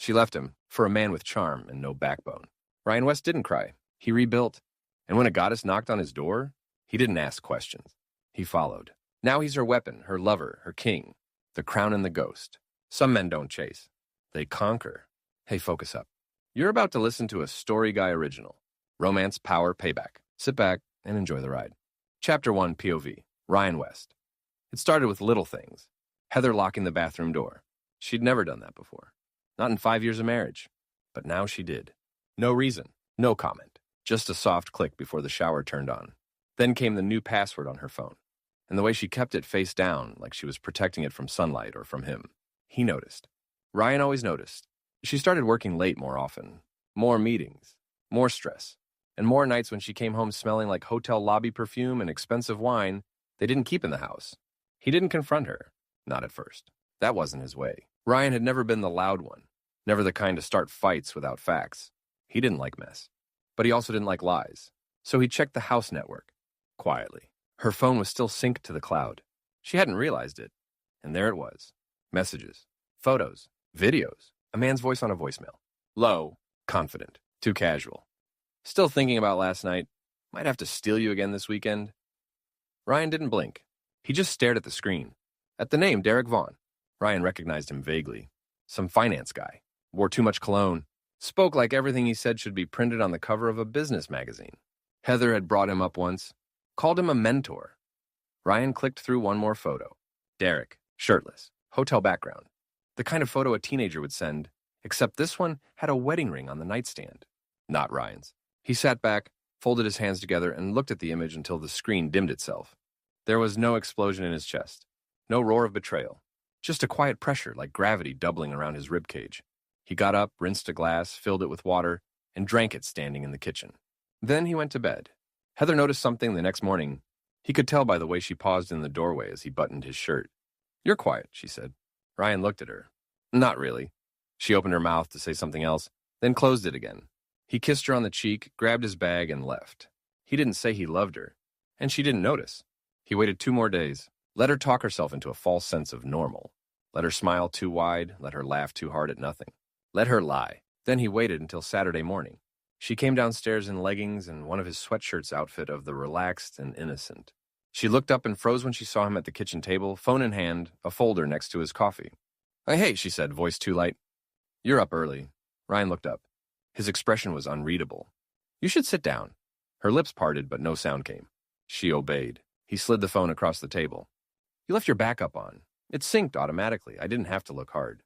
She left him for a man with charm and no backbone. Ryan West didn't cry. He rebuilt. And when a goddess knocked on his door, he didn't ask questions. He followed. Now he's her weapon, her lover, her king, the crown and the ghost. Some men don't chase. They conquer. Hey, focus up. You're about to listen to a Story Guy original. Romance, power, payback. Sit back and enjoy the ride. Chapter 1, POV. Ryan West. It started with little things. Heather locking the bathroom door. She'd never done that before. Not in 5 years of marriage. But now she did. No reason. No comment. Just a soft click before the shower turned on. Then came the new password on her phone. And the way she kept it face down, like she was protecting it from sunlight or from him. He noticed. Ryan always noticed. She started working late more often. More meetings. More stress. And more nights when she came home smelling like hotel lobby perfume and expensive wine they didn't keep in the house. He didn't confront her. Not at first. That wasn't his way. Ryan had never been the loud one. Never the kind to start fights without facts. He didn't like mess. But he also didn't like lies. So he checked the house network. Quietly. Her phone was still synced to the cloud. She hadn't realized it. And there it was. Messages. Photos. Videos. A man's voice on a voicemail. Low. Confident. Too casual. Still thinking about last night. Might have to steal you again this weekend. Ryan didn't blink. He just stared at the screen. At the name Derek Vaughn. Ryan recognized him vaguely. Some finance guy. Wore too much cologne. Spoke like everything he said should be printed on the cover of a business magazine. Heather had brought him up once. Called him a mentor. Ryan clicked through one more photo. Derek. Shirtless. Hotel background. The kind of photo a teenager would send, except this one had a wedding ring on the nightstand. Not Ryan's. He sat back, folded his hands together, and looked at the image until the screen dimmed itself. There was no explosion in his chest. No roar of betrayal. Just a quiet pressure like gravity doubling around his ribcage. He got up, rinsed a glass, filled it with water, and drank it standing in the kitchen. Then he went to bed. Heather noticed something the next morning. He could tell by the way she paused in the doorway as he buttoned his shirt. "You're quiet," she said. Ryan looked at her. "Not really." She opened her mouth to say something else, then closed it again. He kissed her on the cheek, grabbed his bag, and left. He didn't say he loved her, and she didn't notice. He waited 2 more days, let her talk herself into a false sense of normal. Let her smile too wide, let her laugh too hard at nothing. Let her lie. Then he waited until Saturday morning. She came downstairs in leggings and one of his sweatshirts outfit of the relaxed and innocent. She looked up and froze when she saw him at the kitchen table, phone in hand, a folder next to his coffee. Hey, she said, voice too light. "You're up early." Ryan looked up. His expression was unreadable. "You should sit down." Her lips parted, but no sound came. She obeyed. He slid the phone across the table. "You left your backup on. It synced automatically. I didn't have to look hard."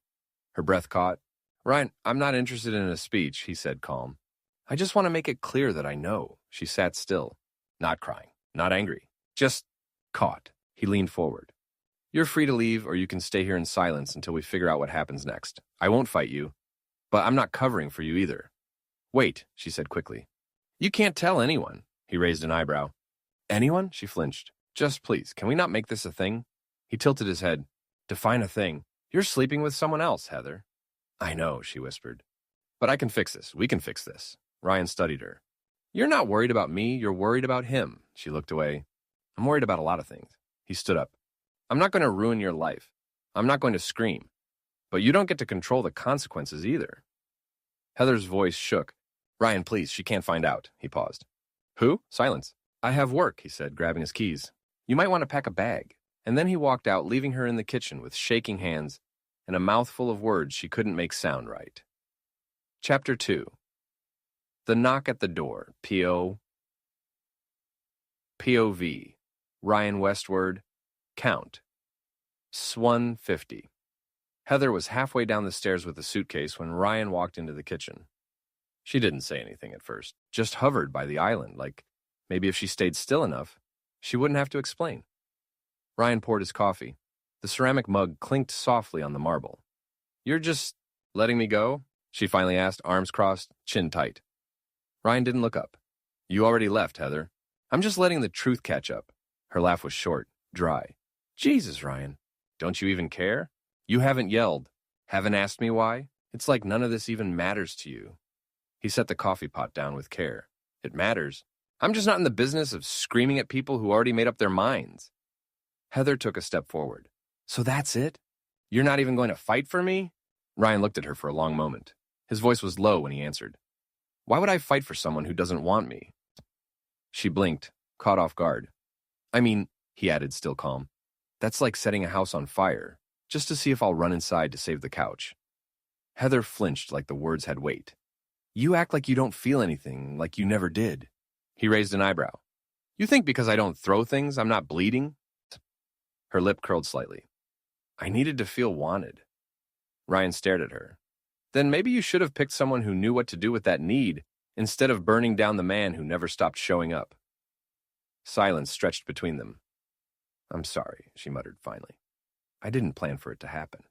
Her breath caught. "Ryan, I'm not interested in a speech," he said, calm. "I just want to make it clear that I know." She sat still. Not crying. Not angry. Just caught. He leaned forward. "You're free to leave, or you can stay here in silence until we figure out what happens next. I won't fight you. But I'm not covering for you either." "Wait," she said quickly. "You can't tell anyone." He raised an eyebrow. "Anyone?" She flinched. "Just please, can we not make this a thing?" He tilted his head. "Define a thing. You're sleeping with someone else, Heather." "I know," she whispered. "But I can fix this. We can fix this." Ryan studied her. "You're not worried about me. You're worried about him." She looked away. "I'm worried about a lot of things." He stood up. "I'm not going to ruin your life. I'm not going to scream. But you don't get to control the consequences either." Heather's voice shook. "Ryan, please, she can't find out." He paused. "Who?" Silence. "I have work," he said, grabbing his keys. "You might want to pack a bag." And then he walked out, leaving her in the kitchen with shaking hands and a mouthful of words she couldn't make sound right. Chapter 2. The knock at the door. POV. Ryan westward. Count. S150. Heather was halfway down the stairs with the suitcase when Ryan walked into the kitchen. She didn't say anything at first, just hovered by the island, like maybe if she stayed still enough, she wouldn't have to explain. Ryan poured his coffee. The ceramic mug clinked softly on the marble. "You're just letting me go?" she finally asked, arms crossed, chin tight. Ryan didn't look up. "You already left, Heather. I'm just letting the truth catch up." Her laugh was short, dry. "Jesus, Ryan. Don't you even care? You haven't yelled. Haven't asked me why? It's like none of this even matters to you." He set the coffee pot down with care. "It matters. I'm just not in the business of screaming at people who already made up their minds." Heather took a step forward. "So that's it? You're not even going to fight for me?" Ryan looked at her for a long moment. His voice was low when he answered. Why would I fight for someone who doesn't want me? She blinked, caught off guard. I mean, he added, still calm, that's like setting a house on fire, just to see if I'll run inside to save the couch. Heather flinched like the words had weight. You act like you don't feel anything, like you never did. He raised an eyebrow. You think because I don't throw things, I'm not bleeding? Her lip curled slightly. I needed to feel wanted. Ryan stared at her. Then maybe you should have picked someone who knew what to do with that need, instead of burning down the man who never stopped showing up. Silence stretched between them. I'm sorry, she muttered finally. I didn't plan for it to happen.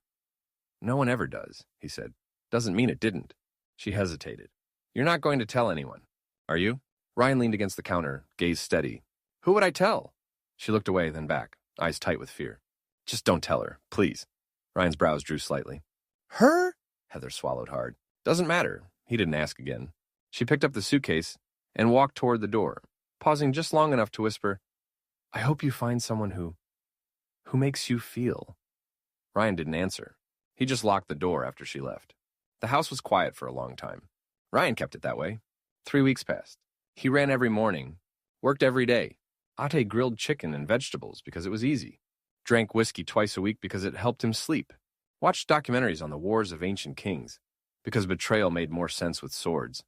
No one ever does, he said. Doesn't mean it didn't. She hesitated. You're not going to tell anyone, are you? Ryan leaned against the counter, gaze steady. Who would I tell? She looked away, then back, eyes tight with fear. Just don't tell her, please. Ryan's brows drew slightly. Her? Heather swallowed hard. Doesn't matter. He didn't ask again. She picked up the suitcase and walked toward the door, pausing just long enough to whisper, I hope you find someone who makes you feel. Ryan didn't answer. He just locked the door after she left. The house was quiet for a long time. Ryan kept it that way. 3 weeks passed. He ran every morning, worked every day, ate grilled chicken and vegetables because it was easy, drank whiskey twice a week because it helped him sleep, watched documentaries on the wars of ancient kings because betrayal made more sense with swords.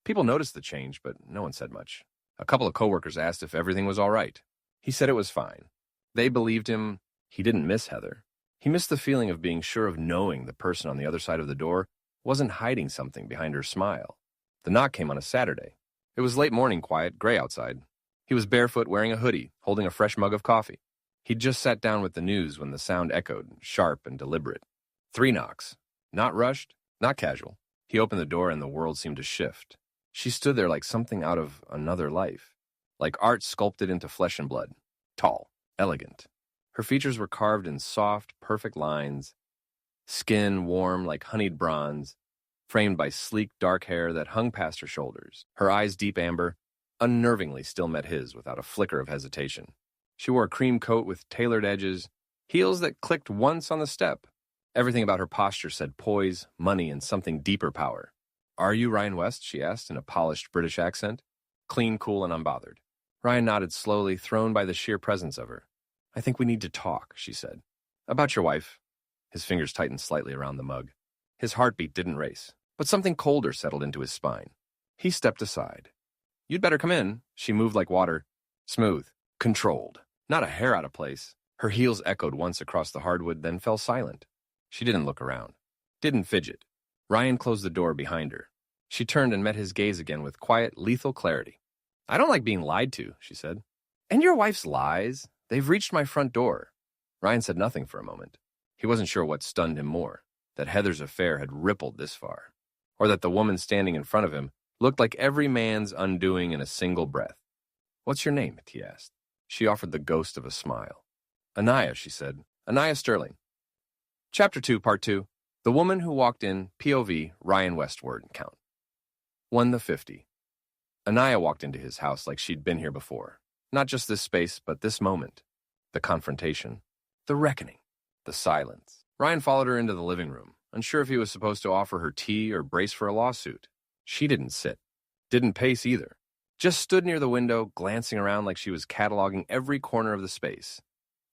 People noticed the change, but no one said much. A couple of coworkers asked if everything was all right. He said it was fine. They believed him. He didn't miss Heather. He missed the feeling of being sure of knowing the person on the other side of the door wasn't hiding something behind her smile. The knock came on a Saturday. It was late morning quiet, gray outside. He was barefoot, wearing a hoodie, holding a fresh mug of coffee. He'd just sat down with the news when the sound echoed, sharp and deliberate. 3 knocks. Not rushed, not casual. He opened the door and the world seemed to shift. She stood there like something out of another life, like art sculpted into flesh and blood. Tall, elegant. Her features were carved in soft, perfect lines, skin warm like honeyed bronze, framed by sleek, dark hair that hung past her shoulders. Her eyes, deep amber, unnervingly still met his without a flicker of hesitation. She wore a cream coat with tailored edges, heels that clicked once on the step. Everything about her posture said poise, money, and something deeper power. Are you Ryan West? She asked in a polished British accent. Clean, cool, and unbothered. Ryan nodded slowly, thrown by the sheer presence of her. I think we need to talk, she said. About your wife. His fingers tightened slightly around the mug. His heartbeat didn't race, but something colder settled into his spine. He stepped aside. You'd better come in. She moved like water. Smooth. Controlled. Not a hair out of place. Her heels echoed once across the hardwood, then fell silent. She didn't look around. Didn't fidget. Ryan closed the door behind her. She turned and met his gaze again with quiet, lethal clarity. I don't like being lied to, she said. And your wife's lies? They've reached my front door. Ryan said nothing for a moment. He wasn't sure what stunned him more, that Heather's affair had rippled this far, or that the woman standing in front of him looked like every man's undoing in a single breath. What's your name? He asked. She offered the ghost of a smile. Anaya, she said. Anaya Sterling. Chapter 2, Part 2. The Woman Who Walked In, POV, Ryan West word count. 1:50. Anaya walked into his house like she'd been here before. Not just this space, but this moment. The confrontation. The reckoning. The silence. Ryan followed her into the living room, unsure if he was supposed to offer her tea or brace for a lawsuit. She didn't sit. Didn't pace either. Just stood near the window, glancing around like she was cataloging every corner of the space.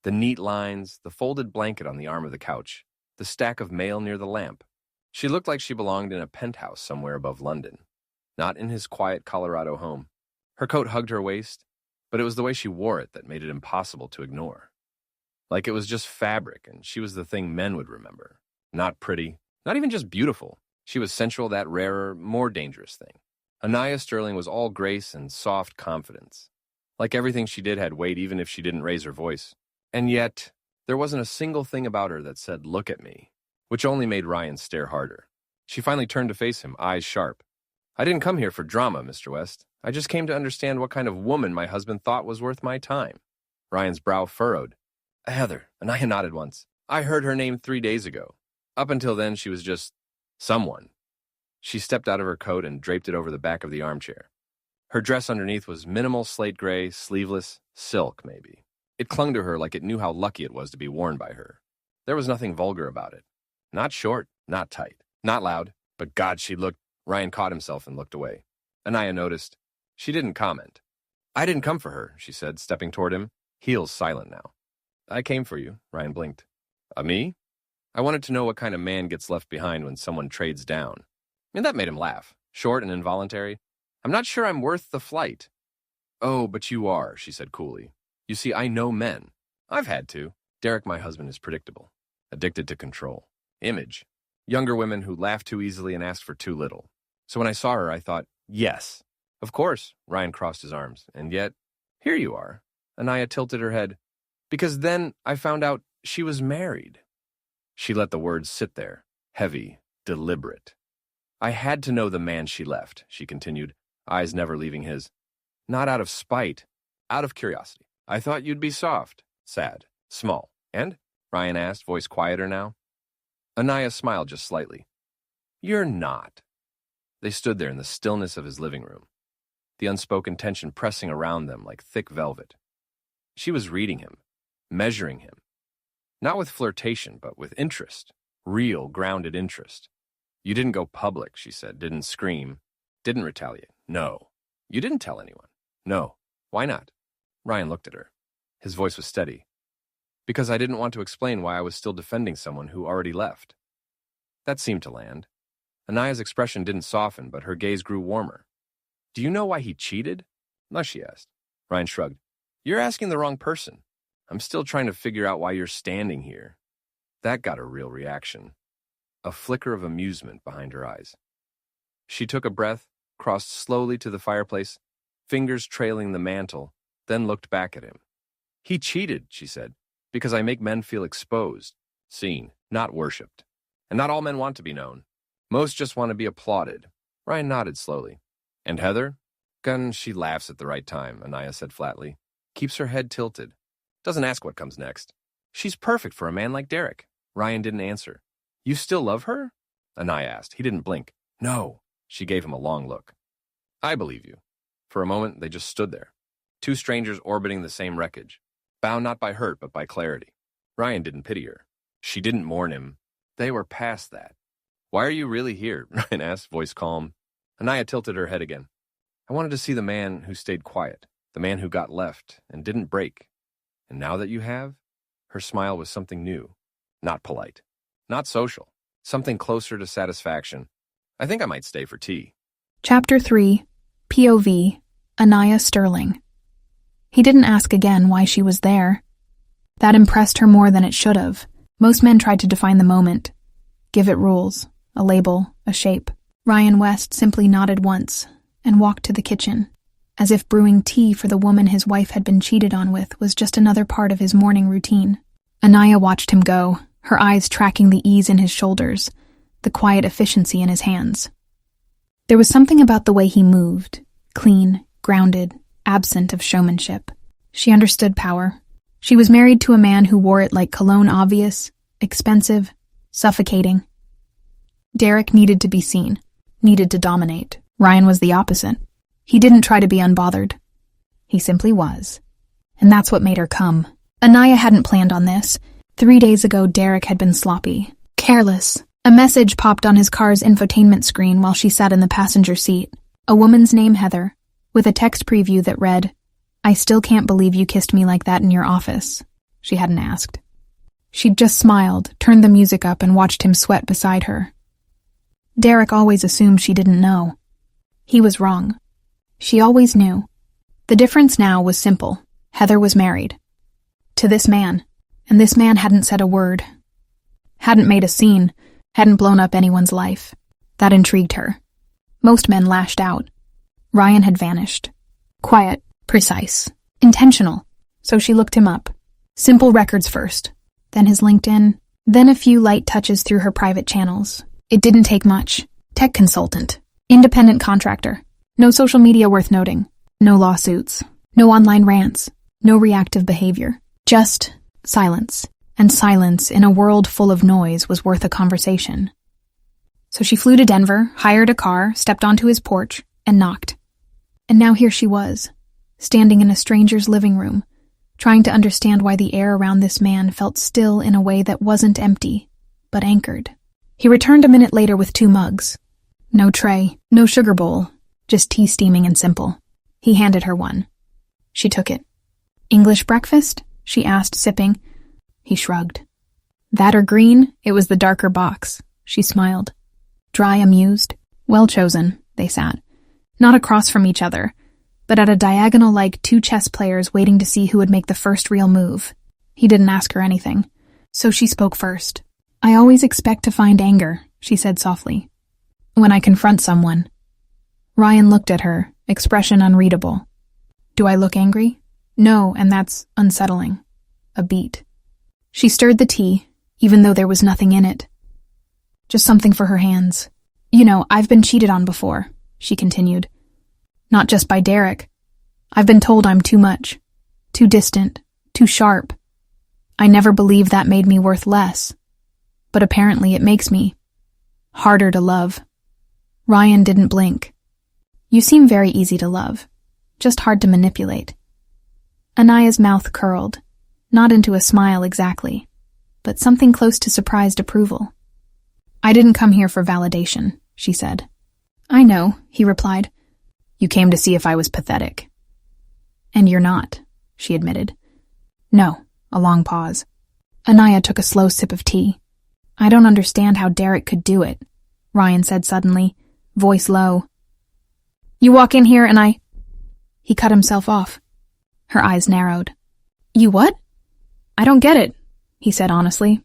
The neat lines, the folded blanket on the arm of the couch, the stack of mail near the lamp. She looked like she belonged in a penthouse somewhere above London, not in his quiet Colorado home. Her coat hugged her waist, but it was the way she wore it that made it impossible to ignore. Like it was just fabric, and she was the thing men would remember. Not pretty, not even just beautiful. She was sensual, that rarer, more dangerous thing. Anaya Sterling was all grace and soft confidence. Like everything she did had weight even if she didn't raise her voice. And yet, there wasn't a single thing about her that said, look at me, which only made Ryan stare harder. She finally turned to face him, eyes sharp. I didn't come here for drama, Mr. West. I just came to understand what kind of woman my husband thought was worth my time. Ryan's brow furrowed. Heather, Anaya nodded once. I heard her name 3 days ago. Up until then, she was just someone. She stepped out of her coat and draped it over the back of the armchair. Her dress underneath was minimal slate gray, sleeveless, silk maybe. It clung to her like it knew how lucky it was to be worn by her. There was nothing vulgar about it. Not short, not tight. Not loud, but God, she looked. Ryan caught himself and looked away. Anaya noticed. She didn't comment. I didn't come for her, she said, stepping toward him, heels silent now. I came for you, Ryan blinked. Me? I wanted to know what kind of man gets left behind when someone trades down. And that made him laugh, short and involuntary. I'm not sure I'm worth the flight. Oh, but you are, she said coolly. You see, I know men. I've had to. Derek, my husband, is predictable. Addicted to control. Image. Younger women who laugh too easily and ask for too little. So when I saw her, I thought, yes. Of course, Ryan crossed his arms. And yet, here you are. Anaya tilted her head. Because then I found out she was married. She let the words sit there, heavy, deliberate. I had to know the man she left, she continued, eyes never leaving his. Not out of spite, out of curiosity. I thought you'd be soft, sad, small. And? Ryan asked, voice quieter now. Anaya smiled just slightly. You're not. They stood there in the stillness of his living room, the unspoken tension pressing around them like thick velvet. She was reading him, measuring him. Not with flirtation, but with interest, real, grounded interest. You didn't go public, she said, didn't scream, didn't retaliate. No. You didn't tell anyone. No. Why not? Ryan looked at her. His voice was steady. Because I didn't want to explain why I was still defending someone who already left. That seemed to land. Anaya's expression didn't soften, but her gaze grew warmer. Do you know why he cheated? No, she asked. Ryan shrugged. You're asking the wrong person. I'm still trying to figure out why you're standing here. That got a real reaction. A flicker of amusement behind her eyes. She took a breath, crossed slowly to the fireplace, fingers trailing the mantle, then looked back at him. He cheated, she said, because I make men feel exposed, seen, not worshipped. And not all men want to be known. Most just want to be applauded. Ryan nodded slowly. And Heather? Gun, she laughs at the right time, Anaya said flatly. Keeps her head tilted. Doesn't ask what comes next. She's perfect for a man like Derek. Ryan didn't answer. You still love her? Anaya asked. He didn't blink. No. She gave him a long look. I believe you. For a moment, they just stood there. Two strangers orbiting the same wreckage. Bound not by hurt, but by clarity. Ryan didn't pity her. She didn't mourn him. They were past that. Why are you really here? Ryan asked, voice calm. Anaya tilted her head again. I wanted to see the man who stayed quiet, the man who got left and didn't break. And now that you have, her smile was something new, not polite, not social, something closer to satisfaction. I think I might stay for tea. Chapter 3, POV, Anaya Sterling. He didn't ask again why she was there. That impressed her more than it should have. Most men tried to define the moment, give it rules, a label, a shape. Ryan West simply nodded once and walked to the kitchen, as if brewing tea for the woman his wife had been cheated on with was just another part of his morning routine. Anaya watched him go, her eyes tracking the ease in his shoulders, the quiet efficiency in his hands. There was something about the way he moved, clean, grounded, absent of showmanship. She understood power. She was married to a man who wore it like cologne obvious, expensive, suffocating. Derek needed to be seen, needed to dominate. Ryan was the opposite. He didn't try to be unbothered. He simply was. And that's what made her come. Anaya hadn't planned on this. 3 days ago, Derek had been sloppy, careless. A message popped on his car's infotainment screen while she sat in the passenger seat. A woman's name, Heather, with a text preview that read, I still can't believe you kissed me like that in your office. She hadn't asked. She'd just smiled, turned the music up, and watched him sweat beside her. Derek always assumed she didn't know. He was wrong. She always knew. The difference now was simple. Heather was married. To this man. And this man hadn't said a word. Hadn't made a scene. Hadn't blown up anyone's life. That intrigued her. Most men lashed out. Ryan had vanished. Quiet, precise, intentional. So she looked him up. Simple records first. Then his LinkedIn. Then a few light touches through her private channels. It didn't take much. Tech consultant. Independent contractor. No social media worth noting. No lawsuits. No online rants. No reactive behavior. Just silence. And silence in a world full of noise was worth a conversation. So she flew to Denver, hired a car, stepped onto his porch, and knocked. And now here she was, standing in a stranger's living room, trying to understand why the air around this man felt still in a way that wasn't empty, but anchored. He returned a minute later with 2 mugs. No tray, no sugar bowl, just tea steaming and simple. He handed her one. She took it. English breakfast? She asked, sipping. He shrugged. That or green? It was the darker box. She smiled. Dry, amused. Well chosen, they sat. Not across from each other, but at a diagonal like 2 chess players waiting to see who would make the first real move. He didn't ask her anything, so she spoke first. I always expect to find anger, she said softly, when I confront someone. Ryan looked at her, expression unreadable. Do I look angry? No, and that's unsettling. A beat. She stirred the tea, even though there was nothing in it. Just something for her hands. You know, I've been cheated on before, she continued. Not just by Derek. I've been told I'm too much. Too distant. Too sharp. I never believed that made me worth less. But apparently it makes me harder to love. Ryan didn't blink. You seem very easy to love. Just hard to manipulate. Anaya's mouth curled. Not into a smile exactly, but something close to surprised approval. I didn't come here for validation, she said. I know, he replied. You came to see if I was pathetic. And you're not, she admitted. No, a long pause. Anaya took a slow sip of tea. I don't understand how Derek could do it, Ryan said suddenly, voice low. You walk in here and I... He cut himself off. Her eyes narrowed. You what? I don't get it, he said honestly.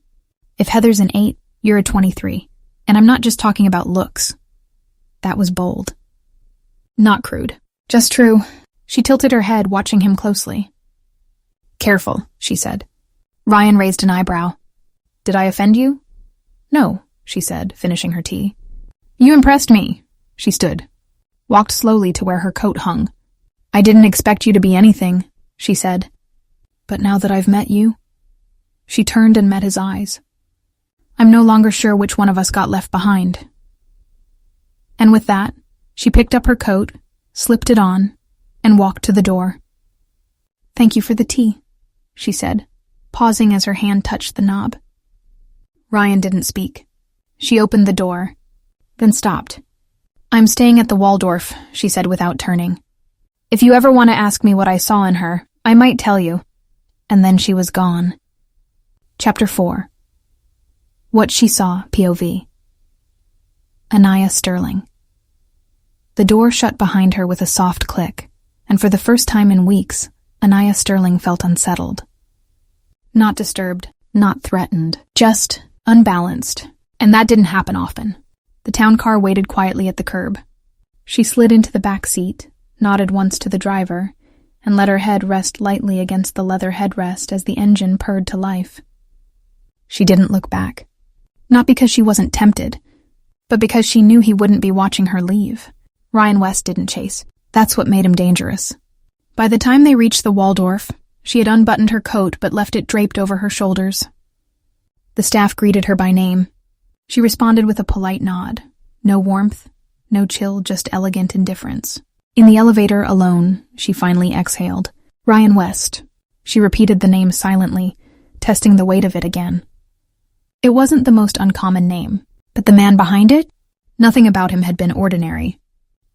If Heather's an 8, you're a 23. And I'm not just talking about looks. That was bold. Not crude. Just true. She tilted her head, watching him closely. Careful, she said. Ryan raised an eyebrow. Did I offend you? No, she said, finishing her tea. You impressed me. She stood. Walked slowly to where her coat hung. I didn't expect you to be anything, she said. But now that I've met you... She turned and met his eyes. I'm no longer sure which one of us got left behind. And with that, she picked up her coat, slipped it on, and walked to the door. Thank you for the tea, she said, pausing as her hand touched the knob. Ryan didn't speak. She opened the door, then stopped. I'm staying at the Waldorf, she said without turning. If you ever want to ask me what I saw in her, I might tell you. And then she was gone. Chapter 4. What she saw, POV. Anaya Sterling. The door shut behind her with a soft click, and for the first time in weeks, Anaya Sterling felt unsettled. Not disturbed, not threatened, just unbalanced, and that didn't happen often. The town car waited quietly at the curb. She slid into the back seat, nodded once to the driver, and let her head rest lightly against the leather headrest as the engine purred to life. She didn't look back. Not because she wasn't tempted, but because she knew he wouldn't be watching her leave. Ryan West didn't chase. That's what made him dangerous. By the time they reached the Waldorf, she had unbuttoned her coat but left it draped over her shoulders. The staff greeted her by name. She responded with a polite nod. No warmth, no chill, just elegant indifference. In the elevator, alone, she finally exhaled. Ryan West. She repeated the name silently, testing the weight of it again. It wasn't the most uncommon name, but the man behind it? Nothing about him had been ordinary.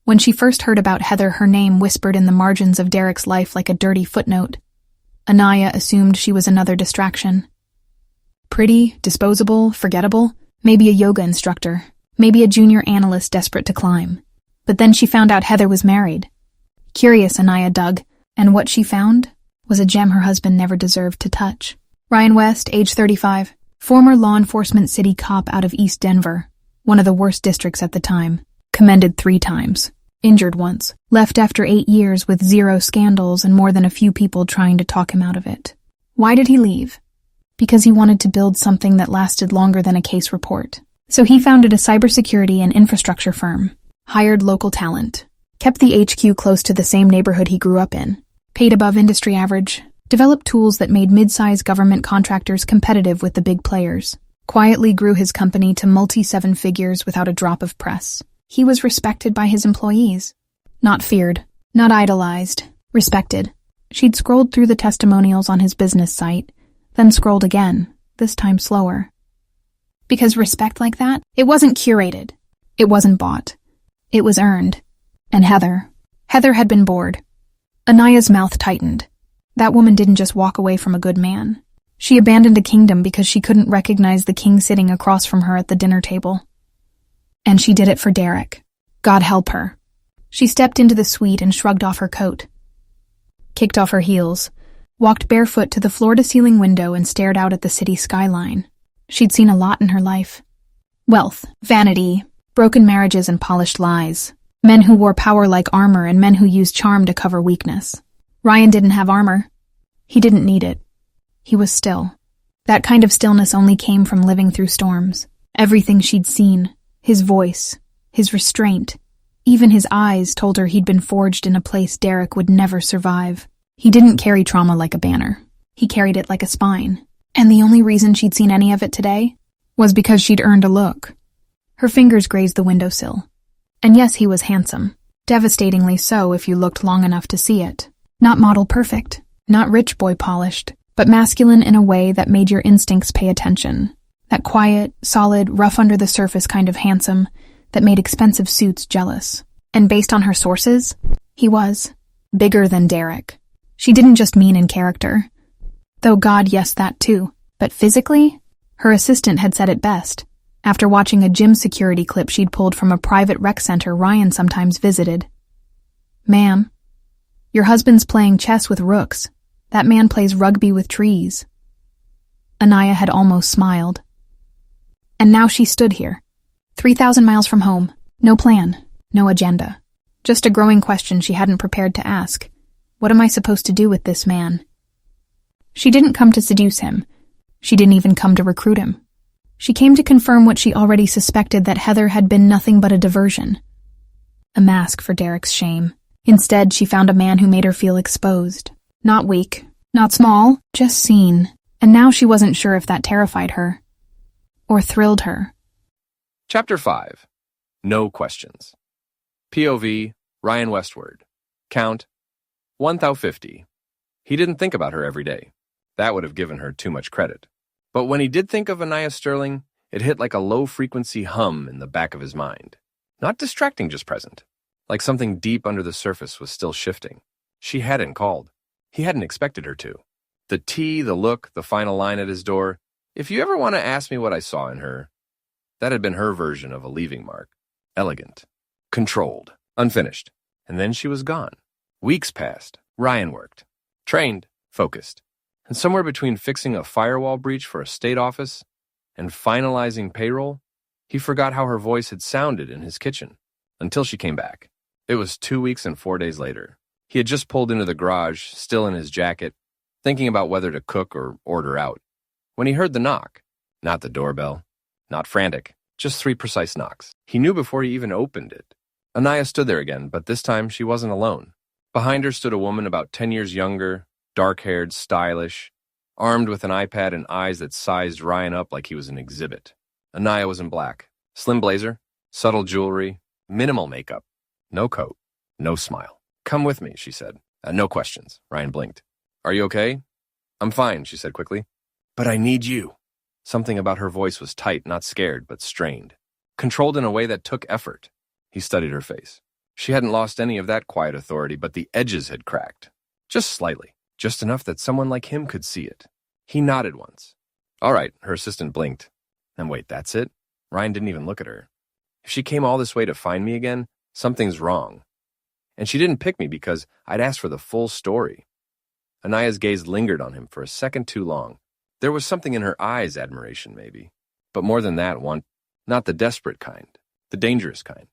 When she first heard about Heather, her name whispered in the margins of Derek's life like a dirty footnote. Anaya assumed she was another distraction. Pretty, disposable, forgettable, maybe a yoga instructor, maybe a junior analyst desperate to climb. But then she found out Heather was married. Curious, Anaya dug, and what she found was a gem her husband never deserved to touch. Ryan West, age 35, former law enforcement city cop out of East Denver, one of the worst districts at the time, commended 3 times, injured once, left after 8 years with 0 scandals and more than a few people trying to talk him out of it. Why did he leave? Because he wanted to build something that lasted longer than a case report. So he founded a cybersecurity and infrastructure firm, hired local talent, kept the HQ close to the same neighborhood he grew up in, paid above industry average, developed tools that made mid-sized government contractors competitive with the big players, quietly grew his company to multi-7 figures without a drop of press. He was respected by his employees. Not feared, not idolized, respected. She'd scrolled through the testimonials on his business site, then scrolled again, this time slower. Because respect like that, it wasn't curated. It wasn't bought. It was earned. And Heather had been bored. Anaya's mouth tightened. That woman didn't just walk away from a good man. She abandoned a kingdom because she couldn't recognize the king sitting across from her at the dinner table. And she did it for Derek. God help her. She stepped into the suite and shrugged off her coat. Kicked off her heels, walked barefoot to the floor-to-ceiling window and stared out at the city skyline. She'd seen a lot in her life. Wealth, vanity, broken marriages and polished lies. Men who wore power like armor and men who used charm to cover weakness. Ryan didn't have armor. He didn't need it. He was still. That kind of stillness only came from living through storms. Everything she'd seen, his voice, his restraint, even his eyes told her he'd been forged in a place Derek would never survive. He didn't carry trauma like a banner. He carried it like a spine. And the only reason she'd seen any of it today was because she'd earned a look. Her fingers grazed the windowsill. And yes, he was handsome. Devastatingly so if you looked long enough to see it. Not model perfect, not rich boy polished, but masculine in a way that made your instincts pay attention. That quiet, solid, rough under the surface kind of handsome that made expensive suits jealous. And based on her sources, he was bigger than Derek. She didn't just mean in character. Though God, yes, that too. But physically, her assistant had said it best. After watching a gym security clip she'd pulled from a private rec center Ryan sometimes visited. Ma'am, your husband's playing chess with rooks. That man plays rugby with trees. Anaya had almost smiled. And now she stood here, 3,000 miles from home. No plan, no agenda. Just a growing question she hadn't prepared to ask. What am I supposed to do with this man? She didn't come to seduce him. She didn't even come to recruit him. She came to confirm what she already suspected, that Heather had been nothing but a diversion. A mask for Derek's shame. Instead, she found a man who made her feel exposed. Not weak, not small, just seen. And now she wasn't sure if that terrified her or thrilled her. Chapter 5. No Questions. POV, Ryan Westward. Count, 1,050. He didn't think about her every day. That would have given her too much credit. But when he did think of Anaya Sterling, it hit like a low-frequency hum in the back of his mind. Not distracting, just present. Like something deep under the surface was still shifting. She hadn't called. He hadn't expected her to. The tea, the look, the final line at his door. If you ever want to ask me what I saw in her, that had been her version of a leaving mark. Elegant. Controlled. Unfinished. And then she was gone. Weeks passed. Ryan worked. Trained. Focused. And somewhere between fixing a firewall breach for a state office and finalizing payroll, he forgot how her voice had sounded in his kitchen. Until she came back. It was 2 weeks and 4 days later. He had just pulled into the garage, still in his jacket, thinking about whether to cook or order out, when he heard the knock. Not the doorbell. Not frantic. Just 3 precise knocks. He knew before he even opened it. Anaya stood there again, but this time she wasn't alone. Behind her stood a woman about 10 years younger, dark-haired, stylish, armed with an iPad and eyes that sized Ryan up like he was an exhibit. Anaya was in black. Slim blazer, subtle jewelry, minimal makeup, no coat, no smile. Come with me, she said. No questions. Ryan blinked. Are you okay? I'm fine, she said quickly. But I need you. Something about her voice was tight, not scared, but strained. Controlled in a way that took effort. He studied her face. She hadn't lost any of that quiet authority, but the edges had cracked. Just slightly. Just enough that someone like him could see it. He nodded once. All right, her assistant blinked. And wait, that's it? Ryan didn't even look at her. If she came all this way to find me again, something's wrong. And she didn't pick me because I'd asked for the full story. Anaya's gaze lingered on him for a second too long. There was something in her eyes, admiration maybe. But more than that, not the desperate kind, the dangerous kind.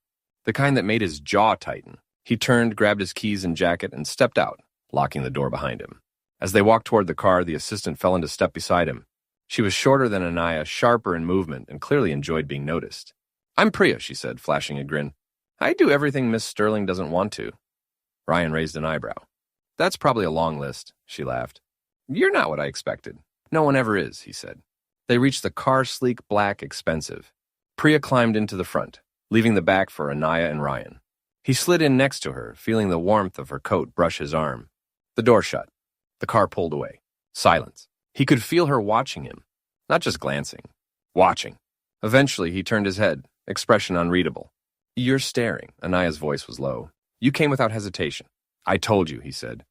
The kind that made his jaw tighten. He turned, grabbed his keys and jacket, and stepped out, locking the door behind him. As they walked toward the car, the assistant fell into step beside him. She was shorter than Anaya, sharper in movement, and clearly enjoyed being noticed. I'm Priya, she said, flashing a grin. I do everything Miss Sterling doesn't want to. Ryan raised an eyebrow. That's probably a long list, she laughed. You're not what I expected. No one ever is, he said. They reached the car, sleek, black, expensive. Priya climbed into the front, leaving the back for Anaya and Ryan. He slid in next to her, feeling the warmth of her coat brush his arm. The door shut. The car pulled away. Silence. He could feel her watching him. Not just glancing. Watching. Eventually, he turned his head, expression unreadable. You're staring. Anaya's voice was low. You came without hesitation. I told you, he said.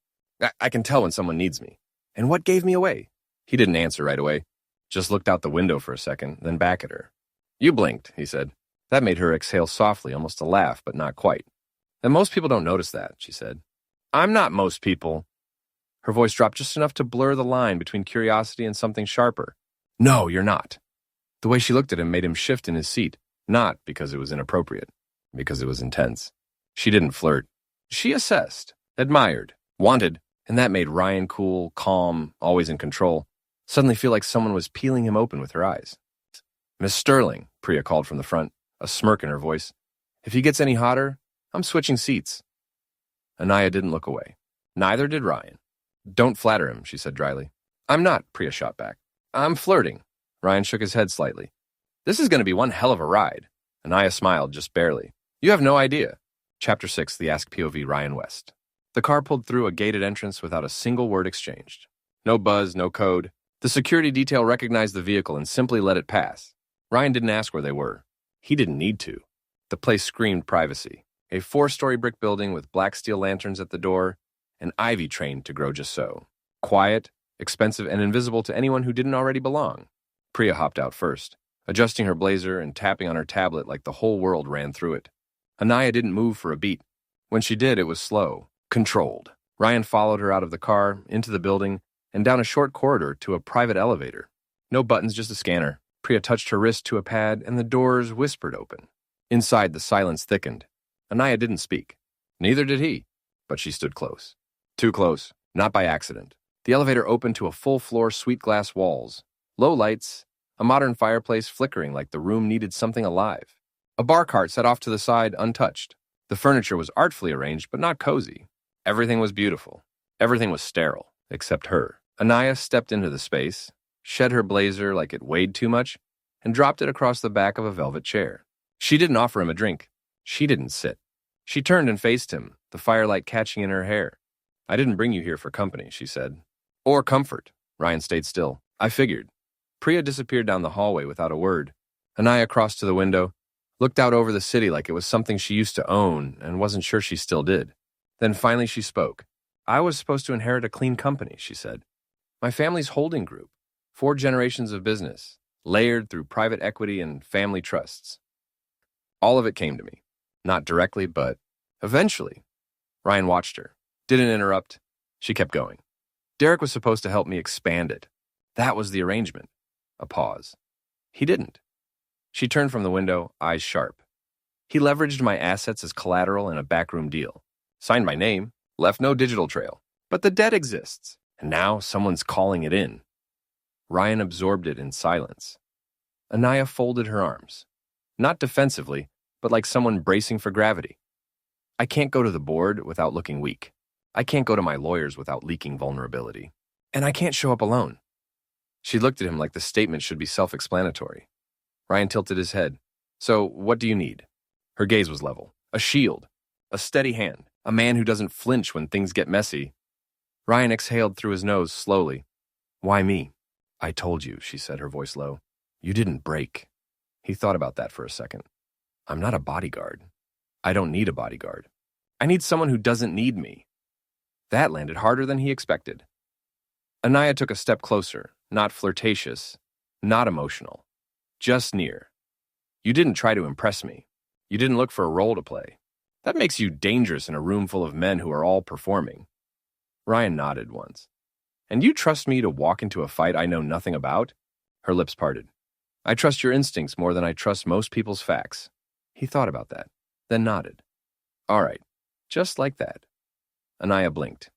I can tell when someone needs me. And what gave me away? He didn't answer right away. Just looked out the window for a second, then back at her. You blinked, he said. That made her exhale softly, almost a laugh, but not quite. And most people don't notice that, she said. I'm not most people. Her voice dropped just enough to blur the line between curiosity and something sharper. No, you're not. The way she looked at him made him shift in his seat, not because it was inappropriate, because it was intense. She didn't flirt. She assessed, admired, wanted, and that made Ryan cool, calm, always in control, suddenly feel like someone was peeling him open with her eyes. Miss Sterling, Priya called from the front, a smirk in her voice. If he gets any hotter, I'm switching seats. Anaya didn't look away. Neither did Ryan. Don't flatter him, she said dryly. I'm not, Priya shot back. I'm flirting. Ryan shook his head slightly. This is going to be one hell of a ride. Anaya smiled, just barely. You have no idea. Chapter 6, The Ask POV, Ryan West. The car pulled through a gated entrance without a single word exchanged. No buzz, no code. The security detail recognized the vehicle and simply let it pass. Ryan didn't ask where they were. He didn't need to. The place screamed privacy. A 4-story brick building with black steel lanterns at the door, an ivy trained to grow just so. Quiet, expensive, and invisible to anyone who didn't already belong. Priya hopped out first, adjusting her blazer and tapping on her tablet like the whole world ran through it. Anaya didn't move for a beat. When she did, it was slow, controlled. Ryan followed her out of the car, into the building, and down a short corridor to a private elevator. No buttons, just a scanner. Priya touched her wrist to a pad, and the doors whispered open. Inside, the silence thickened. Anaya didn't speak. Neither did he. But she stood close. Too close. Not by accident. The elevator opened to a full-floor suite glass walls. Low lights, a modern fireplace flickering like the room needed something alive. A bar cart set off to the side, untouched. The furniture was artfully arranged, but not cozy. Everything was beautiful. Everything was sterile, except her. Anaya stepped into the space, shed her blazer like it weighed too much, and dropped it across the back of a velvet chair. She didn't offer him a drink. She didn't sit. She turned and faced him, the firelight catching in her hair. I didn't bring you here for company, she said. Or comfort. Ryan stayed still. I figured. Priya disappeared down the hallway without a word. Anaya crossed to the window, looked out over the city like it was something she used to own and wasn't sure she still did. Then finally she spoke. I was supposed to inherit a clean company, she said. My family's holding group. 4 generations of business, layered through private equity and family trusts. All of it came to me. Not directly, but eventually. Ryan watched her. Didn't interrupt. She kept going. Derek was supposed to help me expand it. That was the arrangement. A pause. He didn't. She turned from the window, eyes sharp. He leveraged my assets as collateral in a backroom deal. Signed my name, left no digital trail. But the debt exists, and now someone's calling it in. Ryan absorbed it in silence. Anaya folded her arms. Not defensively, but like someone bracing for gravity. I can't go to the board without looking weak. I can't go to my lawyers without leaking vulnerability. And I can't show up alone. She looked at him like the statement should be self-explanatory. Ryan tilted his head. So, what do you need? Her gaze was level. A shield. A steady hand. A man who doesn't flinch when things get messy. Ryan exhaled through his nose slowly. Why me? I told you, she said, her voice low. You didn't break. He thought about that for a second. I'm not a bodyguard. I don't need a bodyguard. I need someone who doesn't need me. That landed harder than he expected. Anaya took a step closer, not flirtatious, not emotional, just near. You didn't try to impress me. You didn't look for a role to play. That makes you dangerous in a room full of men who are all performing. Ryan nodded once. And you trust me to walk into a fight I know nothing about? Her lips parted. I trust your instincts more than I trust most people's facts. He thought about that, then nodded. All right, just like that. Anaya blinked.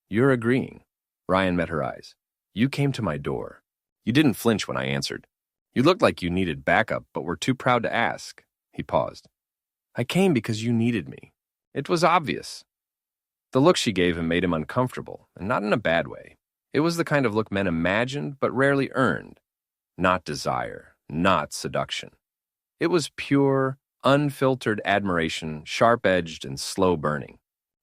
You're agreeing. Ryan met her eyes. You came to my door. You didn't flinch when I answered. You looked like you needed backup, but were too proud to ask. He paused. I came because you needed me. It was obvious. The look she gave him made him uncomfortable, and not in a bad way. It was the kind of look men imagined but rarely earned. Not desire, not seduction. It was pure, unfiltered admiration, sharp-edged and slow-burning.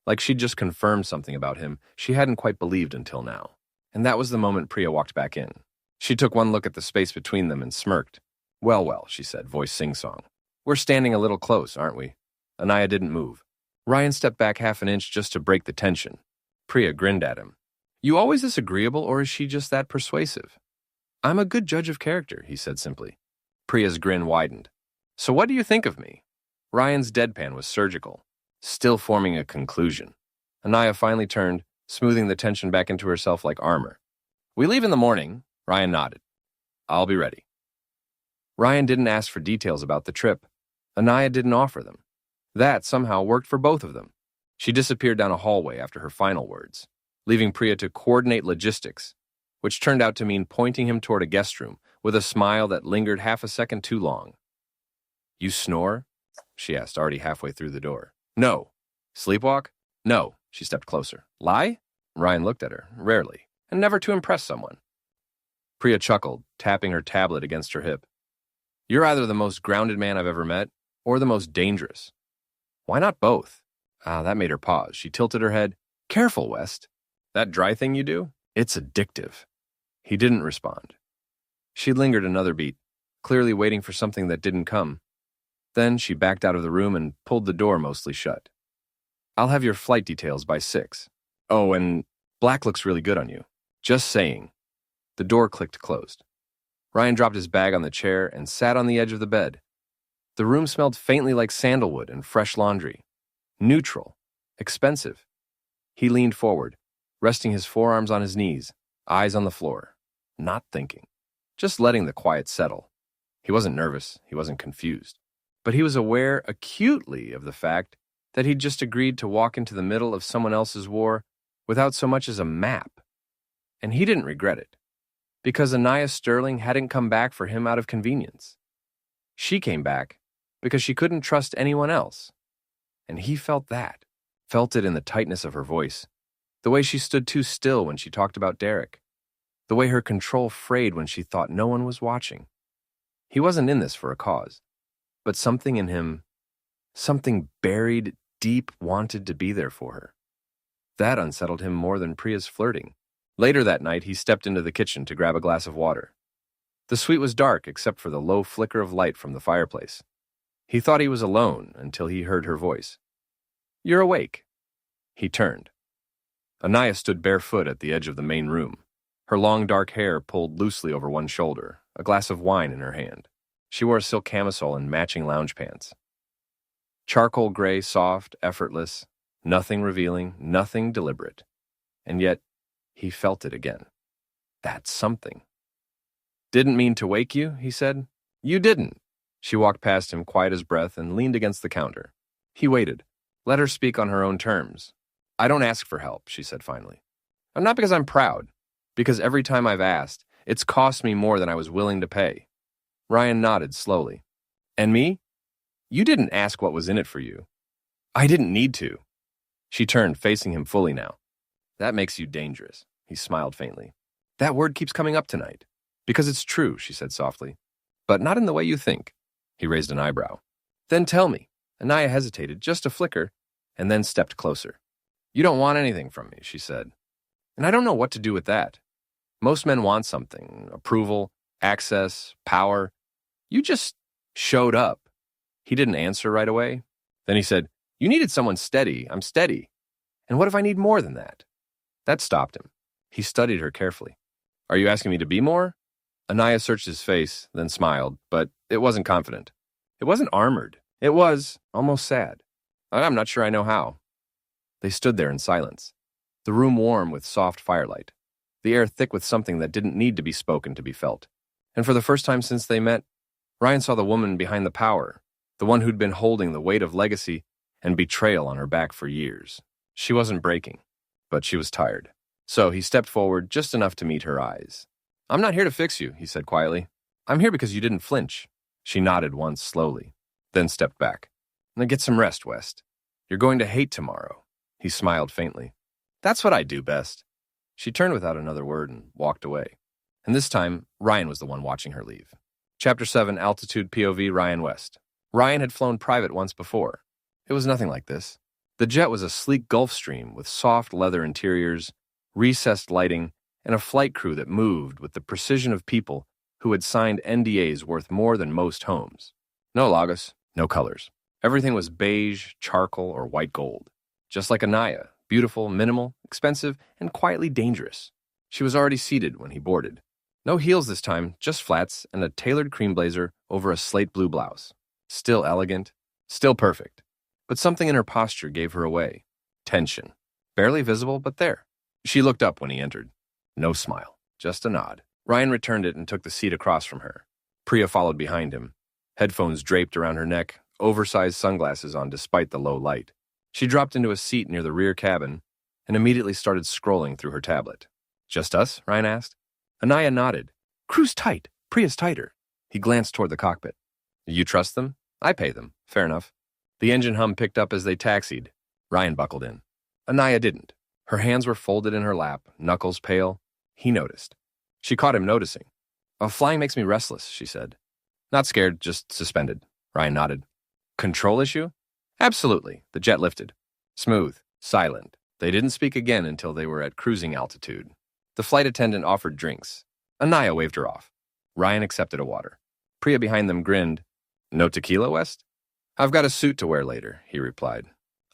Like she'd just confirmed something about him she hadn't quite believed until now. And that was the moment Priya walked back in. She took one look at the space between them and smirked. Well, well, she said, voice sing-song. We're standing a little close, aren't we? Anaya didn't move. Ryan stepped back half an inch just to break the tension. Priya grinned at him. You always this agreeable, or is she just that persuasive? I'm a good judge of character, he said simply. Priya's grin widened. So what do you think of me? Ryan's deadpan was surgical, still forming a conclusion. Anaya finally turned, smoothing the tension back into herself like armor. We leave in the morning, Ryan nodded. I'll be ready. Ryan didn't ask for details about the trip. Anaya didn't offer them. That somehow worked for both of them. She disappeared down a hallway after her final words, leaving Priya to coordinate logistics, which turned out to mean pointing him toward a guest room with a smile that lingered half a second too long. You snore? She asked, already halfway through the door. No. Sleepwalk? No. She stepped closer. Lie? Ryan looked at her, rarely, and never to impress someone. Priya chuckled, tapping her tablet against her hip. You're either the most grounded man I've ever met, or the most dangerous. Why not both? That made her pause. She tilted her head. Careful, West. That dry thing you do? It's addictive. He didn't respond. She lingered another beat, clearly waiting for something that didn't come. Then she backed out of the room and pulled the door mostly shut. I'll have your flight details by 6. Oh, and black looks really good on you. Just saying. The door clicked closed. Ryan dropped his bag on the chair and sat on the edge of the bed. The room smelled faintly like sandalwood and fresh laundry. Neutral. Expensive. He leaned forward, resting his forearms on his knees, eyes on the floor. Not thinking. Just letting the quiet settle. He wasn't nervous. He wasn't confused. But he was aware acutely of the fact that he'd just agreed to walk into the middle of someone else's war without so much as a map. And he didn't regret it, because Anaya Sterling hadn't come back for him out of convenience. She came back because she couldn't trust anyone else. And he felt that, felt it in the tightness of her voice, the way she stood too still when she talked about Derek, the way her control frayed when she thought no one was watching. He wasn't in this for a cause, but something in him, something buried deep, wanted to be there for her. That unsettled him more than Priya's flirting. Later that night, he stepped into the kitchen to grab a glass of water. The suite was dark except for the low flicker of light from the fireplace. He thought he was alone until he heard her voice. You're awake. He turned. Anaya stood barefoot at the edge of the main room, her long dark hair pulled loosely over one shoulder, a glass of wine in her hand. She wore a silk camisole and matching lounge pants. Charcoal gray, soft, effortless, nothing revealing, nothing deliberate. And yet, he felt it again. That's something. Didn't mean to wake you, he said. You didn't. She walked past him, quiet as breath, and leaned against the counter. He waited. Let her speak on her own terms. I don't ask for help, she said finally. And not because I'm proud, because every time I've asked, it's cost me more than I was willing to pay. Ryan nodded slowly. And me? You didn't ask what was in it for you. I didn't need to. She turned, facing him fully now. That makes you dangerous, he smiled faintly. That word keeps coming up tonight. Because it's true, she said softly. But not in the way you think. He raised an eyebrow. Then tell me. Anaya hesitated, just a flicker, and then stepped closer. You don't want anything from me, she said. And I don't know what to do with that. Most men want something, approval, access, power. You just showed up. He didn't answer right away. Then he said, you needed someone steady. I'm steady. And what if I need more than that? That stopped him. He studied her carefully. Are you asking me to be more? Anaya searched his face, then smiled, but it wasn't confident. It wasn't armored. It was almost sad. I'm not sure I know how. They stood there in silence, the room warm with soft firelight, the air thick with something that didn't need to be spoken to be felt. And for the first time since they met, Ryan saw the woman behind the power, the one who'd been holding the weight of legacy and betrayal on her back for years. She wasn't breaking, but she was tired. So he stepped forward just enough to meet her eyes. I'm not here to fix you, he said quietly. I'm here because you didn't flinch. She nodded once slowly, then stepped back. Now get some rest, West. You're going to hate tomorrow. He smiled faintly. That's what I do best. She turned without another word and walked away. And this time, Ryan was the one watching her leave. Chapter 7, Altitude POV, Ryan West. Ryan had flown private once before. It was nothing like this. The jet was a sleek Gulfstream with soft leather interiors, recessed lighting, and a flight crew that moved with the precision of people who had signed NDAs worth more than most homes. No logos, no colors. Everything was beige, charcoal, or white gold. Just like Anaya, beautiful, minimal, expensive, and quietly dangerous. She was already seated when he boarded. No heels this time, just flats and a tailored cream blazer over a slate blue blouse. Still elegant, still perfect. But something in her posture gave her away. Tension. Barely visible, but there. She looked up when he entered. No smile, just a nod. Ryan returned it and took the seat across from her. Priya followed behind him, headphones draped around her neck, oversized sunglasses on despite the low light. She dropped into a seat near the rear cabin and immediately started scrolling through her tablet. Just us? Ryan asked. Anaya nodded. Crew's tight. Priya's tighter. He glanced toward the cockpit. You trust them? I pay them. Fair enough. The engine hum picked up as they taxied. Ryan buckled in. Anaya didn't. Her hands were folded in her lap, knuckles pale. He noticed. She caught him noticing. Flying makes me restless, she said. Not scared, just suspended. Ryan nodded. Control issue? Absolutely. The jet lifted. Smooth. Silent. They didn't speak again until they were at cruising altitude. The flight attendant offered drinks. Anaya waved her off. Ryan accepted a water. Priya behind them grinned. No tequila, West? I've got a suit to wear later, he replied.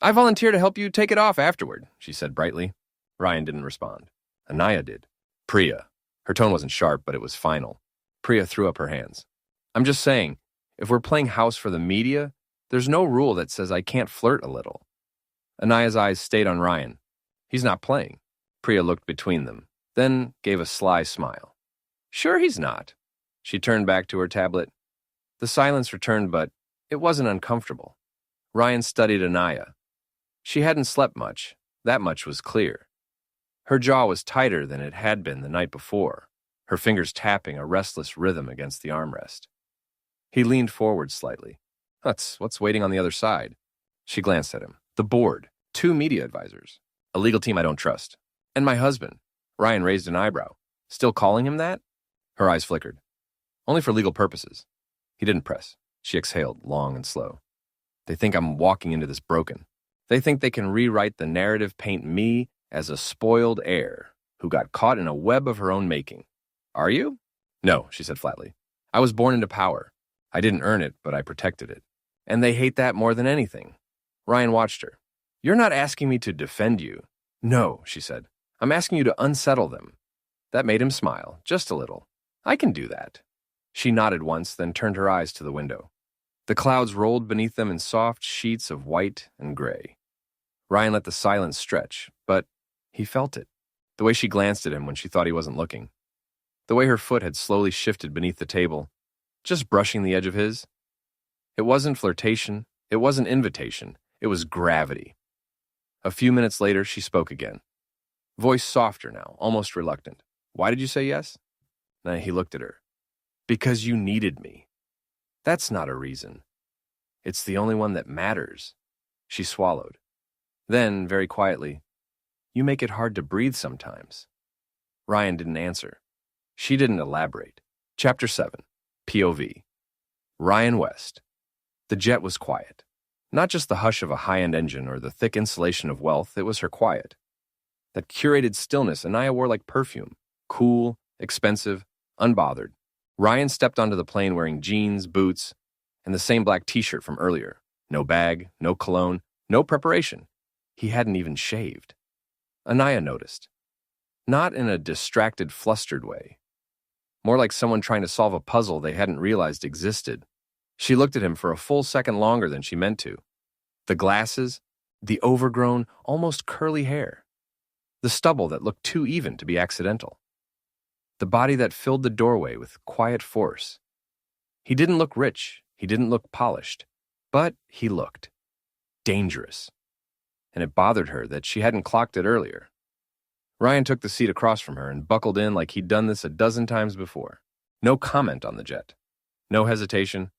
I volunteer to help you take it off afterward, she said brightly. Ryan didn't respond. Anaya did. Priya. Her tone wasn't sharp, but it was final. Priya threw up her hands. I'm just saying, if we're playing house for the media, there's no rule that says I can't flirt a little. Anaya's eyes stayed on Ryan. He's not playing. Priya looked between them, then gave a sly smile. Sure he's not. She turned back to her tablet. The silence returned, but it wasn't uncomfortable. Ryan studied Anaya. She hadn't slept much. That much was clear. Her jaw was tighter than it had been the night before, her fingers tapping a restless rhythm against the armrest. He leaned forward slightly. What's waiting on the other side? She glanced at him. The board. 2 media advisors. A legal team I don't trust. And my husband. Ryan raised an eyebrow. Still calling him that? Her eyes flickered. Only for legal purposes. He didn't press. She exhaled, long and slow. They think I'm walking into this broken. They think they can rewrite the narrative, paint me as a spoiled heir who got caught in a web of her own making. Are you? No, she said flatly. I was born into power. I didn't earn it, but I protected it. And they hate that more than anything. Ryan watched her. You're not asking me to defend you. No, she said. I'm asking you to unsettle them. That made him smile, just a little. I can do that. She nodded once, then turned her eyes to the window. The clouds rolled beneath them in soft sheets of white and gray. Ryan let the silence stretch, but he felt it. The way she glanced at him when she thought he wasn't looking. The way her foot had slowly shifted beneath the table, just brushing the edge of his. It wasn't flirtation. It wasn't invitation. It was gravity. A few minutes later, she spoke again. Voice softer now, almost reluctant. Why did you say yes? Then he looked at her. Because you needed me. That's not a reason. It's the only one that matters. She swallowed. Then, very quietly, you make it hard to breathe sometimes. Ryan didn't answer. She didn't elaborate. Chapter 7. POV. Ryan West. The jet was quiet. Not just the hush of a high-end engine or the thick insulation of wealth, it was her quiet. That curated stillness Anaya wore like perfume. Cool, expensive, unbothered. Ryan stepped onto the plane wearing jeans, boots, and the same black t-shirt from earlier. No bag, no cologne, no preparation. He hadn't even shaved. Anaya noticed. Not in a distracted, flustered way. More like someone trying to solve a puzzle they hadn't realized existed. She looked at him for a full second longer than she meant to. The glasses, the overgrown, almost curly hair. The stubble that looked too even to be accidental. The body that filled the doorway with quiet force. He didn't look rich, he didn't look polished, but he looked dangerous. And it bothered her that she hadn't clocked it earlier. Ryan took the seat across from her and buckled in like he'd done this a dozen times before. No comment on the jet. No hesitation.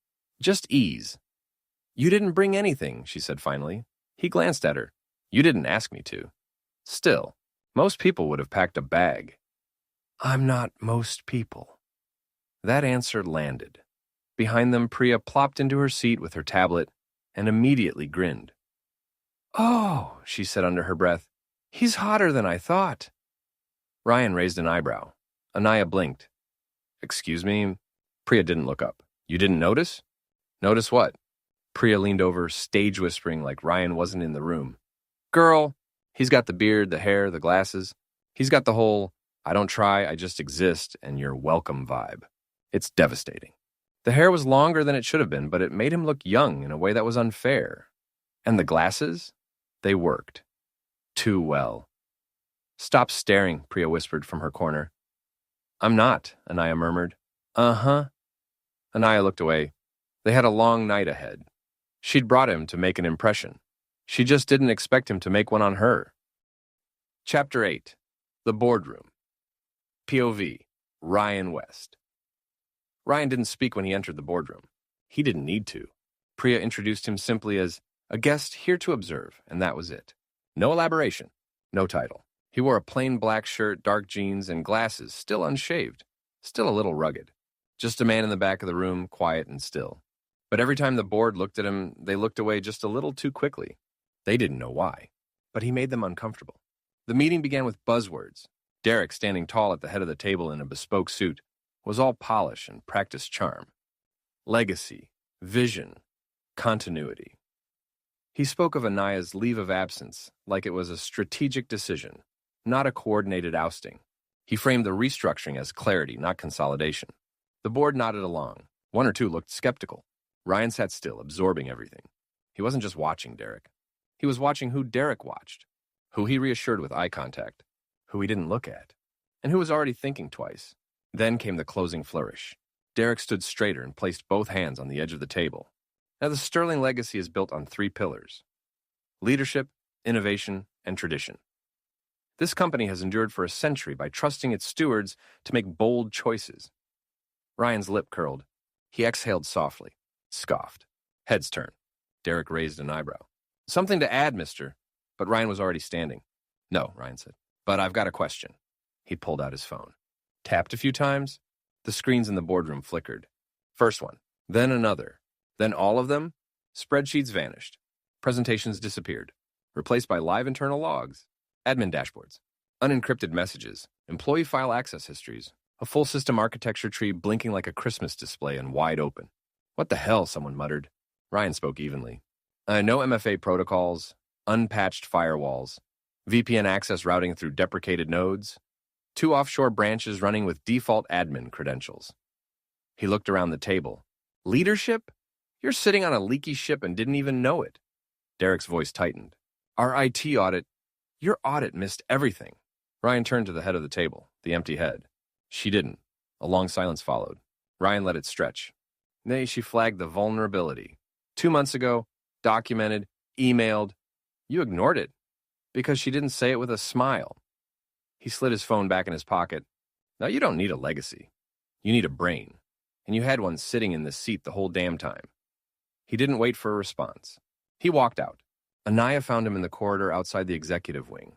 Just ease. You didn't bring anything, she said finally. He glanced at her. You didn't ask me to. Still, most people would have packed a bag. I'm not most people. That answer landed. Behind them, Priya plopped into her seat with her tablet and immediately grinned. Oh, she said under her breath. He's hotter than I thought. Ryan raised an eyebrow. Anaya blinked. Excuse me? Priya didn't look up. You didn't notice? Notice what? Priya leaned over, stage whispering like Ryan wasn't in the room. Girl, he's got the beard, the hair, the glasses. He's got the whole, I don't try, I just exist, and you're welcome vibe. It's devastating. The hair was longer than it should have been, but it made him look young in a way that was unfair. And the glasses? They worked. Too well. Stop staring, Priya whispered from her corner. I'm not, Anaya murmured. Uh-huh. Anaya looked away. They had a long night ahead. She'd brought him to make an impression. She just didn't expect him to make one on her. Chapter 8. The Boardroom. POV. Ryan West. Ryan didn't speak when he entered the boardroom. He didn't need to. Priya introduced him simply as a guest here to observe, and that was it. No elaboration. No title. He wore a plain black shirt, dark jeans, and glasses, still unshaved, still a little rugged. Just a man in the back of the room, quiet and still. But every time the board looked at him, they looked away just a little too quickly. They didn't know why, but he made them uncomfortable. The meeting began with buzzwords. Derek, standing tall at the head of the table in a bespoke suit, was all polish and practiced charm. Legacy, vision, continuity. He spoke of Anaya's leave of absence like it was a strategic decision, not a coordinated ousting. He framed the restructuring as clarity, not consolidation. The board nodded along. One or two looked skeptical. Ryan sat still, absorbing everything. He wasn't just watching Derek. He was watching who Derek watched, who he reassured with eye contact, who he didn't look at, and who was already thinking twice. Then came the closing flourish. Derek stood straighter and placed both hands on the edge of the table. Now, the Sterling legacy is built on 3 pillars: leadership, innovation, and tradition. This company has endured for a century by trusting its stewards to make bold choices. Ryan's lip curled. He exhaled softly, scoffed. Heads turned. Derek raised an eyebrow. Something to add, mister. But Ryan was already standing. No, Ryan said. But I've got a question. He pulled out his phone. Tapped a few times. The screens in the boardroom flickered. First one, then another, then all of them. Spreadsheets vanished. Presentations disappeared, replaced by live internal logs, admin dashboards, unencrypted messages, employee file access histories, a full system architecture tree blinking like a Christmas display and wide open. What the hell, someone muttered. Ryan spoke evenly. No MFA protocols, unpatched firewalls, VPN access routing through deprecated nodes, 2 offshore branches running with default admin credentials. He looked around the table. Leadership? You're sitting on a leaky ship and didn't even know it. Derek's voice tightened. Our IT audit, your audit missed everything. Ryan turned to the head of the table, the empty head. She didn't. A long silence followed. Ryan let it stretch. Nay, she flagged the vulnerability. 2 months ago, documented, emailed. You ignored it because she didn't say it with a smile. He slid his phone back in his pocket. Now, you don't need a legacy. You need a brain. And you had one sitting in this seat the whole damn time. He didn't wait for a response. He walked out. Anaya found him in the corridor outside the executive wing,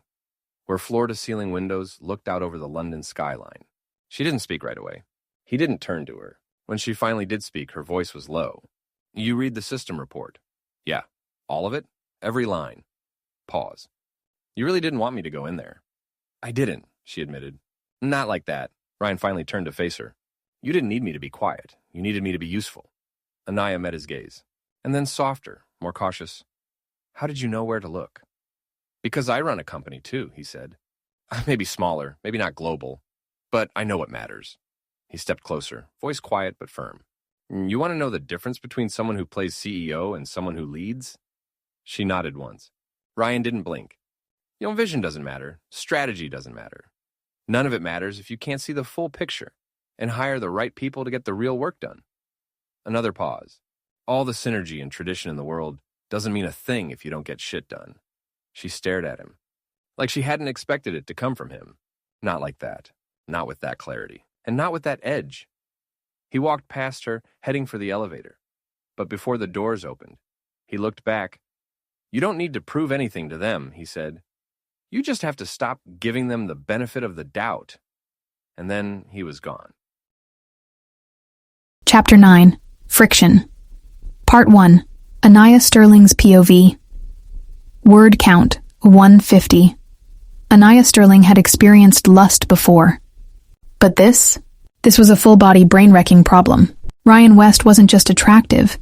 where floor-to-ceiling windows looked out over the London skyline. She didn't speak right away. He didn't turn to her. When she finally did speak, her voice was low. You read the system report. Yeah. All of it? Every line. Pause. You really didn't want me to go in there. I didn't, she admitted. Not like that. Ryan finally turned to face her. You didn't need me to be quiet. You needed me to be useful. Anaya met his gaze. And then softer, more cautious. How did you know where to look? Because I run a company too, he said. Maybe smaller, maybe not global, but I know what matters. He stepped closer, voice quiet but firm. You want to know the difference between someone who plays CEO and someone who leads? She nodded once. Ryan didn't blink. Vision doesn't matter. Strategy doesn't matter. None of it matters if you can't see the full picture and hire the right people to get the real work done. Another pause. All the synergy and tradition in the world doesn't mean a thing if you don't get shit done. She stared at him, like she hadn't expected it to come from him. Not like that. Not with that clarity. And not with that edge. He walked past her, heading for the elevator. But before the doors opened, he looked back. You don't need to prove anything to them, he said. You just have to stop giving them the benefit of the doubt. And then he was gone. Chapter 9. Friction. Part 1. Anaya Sterling's POV. Word count, 150. Anaya Sterling had experienced lust before. But this This was a full-body brain-wrecking problem. Ryan West wasn't just attractive.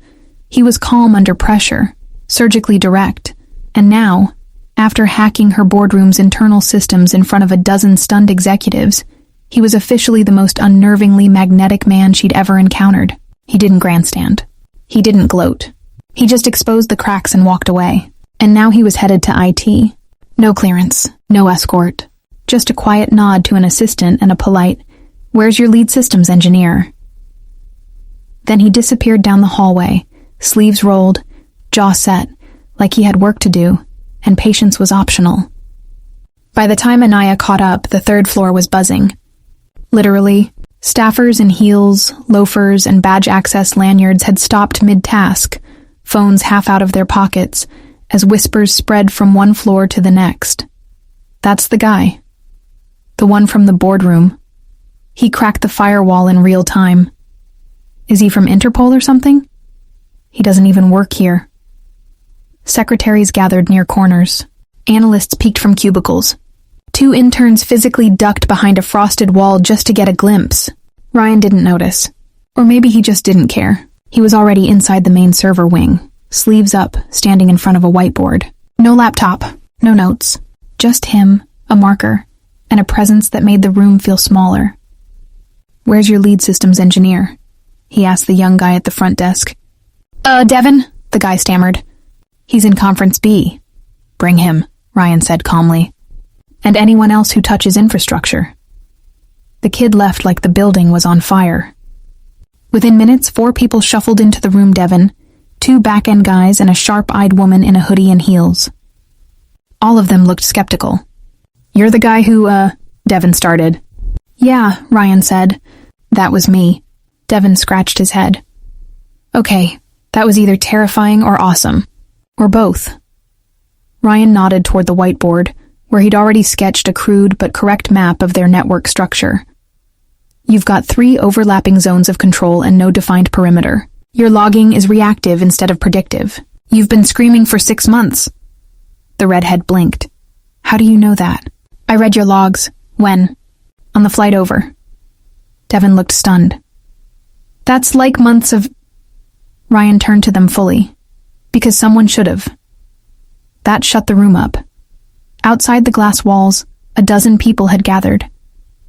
He was calm under pressure, surgically direct, and now, after hacking her boardroom's internal systems in front of a dozen stunned executives, he was officially the most unnervingly magnetic man she'd ever encountered. He didn't grandstand. He didn't gloat. He just exposed the cracks and walked away. And now he was headed to IT. No clearance, no escort. Just a quiet nod to an assistant and a polite, "Where's your lead systems engineer?" Then he disappeared down the hallway, sleeves rolled, jaw set, like he had work to do, and patience was optional. By the time Anaya caught up, the third floor was buzzing. Literally, staffers in heels, loafers, and badge access lanyards had stopped mid-task, phones half out of their pockets, as whispers spread from one floor to the next. That's the guy. The one from the boardroom. He cracked the firewall in real time. Is he from Interpol or something? He doesn't even work here. Secretaries gathered near corners. Analysts peeked from cubicles. 2 interns physically ducked behind a frosted wall just to get a glimpse. Ryan didn't notice. Or maybe he just didn't care. He was already inside the main server wing, sleeves up, standing in front of a whiteboard. No laptop, no notes. Just him, a marker, and a presence that made the room feel smaller. "Where's your lead systems engineer?" he asked the young guy at the front desk. Devin," the guy stammered. "He's in Conference B." "Bring him," Ryan said calmly. "And anyone else who touches infrastructure." The kid left like the building was on fire. Within minutes, 4 people shuffled into the room. Devin, 2 back-end guys, and a sharp-eyed woman in a hoodie and heels. All of them looked skeptical. "You're the guy who, Devin started." "Yeah," Ryan said. "That was me." Devin scratched his head. "Okay, that was either terrifying or awesome. Or both." Ryan nodded toward the whiteboard, where he'd already sketched a crude but correct map of their network structure. "You've got 3 overlapping zones of control and no defined perimeter. Your logging is reactive instead of predictive. You've been screaming for 6 months." The redhead blinked. "How do you know that?" "I read your logs." "When?" "On the flight over." Devin looked stunned. "That's like months of—" Ryan turned to them fully. "Because someone should have." That shut the room up. Outside the glass walls, a dozen people had gathered.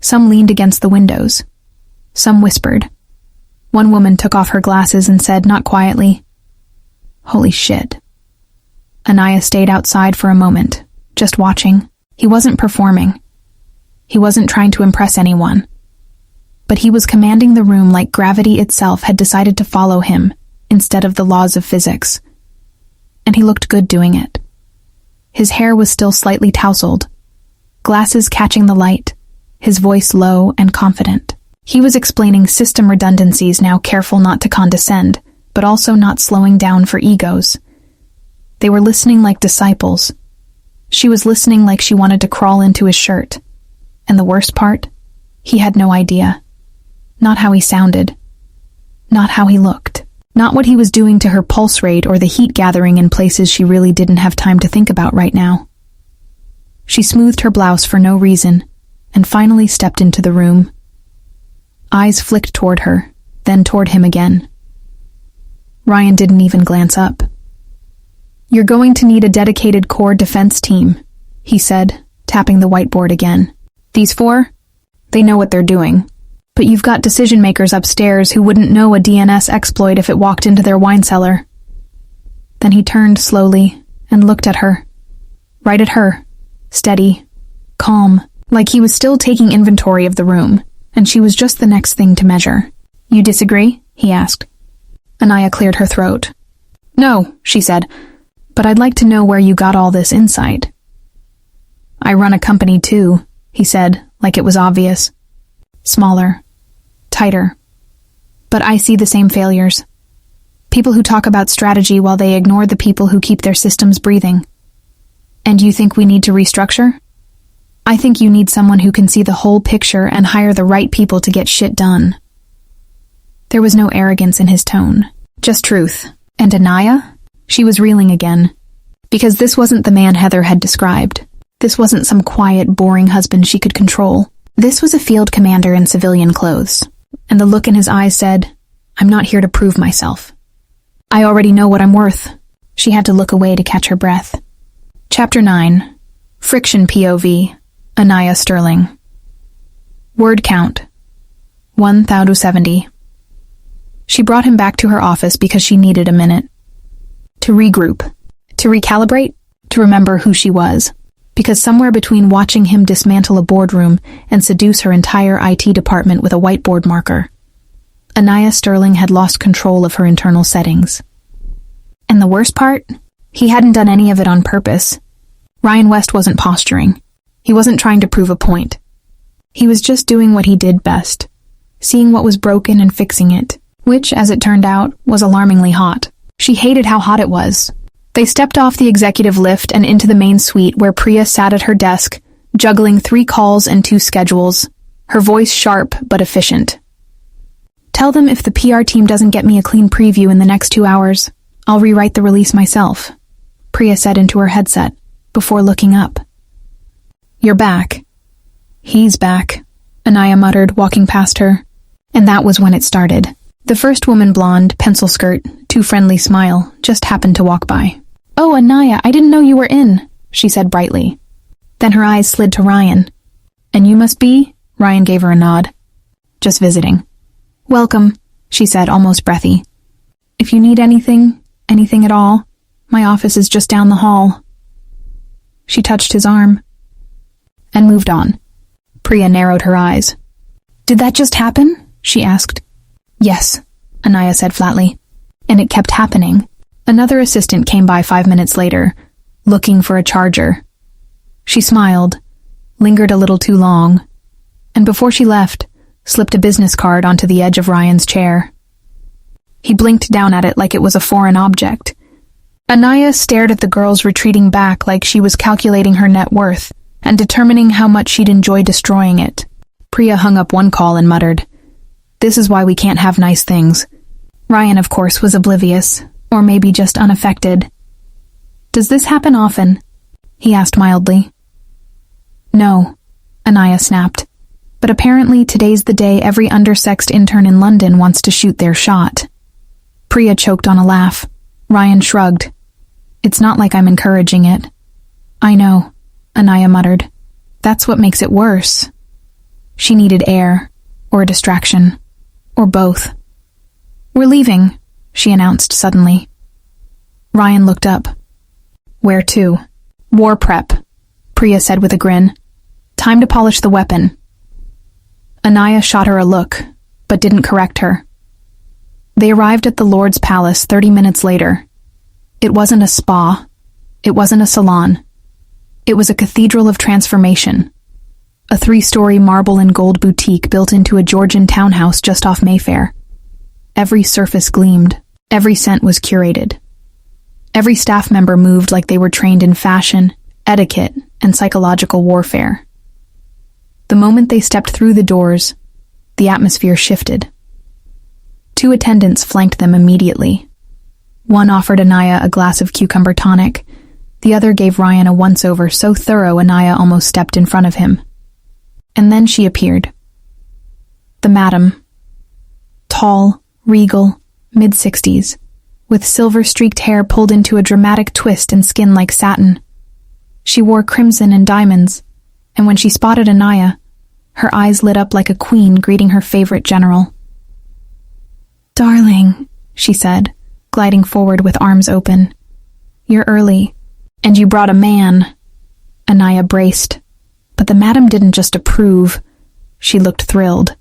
Some leaned against the windows. Some whispered. One woman took off her glasses and said, not quietly, "Holy shit." Anaya stayed outside for a moment, just watching. He wasn't performing. He wasn't trying to impress anyone. But he was commanding the room like gravity itself had decided to follow him instead of the laws of physics. And he looked good doing it. His hair was still slightly tousled, glasses catching the light, his voice low and confident. He was explaining system redundancies, now careful not to condescend, but also not slowing down for egos. They were listening like disciples. She was listening like she wanted to crawl into his shirt. And the worst part? He had no idea. Not how he sounded. Not how he looked. Not what he was doing to her pulse rate or the heat gathering in places she really didn't have time to think about right now. She smoothed her blouse for no reason, and finally stepped into the room. Eyes flicked toward her, then toward him again. Ryan didn't even glance up. "You're going to need a dedicated core defense team," he said, tapping the whiteboard again. "These 4? They know what they're doing. But you've got decision-makers upstairs who wouldn't know a DNS exploit if it walked into their wine cellar." Then he turned slowly and looked at her. Right at her. Steady. Calm. Like he was still taking inventory of the room, and she was just the next thing to measure. "You disagree?" he asked. Anaya cleared her throat. "No," she said, "but I'd like to know where you got all this insight." "I run a company too," he said, like it was obvious. "Smaller. Tighter. But I see the same failures. People who talk about strategy while they ignore the people who keep their systems breathing. And you think we need to restructure? I think you need someone who can see the whole picture and hire the right people to get shit done." There was no arrogance in his tone, just truth. And Anaya? She was reeling again. Because this wasn't the man Heather had described. This wasn't some quiet, boring husband she could control. This was a field commander in civilian clothes. and the look in his eyes said, "I'm not here to prove myself. I already know what I'm worth." She had to look away to catch her breath. Chapter 9. Friction POV. Anaya Sterling. Word count. 1,070. She brought him back to her office because she needed a minute. To regroup. To recalibrate. To remember who she was. Because somewhere between watching him dismantle a boardroom and seduce her entire IT department with a whiteboard marker, Anaya Sterling had lost control of her internal settings. And the worst part? He hadn't done any of it on purpose. Ryan West wasn't posturing. He wasn't trying to prove a point. He was just doing what he did best, seeing what was broken and fixing it, which, as it turned out, was alarmingly hot. She hated how hot it was. They stepped off the executive lift and into the main suite where Priya sat at her desk, juggling 3 calls and 2 schedules, her voice sharp but efficient. "Tell them if the PR team doesn't get me a clean preview in the next 2 hours, I'll rewrite the release myself," Priya said into her headset, before looking up. "You're back." "He's back," Anaya muttered, walking past her. And that was when it started. The first woman, blonde, pencil skirt, too friendly smile, just happened to walk by. "Oh, Anaya, I didn't know you were in," she said brightly. Then her eyes slid to Ryan. "And you must be?" Ryan gave her a nod. "Just visiting." "Welcome," she said, almost breathy. "If you need anything at all, my office is just down the hall." She touched his arm and moved on. Priya narrowed her eyes. "Did that just happen?" she asked. "Yes," Anaya said flatly. "And it kept happening." Another assistant came by 5 minutes later, looking for a charger. She smiled, lingered a little too long, and before she left, slipped a business card onto the edge of Ryan's chair. He blinked down at it like it was a foreign object. Anaya stared at the girl's retreating back like she was calculating her net worth and determining how much she'd enjoy destroying it. Priya hung up one call and muttered, "This is why we can't have nice things." Ryan, of course, was oblivious, or maybe just unaffected. "Does this happen often?" he asked mildly. "No," Anaya snapped. "But apparently today's the day every undersexed intern in London wants to shoot their shot." Priya choked on a laugh. Ryan shrugged. "It's not like I'm encouraging it." "I know," Anaya muttered. "That's what makes it worse." She needed air, or a distraction, or both. "We're leaving," she announced suddenly. Ryan looked up. "Where to?" "War prep," Priya said with a grin. "Time to polish the weapon." Anaya shot her a look, but didn't correct her. They arrived at the Lord's Palace 30 minutes later. It wasn't a spa. It wasn't a salon. It was a cathedral of transformation. A 3-story marble and gold boutique built into a Georgian townhouse just off Mayfair. Every surface gleamed. Every scent was curated. Every staff member moved like they were trained in fashion, etiquette, and psychological warfare. The moment they stepped through the doors, the atmosphere shifted. 2 attendants flanked them immediately. One offered Anaya a glass of cucumber tonic. The other gave Ryan a once-over so thorough Anaya almost stepped in front of him. And then she appeared. The madam. Tall, regal, mid-60s, with silver-streaked hair pulled into a dramatic twist and skin like satin. She wore crimson and diamonds, and when she spotted Anaya, her eyes lit up like a queen greeting her favorite general. "Darling," she said, gliding forward with arms open. "You're early, and you brought a man." Anaya braced, but the madam didn't just approve. She looked thrilled.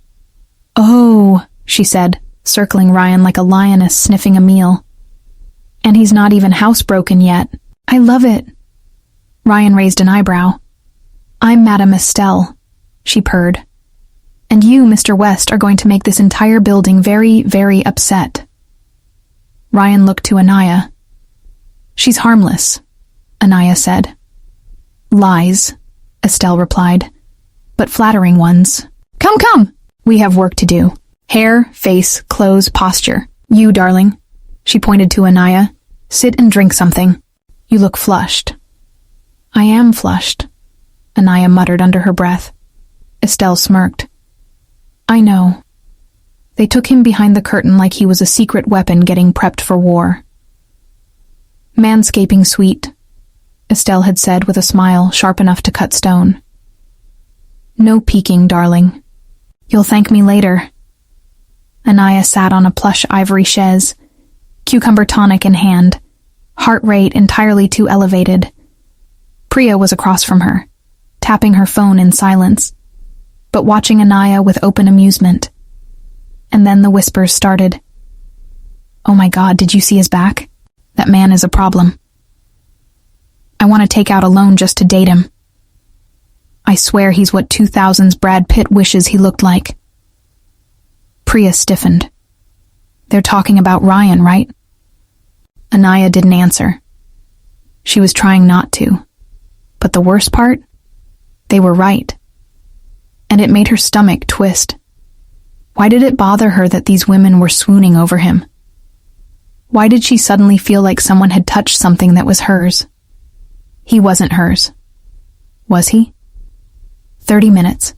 "Oh," she said, circling Ryan like a lioness sniffing a meal. "And he's not even housebroken yet. I love it." Ryan raised an eyebrow. "I'm Madame Estelle," she purred. "And you, Mr. West, are going to make this entire building very, very upset." Ryan looked to Anaya. "She's harmless," Anaya said. "Lies," Estelle replied, "but flattering ones. Come, we have work to do. Hair, face, clothes, posture. You, darling," she pointed to Anaya, "sit and drink something. You look flushed." "I am flushed," Anaya muttered under her breath. Estelle smirked. "I know. They took him behind the curtain like he was a secret weapon getting prepped for war. Manscaping suite, Estelle had said with a smile sharp enough to cut stone. No peeking, darling. You'll thank me later. Anaya sat on a plush ivory chaise, cucumber tonic in hand, heart rate entirely too elevated. Priya was across from her, tapping her phone in silence, but watching Anaya with open amusement. And then the whispers started. Oh my God, did you see his back? That man is a problem. I want to take out a loan just to date him. I swear he's what 2000's Brad Pitt wishes he looked like. Priya stiffened. They're talking about Ryan, right? Anaya didn't answer. She was trying not to. But the worst part? They were right. And it made her stomach twist. Why did it bother her that these women were swooning over him? Why did she suddenly feel like someone had touched something that was hers? He wasn't hers. Was he? 30 minutes.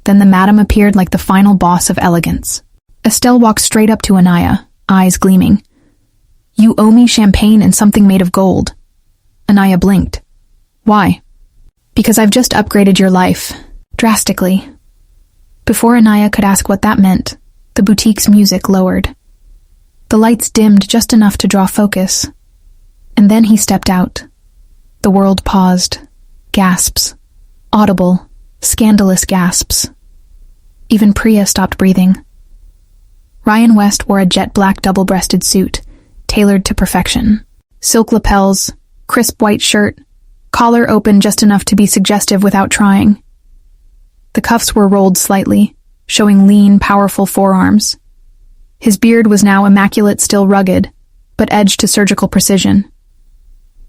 Then the madam appeared like the final boss of elegance. Estelle walked straight up to Anaya, eyes gleaming. You owe me champagne and something made of gold. Anaya blinked. Why? Because I've just upgraded your life. Drastically. Before Anaya could ask what that meant, the boutique's music lowered. The lights dimmed just enough to draw focus. And then he stepped out. The world paused. Gasps. Audible, scandalous gasps. Even Priya stopped breathing. Ryan West wore a jet-black double-breasted suit, tailored to perfection. Silk lapels, crisp white shirt, collar open just enough to be suggestive without trying. The cuffs were rolled slightly, showing lean, powerful forearms. His beard was now immaculate, still rugged, but edged to surgical precision.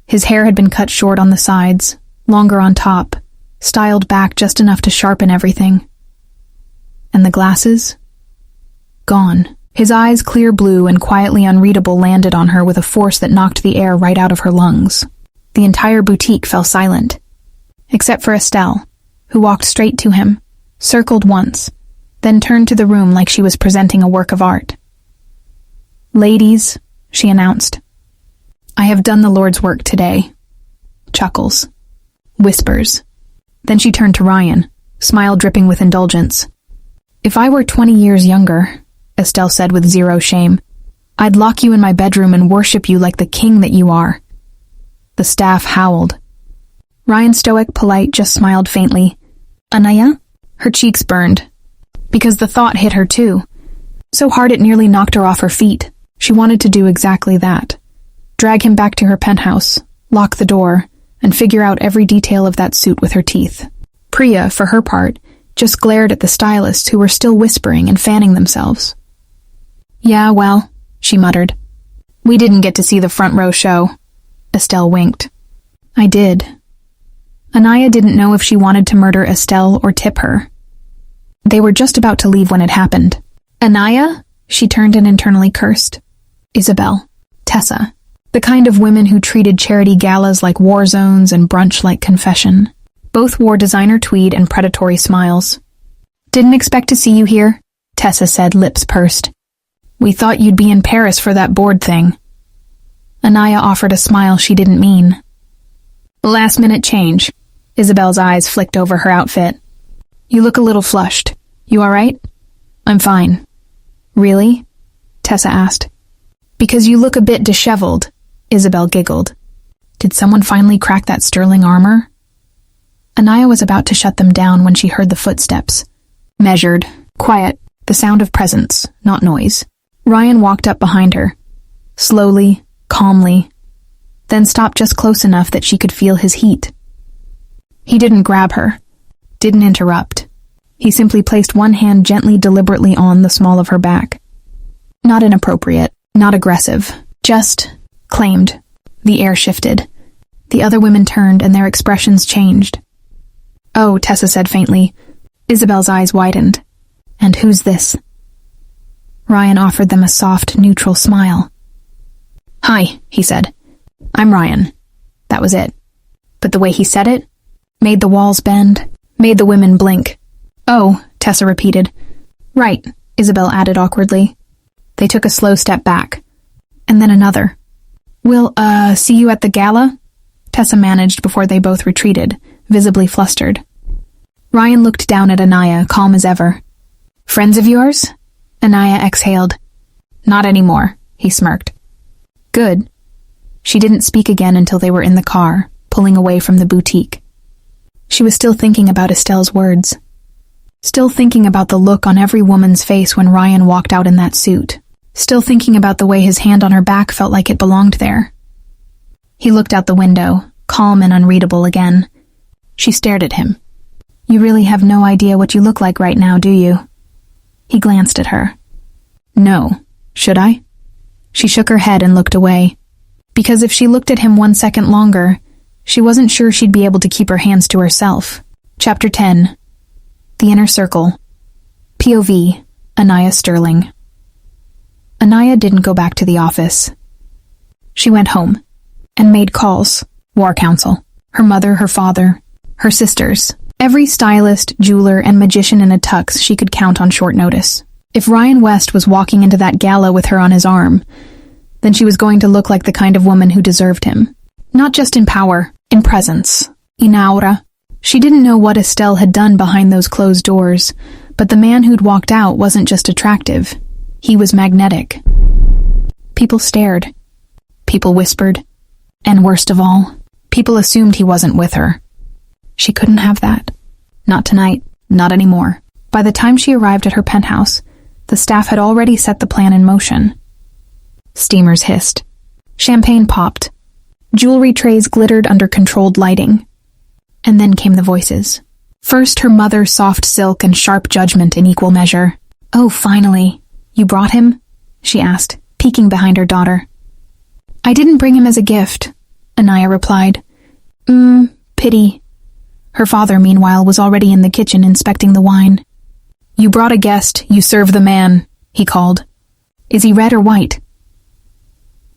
His hair had been cut short on the sides, longer on top, styled back just enough to sharpen everything. And the glasses? Gone. His eyes, clear blue and quietly unreadable, landed on her with a force that knocked the air right out of her lungs. The entire boutique fell silent, except for Estelle, who walked straight to him, circled once, then turned to the room like she was presenting a work of art. Ladies, she announced, I have done the Lord's work today. Chuckles. Whispers. Then she turned to Ryan, smile dripping with indulgence. If I were 20 years younger, Estelle said with zero shame, I'd lock you in my bedroom and worship you like the king that you are. The staff howled. Ryan, stoic, polite, just smiled faintly. Anaya? Her cheeks burned. Because the thought hit her too. So hard it nearly knocked her off her feet. She wanted to do exactly that. Drag him back to her penthouse, lock the door, and figure out every detail of that suit with her teeth. Priya, for her part, just glared at the stylists who were still whispering and fanning themselves. Yeah, well, she muttered. We didn't get to see the front row show. Estelle winked. I did. Anaya didn't know if she wanted to murder Estelle or tip her. They were just about to leave when it happened. Anaya? She turned and internally cursed. Isabel. Tessa. The kind of women who treated charity galas like war zones and brunch like confession. Both wore designer tweed and predatory smiles. Didn't expect to see you here, Tessa said, lips pursed. We thought you'd be in Paris for that board thing. Anaya offered a smile she didn't mean. Last-minute change. Isabel's eyes flicked over her outfit. You look a little flushed. You all right? I'm fine. Really? Tessa asked. Because you look a bit disheveled, Isabel giggled. Did someone finally crack that sterling armor? Anaya was about to shut them down when she heard the footsteps. Measured, quiet, the sound of presence, not noise. Ryan walked up behind her. Slowly, calmly, then stopped just close enough that she could feel his heat. He didn't grab her, didn't interrupt. He simply placed one hand gently, deliberately on the small of her back. Not inappropriate, not aggressive, just claimed. The air shifted. The other women turned and their expressions changed. Oh, Tessa said faintly. Isabel's eyes widened. And who's this? Ryan offered them a soft, neutral smile. Hi, he said. I'm Ryan. That was it. But the way he said it made the walls bend, made the women blink. Oh, Tessa repeated. Right, Isabel added awkwardly. They took a slow step back, and then another. We'll, see you at the gala? Tessa managed before they both retreated, visibly flustered. Ryan looked down at Anaya, calm as ever. Friends of yours? Anaya exhaled. Not anymore, he smirked. Good. She didn't speak again until they were in the car, pulling away from the boutique. She was still thinking about Estelle's words. Still thinking about the look on every woman's face when Ryan walked out in that suit. Still thinking about the way his hand on her back felt like it belonged there. He looked out the window, calm and unreadable again. She stared at him. You really have no idea what you look like right now, do you? He glanced at her. No. Should I? She shook her head and looked away. Because if she looked at him 1 second longer, she wasn't sure she'd be able to keep her hands to herself. Chapter 10. The Inner Circle. POV. Anaya Sterling. Anaya didn't go back to the office. She went home and made calls. War council. Her mother, her father, her sisters. Every stylist, jeweler, and magician in a tux she could count on short notice. If Ryan West was walking into that gala with her on his arm, then she was going to look like the kind of woman who deserved him. Not just in power, in presence, in aura. She didn't know what Estelle had done behind those closed doors, but the man who'd walked out wasn't just attractive. He was magnetic. People stared. People whispered. And worst of all, people assumed he wasn't with her. She couldn't have that. Not tonight. Not anymore. By the time she arrived at her penthouse, the staff had already set the plan in motion. Steamers hissed. Champagne popped. Jewelry trays glittered under controlled lighting. And then came the voices. First her mother's soft silk and sharp judgment in equal measure. Oh, finally. You brought him? She asked, peeking behind her daughter. I didn't bring him as a gift, Anaya replied. Pity. Her father, meanwhile, was already in the kitchen inspecting the wine. You brought a guest, you serve the man, he called. Is he red or white?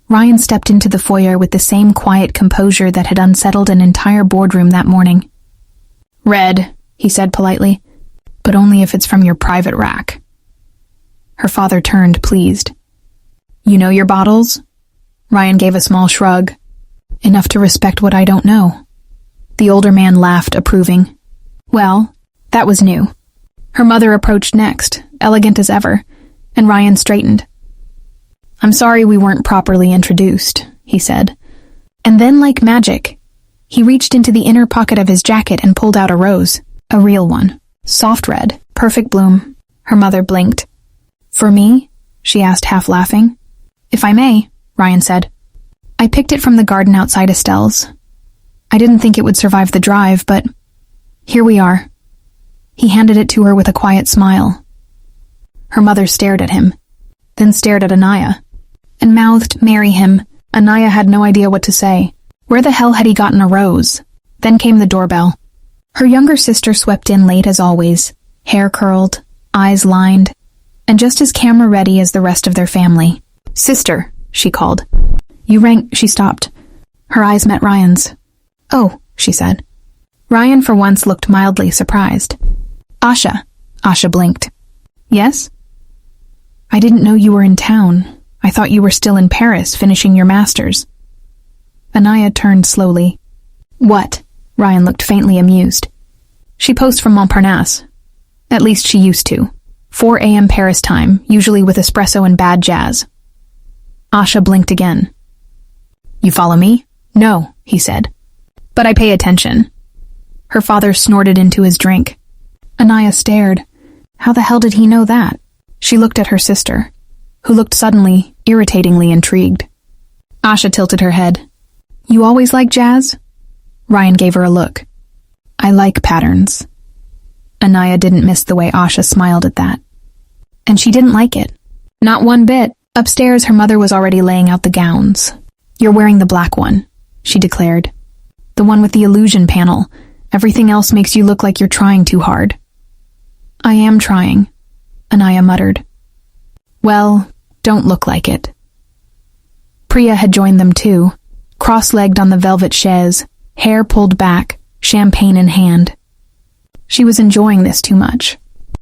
Ryan stepped into the foyer with the same quiet composure that had unsettled an entire boardroom that morning. Red, he said politely, but only if it's from your private rack. Her father turned, pleased. You know your bottles? Ryan gave a small shrug. Enough to respect what I don't know. The older man laughed, approving. Well, that was new. Her mother approached next, elegant as ever, and Ryan straightened. I'm sorry we weren't properly introduced, he said. And then, like magic, he reached into the inner pocket of his jacket and pulled out a rose. A real one. Soft red. Perfect bloom. Her mother blinked. For me? She asked, half laughing. If I may, Ryan said. I picked it from the garden outside Estelle's. I didn't think it would survive the drive, but here we are. He handed it to her with a quiet smile. Her mother stared at him, then stared at Anaya, and mouthed, "Marry him." Anaya had no idea what to say. Where the hell had he gotten a rose? Then came the doorbell. Her younger sister swept in late as always, hair curled, eyes lined, and just as camera-ready as the rest of their family. Sister, she called. You rang... She stopped. Her eyes met Ryan's. Oh, she said. Ryan for once looked mildly surprised. Asha. Asha blinked. Yes? I didn't know you were in town. I thought you were still in Paris, finishing your master's. Anaya turned slowly. What? Ryan looked faintly amused. She posts from Montparnasse. At least she used to. 4 a.m. Paris time, usually with espresso and bad jazz. Asha blinked again. You follow me? No, he said. But I pay attention. Her father snorted into his drink. Anaya stared. How the hell did he know that? She looked at her sister, who looked suddenly, irritatingly intrigued. Asha tilted her head. You always like jazz? Ryan gave her a look. I like patterns. Anaya didn't miss the way Asha smiled at that. And she didn't like it. Not one bit. Upstairs, her mother was already laying out the gowns. You're wearing the black one, she declared. The one with the illusion panel. Everything else makes you look like you're trying too hard. I am trying, Anaya muttered. Well, don't look like it. Priya had joined them too, cross-legged on the velvet chaise, hair pulled back, champagne in hand. She was enjoying this too much.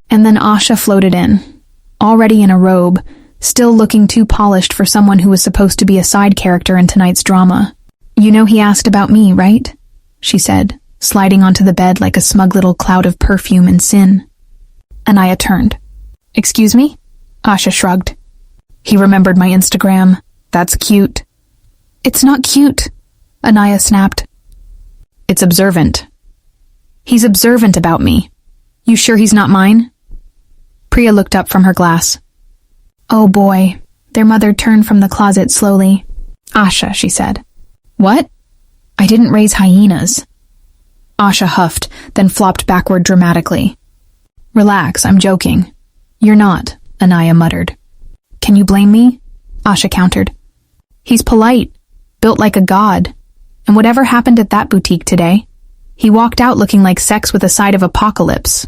And then Asha floated in. already in a robe, still looking too polished for someone who was supposed to be a side character in tonight's drama. "You know he asked about me, right?" she said, sliding onto the bed like a smug little cloud of perfume and sin. Anaya turned. "Excuse me?" Asha shrugged. "He remembered my Instagram. That's cute." "It's not cute," Anaya snapped. "It's observant." "He's observant about me. You sure he's not mine?" Priya looked up from her glass. "Oh boy." Their mother turned from the closet slowly. "Asha," she said. "What?" "I didn't raise hyenas." Asha huffed, then flopped backward dramatically. "Relax, I'm joking." "You're not," Anaya muttered. "Can you blame me?" Asha countered. "He's polite, built like a god. And whatever happened at that boutique today? He walked out looking like sex with a side of apocalypse."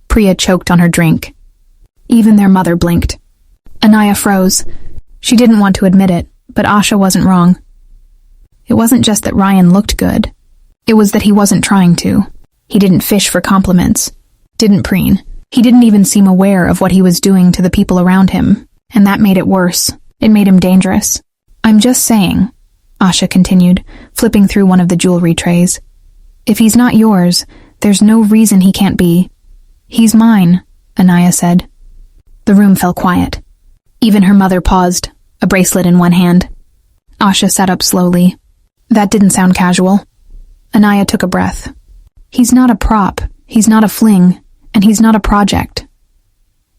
Priya choked on her drink. Even their mother blinked. Anaya froze. She didn't want to admit it, but Asha wasn't wrong. It wasn't just that Ryan looked good. It was that he wasn't trying to. He didn't fish for compliments. Didn't preen. He didn't even seem aware of what he was doing to the people around him, and that made it worse. It made him dangerous. "I'm just saying," Asha continued, flipping through one of the jewelry trays. "If he's not yours, there's no reason he can't be." "He's mine," Anaya said. The room fell quiet. Even her mother paused, a bracelet in one hand. Asha sat up slowly. That didn't sound casual. Anaya took a breath. "He's not a prop, he's not a fling, and he's not a project."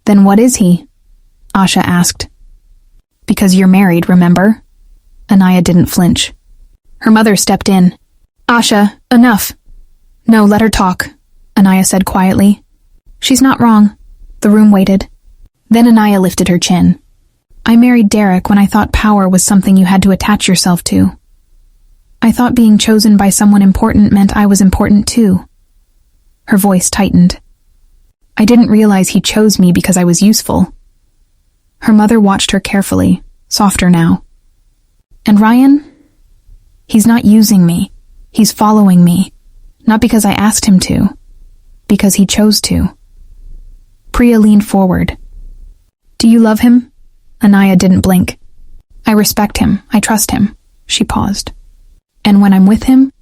"Then what is he?" Asha asked. "Because you're married, remember?" Anaya didn't flinch. Her mother stepped in. "Asha, enough." "No, let her talk," Anaya said quietly. "She's not wrong." The room waited. Then Anaya lifted her chin. "I married Derek when I thought power was something you had to attach yourself to. I thought being chosen by someone important meant I was important too." Her voice tightened. "I didn't realize he chose me because I was useful." Her mother watched her carefully, softer now. "And Ryan? He's not using me. He's following me. Not because I asked him to. Because he chose to." Priya leaned forward. "Do you love him?" Anaya didn't blink. "I respect him. I trust him." She paused. "And when I'm with him,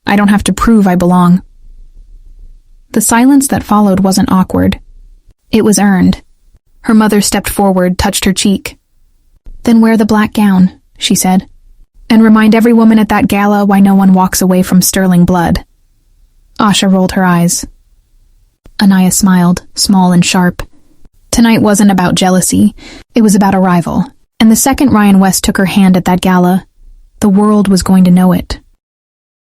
I don't have to prove I belong." The silence that followed wasn't awkward. It was earned. Her mother stepped forward, touched her cheek. "Then wear the black gown," she said. "And remind every woman at that gala why no one walks away from sterling blood." Asha rolled her eyes. Anaya smiled, small and sharp. Tonight wasn't about jealousy. It was about a rival. And the second Ryan West took her hand at that gala, the world was going to know it.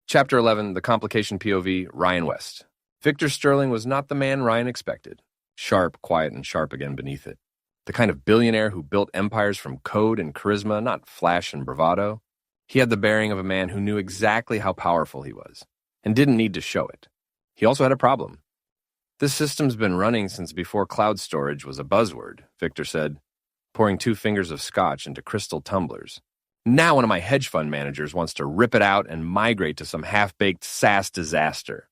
Chapter 11, The Complication POV, Ryan West. Victor Sterling was not the man Ryan expected. Sharp, quiet, and sharp again beneath it. The kind of billionaire who built empires from code and charisma, not flash and bravado. He had the bearing of a man who knew exactly how powerful he was, and didn't need to show it. He also had a problem. "This system's been running since before cloud storage was a buzzword," Victor said, pouring 2 fingers of scotch into crystal tumblers. "Now one of my hedge fund managers wants to rip it out and migrate to some half-baked SaaS disaster."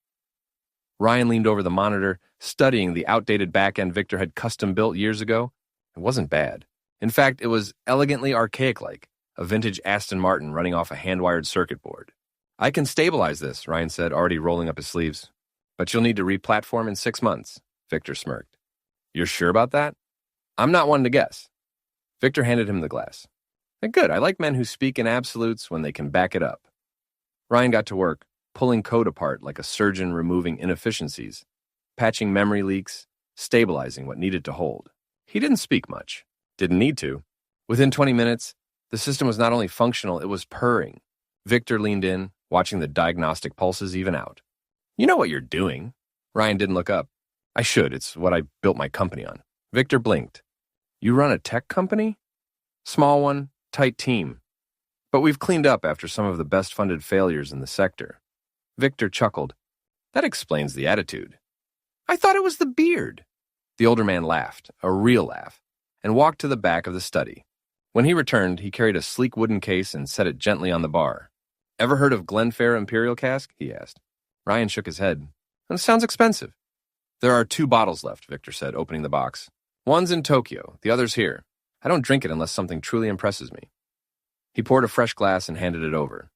Ryan leaned over the monitor, studying the outdated back-end Victor had custom-built years ago. It wasn't bad. In fact, it was elegantly archaic-like, a vintage Aston Martin running off a hand-wired circuit board. "I can stabilize this," Ryan said, already rolling up his sleeves. "But you'll need to re-platform in 6 months," Victor smirked. "You're sure about that?" "I'm not one to guess." Victor handed him the glass. "Good, I like men who speak in absolutes when they can back it up." Ryan got to work, pulling code apart like a surgeon removing inefficiencies, patching memory leaks, stabilizing what needed to hold. He didn't speak much. Didn't need to. Within 20 minutes, the system was not only functional, it was purring. Victor leaned in, watching the diagnostic pulses even out. "You know what you're doing." Ryan didn't look up. "I should. It's what I built my company on." Victor blinked. "You run a tech company?" "Small one, tight team. But we've cleaned up after some of the best-funded failures in the sector." Victor chuckled. "That explains the attitude." "I thought it was the beard." The older man laughed, a real laugh, and walked to the back of the study. When he returned, he carried a sleek wooden case and set it gently on the bar. "Ever heard of Glenfair Imperial Cask?" he asked. Ryan shook his head. "That sounds expensive." "There are 2 bottles left," Victor said, opening the box. One's in Tokyo, the other's here. I don't drink it unless something truly impresses me. He poured a fresh glass and handed it over.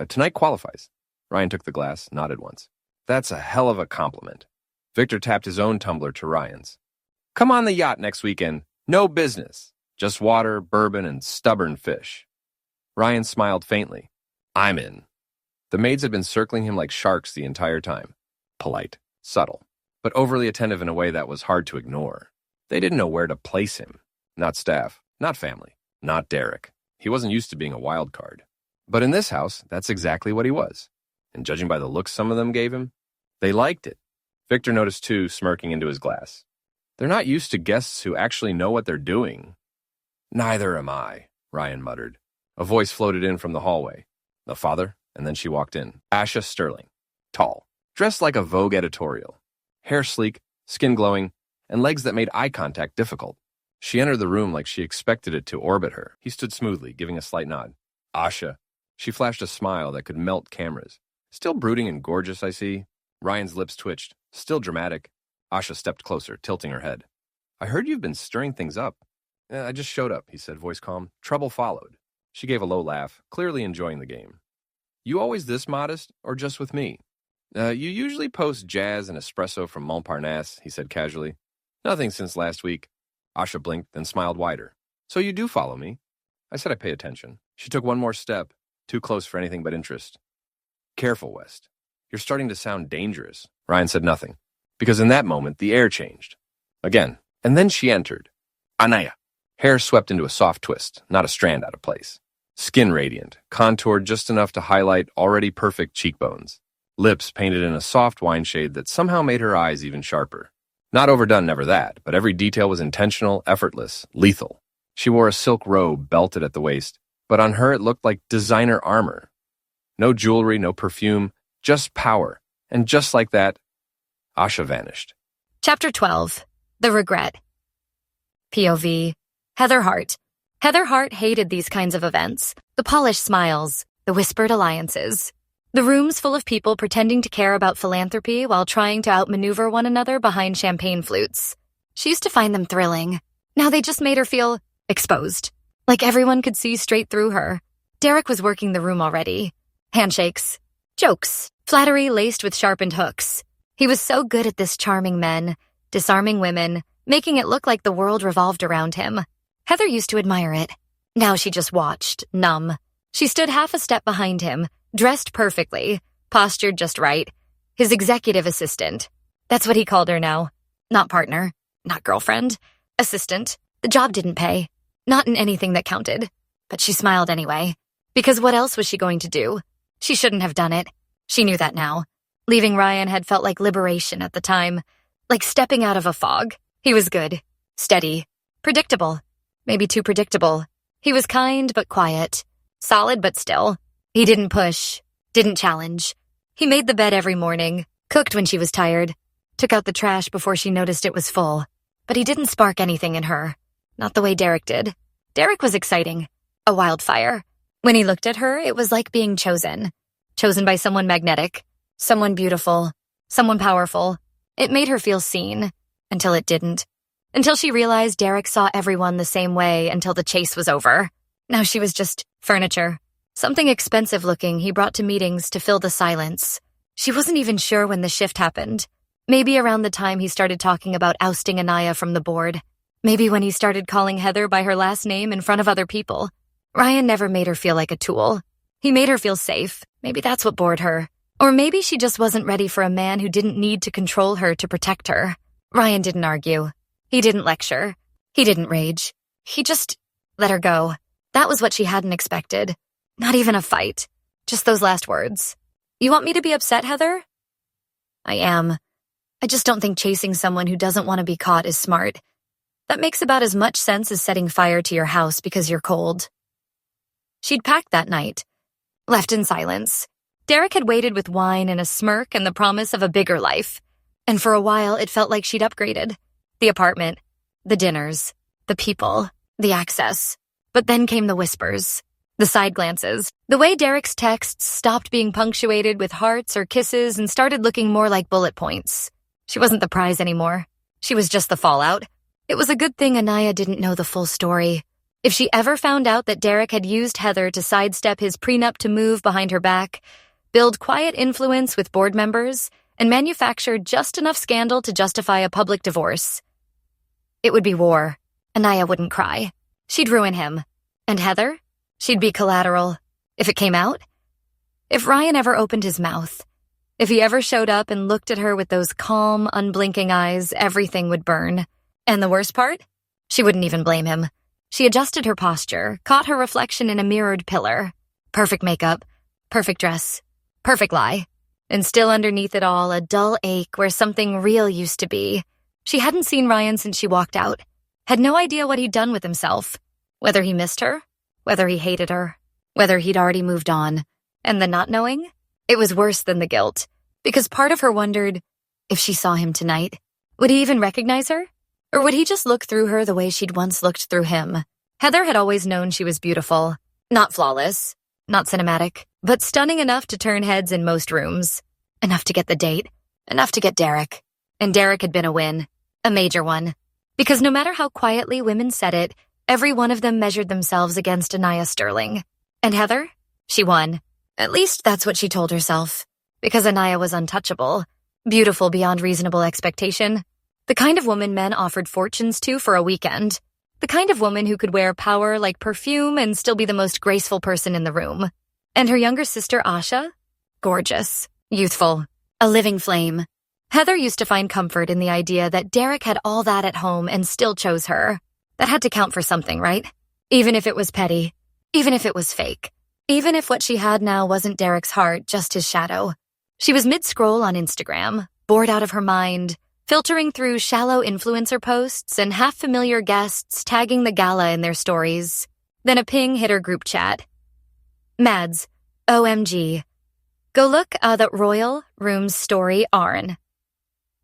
Tonight qualifies. Ryan took the glass, nodded once. That's a hell of a compliment. Victor tapped his own tumbler to Ryan's. Come on the yacht next weekend. No business. Just water, bourbon, and stubborn fish. Ryan smiled faintly. I'm in. The maids had been circling him like sharks the entire time. Polite, subtle, but overly attentive in a way that was hard to ignore. They didn't know where to place him. Not staff, not family, not Derek. He wasn't used to being a wild card. But in this house, that's exactly what he was. And judging by the looks some of them gave him, they liked it. Victor noticed too, smirking into his glass. They're not used to guests who actually know what they're doing. Neither am I, Ryan muttered. A voice floated in from the hallway. The father, and then she walked in. Asha Sterling. Tall. Dressed like a Vogue editorial. Hair sleek, skin glowing, and legs that made eye contact difficult. She entered the room like she expected it to orbit her. He stood smoothly, giving a slight nod. Asha. She flashed a smile that could melt cameras. Still brooding and gorgeous, I see. Ryan's lips twitched. Still dramatic. Asha stepped closer, tilting her head. I heard you've been stirring things up. I just showed up, he said, voice calm. Trouble followed. She gave a low laugh, clearly enjoying the game. You always this modest, or just with me? You usually post jazz and espresso from Montparnasse, he said casually. Nothing since last week. Asha blinked, then smiled wider. So you do follow me? I said I pay attention. She took one more step, too close for anything but interest. Careful, West. You're starting to sound dangerous. Ryan said nothing, because in that moment, the air changed. Again, and then she entered. Anaya. Hair swept into a soft twist, not a strand out of place. Skin radiant, contoured just enough to highlight already perfect cheekbones. Lips painted in a soft wine shade that somehow made her eyes even sharper. Not overdone, never that, but every detail was intentional, effortless, lethal. She wore a silk robe belted at the waist, but on her it looked like designer armor. No jewelry, no perfume, just power. And just like that, Asha vanished. Chapter 12. The Regret. POV. Heather Hart. Heather Hart hated these kinds of events. The polished smiles, the whispered alliances. The rooms full of people pretending to care about philanthropy while trying to outmaneuver one another behind champagne flutes. She used to find them thrilling. Now they just made her feel exposed. Like everyone could see straight through her. Derek was working the room already. Handshakes. Jokes. Flattery laced with sharpened hooks. He was so good at this, charming men, disarming women, making it look like the world revolved around him. Heather used to admire it. Now she just watched, numb. She stood half a step behind him, dressed perfectly, postured just right. His executive assistant. That's what he called her now. Not partner, not girlfriend. Assistant. The job didn't pay. Not in anything that counted. But she smiled anyway. Because what else was she going to do? She shouldn't have done it. She knew that now. Leaving Ryan had felt like liberation at the time. Like stepping out of a fog. He was good. Steady. Predictable. Maybe too predictable. He was kind but quiet. Solid but still. He didn't push. Didn't challenge. He made the bed every morning. Cooked when she was tired. Took out the trash before she noticed it was full. But he didn't spark anything in her. Not the way Derek did. Derek was exciting. A wildfire. When he looked at her, it was like being chosen. Chosen by someone magnetic. Someone beautiful. Someone powerful. It made her feel seen. Until it didn't. Until she realized Derek saw everyone the same way until the chase was over. Now she was just furniture. Something expensive looking he brought to meetings to fill the silence. She wasn't even sure when the shift happened. Maybe around the time he started talking about ousting Anaya from the board. Maybe when he started calling Heather by her last name in front of other people. Ryan never made her feel like a tool. He made her feel safe. Maybe that's what bored her. Or maybe she just wasn't ready for a man who didn't need to control her to protect her. Ryan didn't argue. He didn't lecture. He didn't rage. He just let her go. That was what she hadn't expected. Not even a fight. Just those last words. You want me to be upset, Heather? I am. I just don't think chasing someone who doesn't want to be caught is smart. That makes about as much sense as setting fire to your house because you're cold. She'd packed that night. Left in silence. Derek had waited with wine and a smirk and the promise of a bigger life. And for a while, it felt like she'd upgraded. The apartment, the dinners, the people, the access. But then came the whispers, the side glances, the way Derek's texts stopped being punctuated with hearts or kisses and started looking more like bullet points. She wasn't the prize anymore. She was just the fallout. It was a good thing Anaya didn't know the full story. If she ever found out that Derek had used Heather to sidestep his prenup to move behind her back, build quiet influence with board members, and manufacture just enough scandal to justify a public divorce, it would be war. Anaya wouldn't cry. She'd ruin him. And Heather? She'd be collateral. If it came out? If Ryan ever opened his mouth, if he ever showed up and looked at her with those calm, unblinking eyes, everything would burn. And the worst part? She wouldn't even blame him. She adjusted her posture, caught her reflection in a mirrored pillar. Perfect makeup, perfect dress, perfect lie. And still underneath it all, a dull ache where something real used to be. She hadn't seen Ryan since she walked out. Had no idea what he'd done with himself. Whether he missed her, whether he hated her, whether he'd already moved on. And the not knowing? It was worse than the guilt. Because part of her wondered, if she saw him tonight, would he even recognize her? Or would he just look through her the way she'd once looked through him? Heather had always known she was beautiful. Not flawless, not cinematic, but stunning enough to turn heads in most rooms. Enough to get the date. Enough to get Derek. And Derek had been a win. A major one. Because no matter how quietly women said it, every one of them measured themselves against Anaya Sterling. And Heather? She won. At least that's what she told herself. Because Anaya was untouchable. Beautiful beyond reasonable expectation. The kind of woman men offered fortunes to for a weekend. The kind of woman who could wear power like perfume and still be the most graceful person in the room. And her younger sister, Asha? Gorgeous. Youthful. A living flame. Heather used to find comfort in the idea that Derek had all that at home and still chose her. That had to count for something, right? Even if it was petty. Even if it was fake. Even if what she had now wasn't Derek's heart, just his shadow. She was mid-scroll on Instagram, bored out of her mind, filtering through shallow influencer posts and half-familiar guests tagging the gala in their stories. Then a ping hit her group chat. Mads, OMG. Go look at the Royal Rooms story Arn.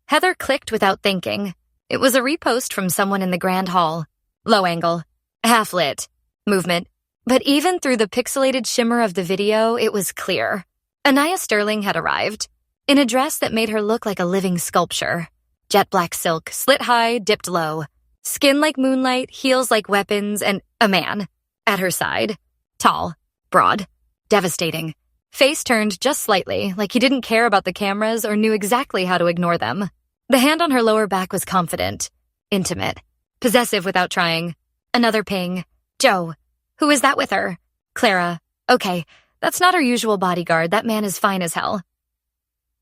Heather clicked without thinking. It was a repost from someone in the Grand Hall. Low angle. Half-lit. Movement. But even through the pixelated shimmer of the video, it was clear. Anaya Sterling had arrived. In a dress that made her look like a living sculpture. Jet black silk, slit high, dipped low. Skin like moonlight, heels like weapons, and a man. At her side. Tall. Broad. Devastating. Face turned just slightly, like he didn't care about the cameras or knew exactly how to ignore them. The hand on her lower back was confident. Intimate. Possessive without trying. Another ping. Joe. Who is that with her? Clara. Okay, that's not her usual bodyguard. That man is fine as hell.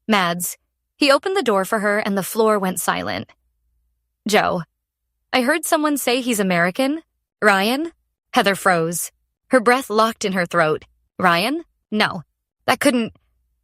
Mads. He opened the door for her and the floor went silent. Joe. I heard someone say he's American. Ryan? Heather froze. Her breath locked in her throat. Ryan? No. That couldn't...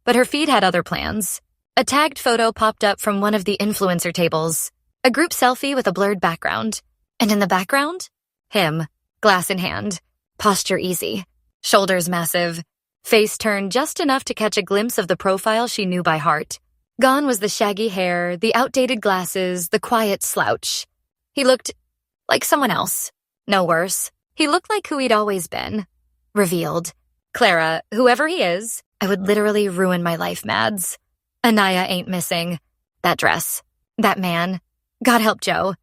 But her feed had other plans. A tagged photo popped up from one of the influencer tables. A group selfie with a blurred background. And in the background? Him. Glass in hand. Posture easy. Shoulders massive. Face turned just enough to catch a glimpse of the profile she knew by heart. Gone was the shaggy hair, the outdated glasses, the quiet slouch. He looked like someone else. No worse. He looked like who he'd always been. Revealed. Clara, whoever he is, I would literally ruin my life, Mads. Anaya ain't missing. That dress. That man. God help Joe.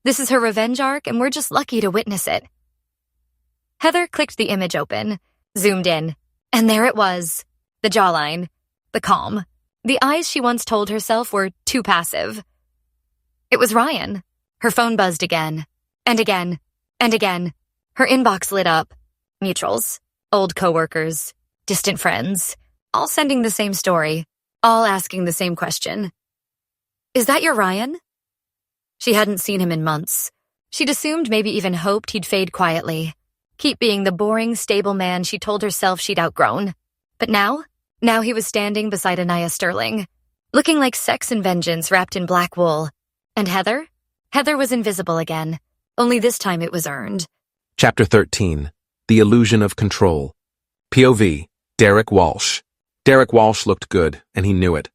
This is her revenge arc, and we're just lucky to witness it. Heather clicked the image open, zoomed in, and there it was. The jawline. The calm. The eyes she once told herself were too passive. It was Ryan. Her phone buzzed again. And again. And again. Her inbox lit up. Mutuals. Old coworkers. Distant friends. All sending the same story. All asking the same question. Is that your Ryan? She hadn't seen him in months. She'd assumed, maybe even hoped, he'd fade quietly. Keep being the boring, stable man she told herself she'd outgrown. But now he was standing beside Anaya Sterling, looking like sex and vengeance wrapped in black wool. And Heather? Heather was invisible again. Only this time it was earned. Chapter 13. The Illusion of Control. POV. Derek Walsh. Derek Walsh looked good, and he knew it.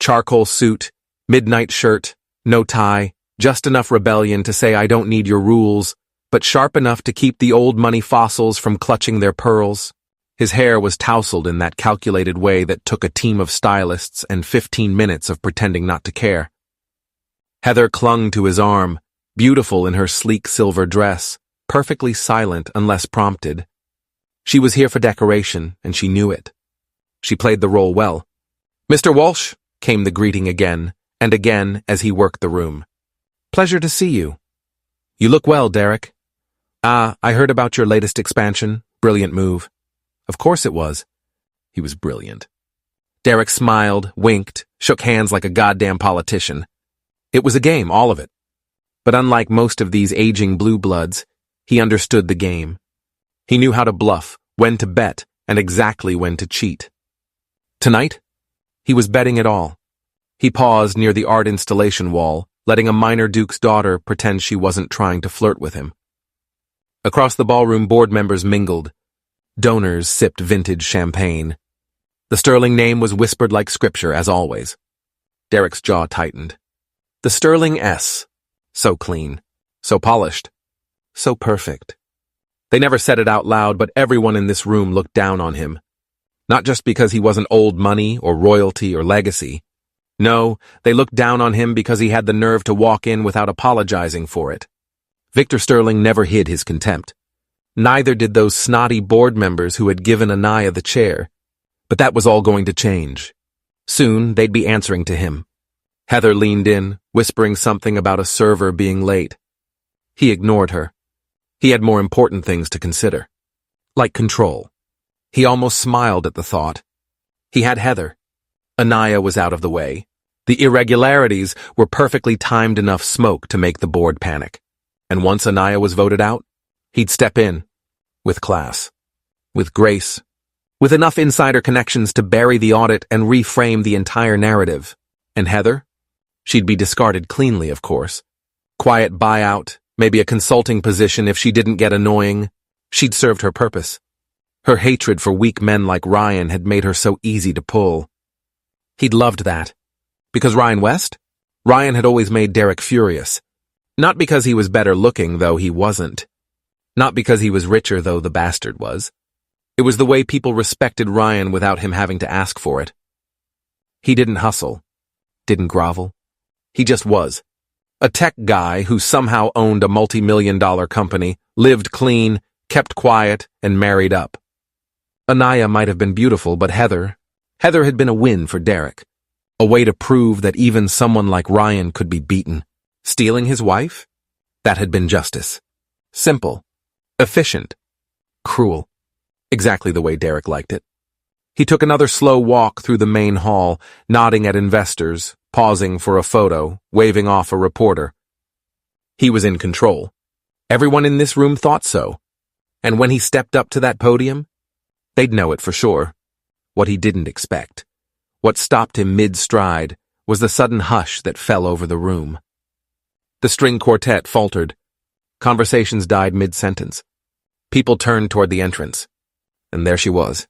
Charcoal suit, midnight shirt, no tie, just enough rebellion to say I don't need your rules, but sharp enough to keep the old money fossils from clutching their pearls. His hair was tousled in that calculated way that took a team of stylists and 15 minutes of pretending not to care. Heather clung to his arm, beautiful in her sleek silver dress, perfectly silent unless prompted. She was here for decoration, and she knew it. She played the role well. "Mr. Walsh," came the greeting again, and again as he worked the room. "Pleasure to see you." "You look well, Derek." "Ah, I heard about your latest expansion. Brilliant move." Of course it was. He was brilliant. Derek smiled, winked, shook hands like a goddamn politician. It was a game, all of it. But unlike most of these aging blue bloods, he understood the game. He knew how to bluff, when to bet, and exactly when to cheat. Tonight, he was betting it all. He paused near the art installation wall, letting a minor duke's daughter pretend she wasn't trying to flirt with him. Across the ballroom, board members mingled. Donors sipped vintage champagne. The Sterling name was whispered like scripture, as always. Derek's jaw tightened. The Sterling S. So clean, so polished, so perfect. They never said it out loud, but everyone in this room looked down on him. Not just because he wasn't old money or royalty or legacy. No, they looked down on him because he had the nerve to walk in without apologizing for it. Victor Sterling never hid his contempt. Neither did those snotty board members who had given Anaya the chair. But that was all going to change. Soon, they'd be answering to him. Heather leaned in, whispering something about a server being late. He ignored her. He had more important things to consider. Like control. He almost smiled at the thought. He had Heather. Anaya was out of the way. The irregularities were perfectly timed enough smoke to make the board panic. And once Anaya was voted out, he'd step in. With class. With grace. With enough insider connections to bury the audit and reframe the entire narrative. And Heather? She'd be discarded cleanly, of course. Quiet buyout, maybe a consulting position if she didn't get annoying. She'd served her purpose. Her hatred for weak men like Ryan had made her so easy to pull. He'd loved that. Because Ryan West? Ryan had always made Derek furious. Not because he was better looking, though he wasn't. Not because he was richer, though the bastard was. It was the way people respected Ryan without him having to ask for it. He didn't hustle. Didn't grovel. He just was. A tech guy who somehow owned a multi-million-dollar company, lived clean, kept quiet, and married up. Anaya might have been beautiful, but Heather had been a win for Derek. A way to prove that even someone like Ryan could be beaten. Stealing his wife? That had been justice. Simple. Efficient. Cruel. Exactly the way Derek liked it. He took another slow walk through the main hall, nodding at investors, pausing for a photo, waving off a reporter. He was in control. Everyone in this room thought so. And when he stepped up to that podium, they'd know it for sure. What he didn't expect. What stopped him mid-stride was the sudden hush that fell over the room. The string quartet faltered. Conversations died mid-sentence. People turned toward the entrance. And there she was.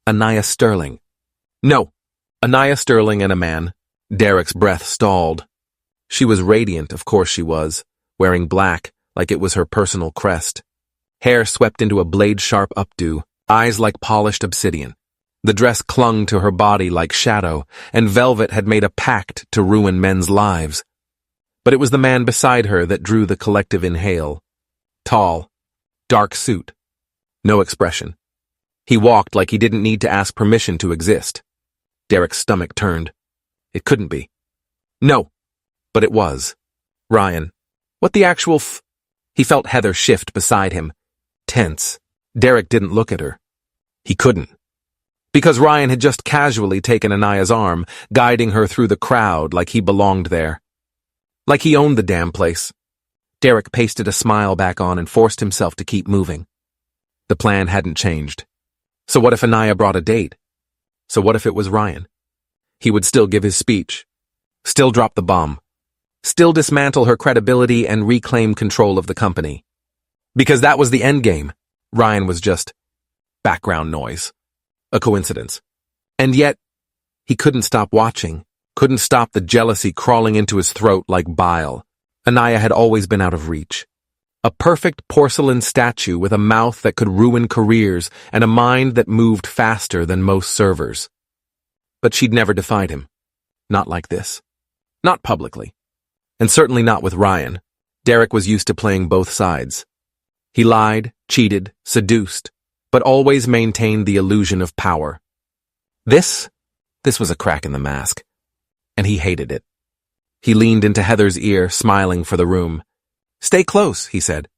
Anaya Sterling. No, Anaya Sterling and a man. Derek's breath stalled. She was radiant, of course she was, wearing black like it was her personal crest. Hair swept into a blade-sharp updo, eyes like polished obsidian. The dress clung to her body like shadow, and velvet had made a pact to ruin men's lives. But it was the man beside her that drew the collective inhale. Tall. Dark suit. No expression. He walked like he didn't need to ask permission to exist. Derek's stomach turned. It couldn't be. No. But it was. Ryan. What the actual He felt Heather shift beside him. Tense. Derek didn't look at her. He couldn't. Because Ryan had just casually taken Anaya's arm, guiding her through the crowd like he belonged there. Like he owned the damn place. Derek pasted a smile back on and forced himself to keep moving. The plan hadn't changed. So what if Anaya brought a date? So what if it was Ryan? He would still give his speech. Still drop the bomb. Still dismantle her credibility and reclaim control of the company. Because that was the endgame. Ryan was just background noise. A coincidence. And yet, he couldn't stop watching, couldn't stop the jealousy crawling into his throat like bile. Anaya had always been out of reach. A perfect porcelain statue with a mouth that could ruin careers and a mind that moved faster than most servers. But she'd never defied him. Not like this. Not publicly. And certainly not with Ryan. Derek was used to playing both sides. He lied, cheated, seduced, but always maintained the illusion of power. This was a crack in the mask, and he hated it. He leaned into Heather's ear, smiling for the room. "Stay close," he said.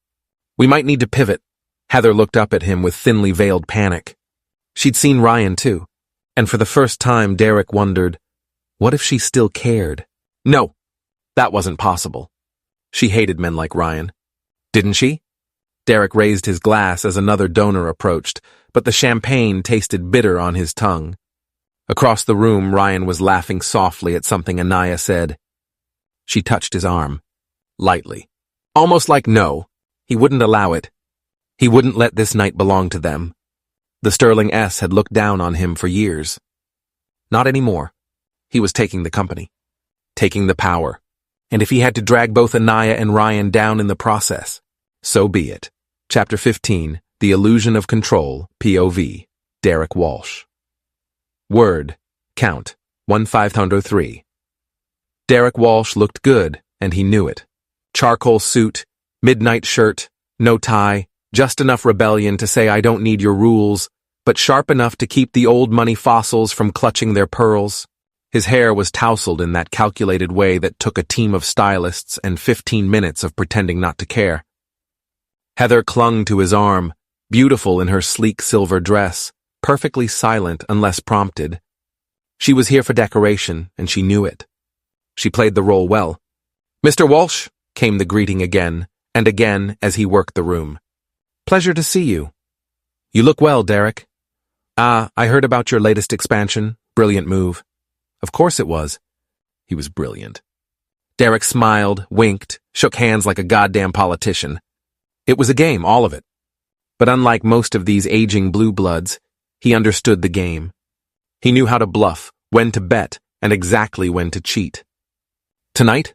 "We might need to pivot." Heather looked up at him with thinly veiled panic. She'd seen Ryan too, and for the first time Derek wondered, what if she still cared? No, that wasn't possible. She hated men like Ryan. Didn't she? Derek raised his glass as another donor approached, but the champagne tasted bitter on his tongue. Across the room, Ryan was laughing softly at something Anaya said. She touched his arm, lightly. Almost like no, he wouldn't allow it. He wouldn't let this night belong to them. The Sterling S had looked down on him for years. Not anymore. He was taking the company, taking the power, and if he had to drag both Anaya and Ryan down in the process, so be it. Chapter 15, The Illusion of Control, POV, Derek Walsh. Word, count, 1503. Derek Walsh looked good, and he knew it. Charcoal suit, midnight shirt, no tie, just enough rebellion to say I don't need your rules, but sharp enough to keep the old money fossils from clutching their pearls. His hair was tousled in that calculated way that took a team of stylists and 15 minutes of pretending not to care. Heather clung to his arm, beautiful in her sleek silver dress, perfectly silent unless prompted. She was here for decoration, and she knew it. She played the role well. "Mr. Walsh," came the greeting again, and again as he worked the room. "Pleasure to see you." "You look well, Derek." "I heard about your latest expansion. Brilliant move." Of course it was. He was brilliant. Derek smiled, winked, shook hands like a goddamn politician. It was a game, all of it. But unlike most of these aging blue bloods, he understood the game. He knew how to bluff, when to bet, and exactly when to cheat. Tonight,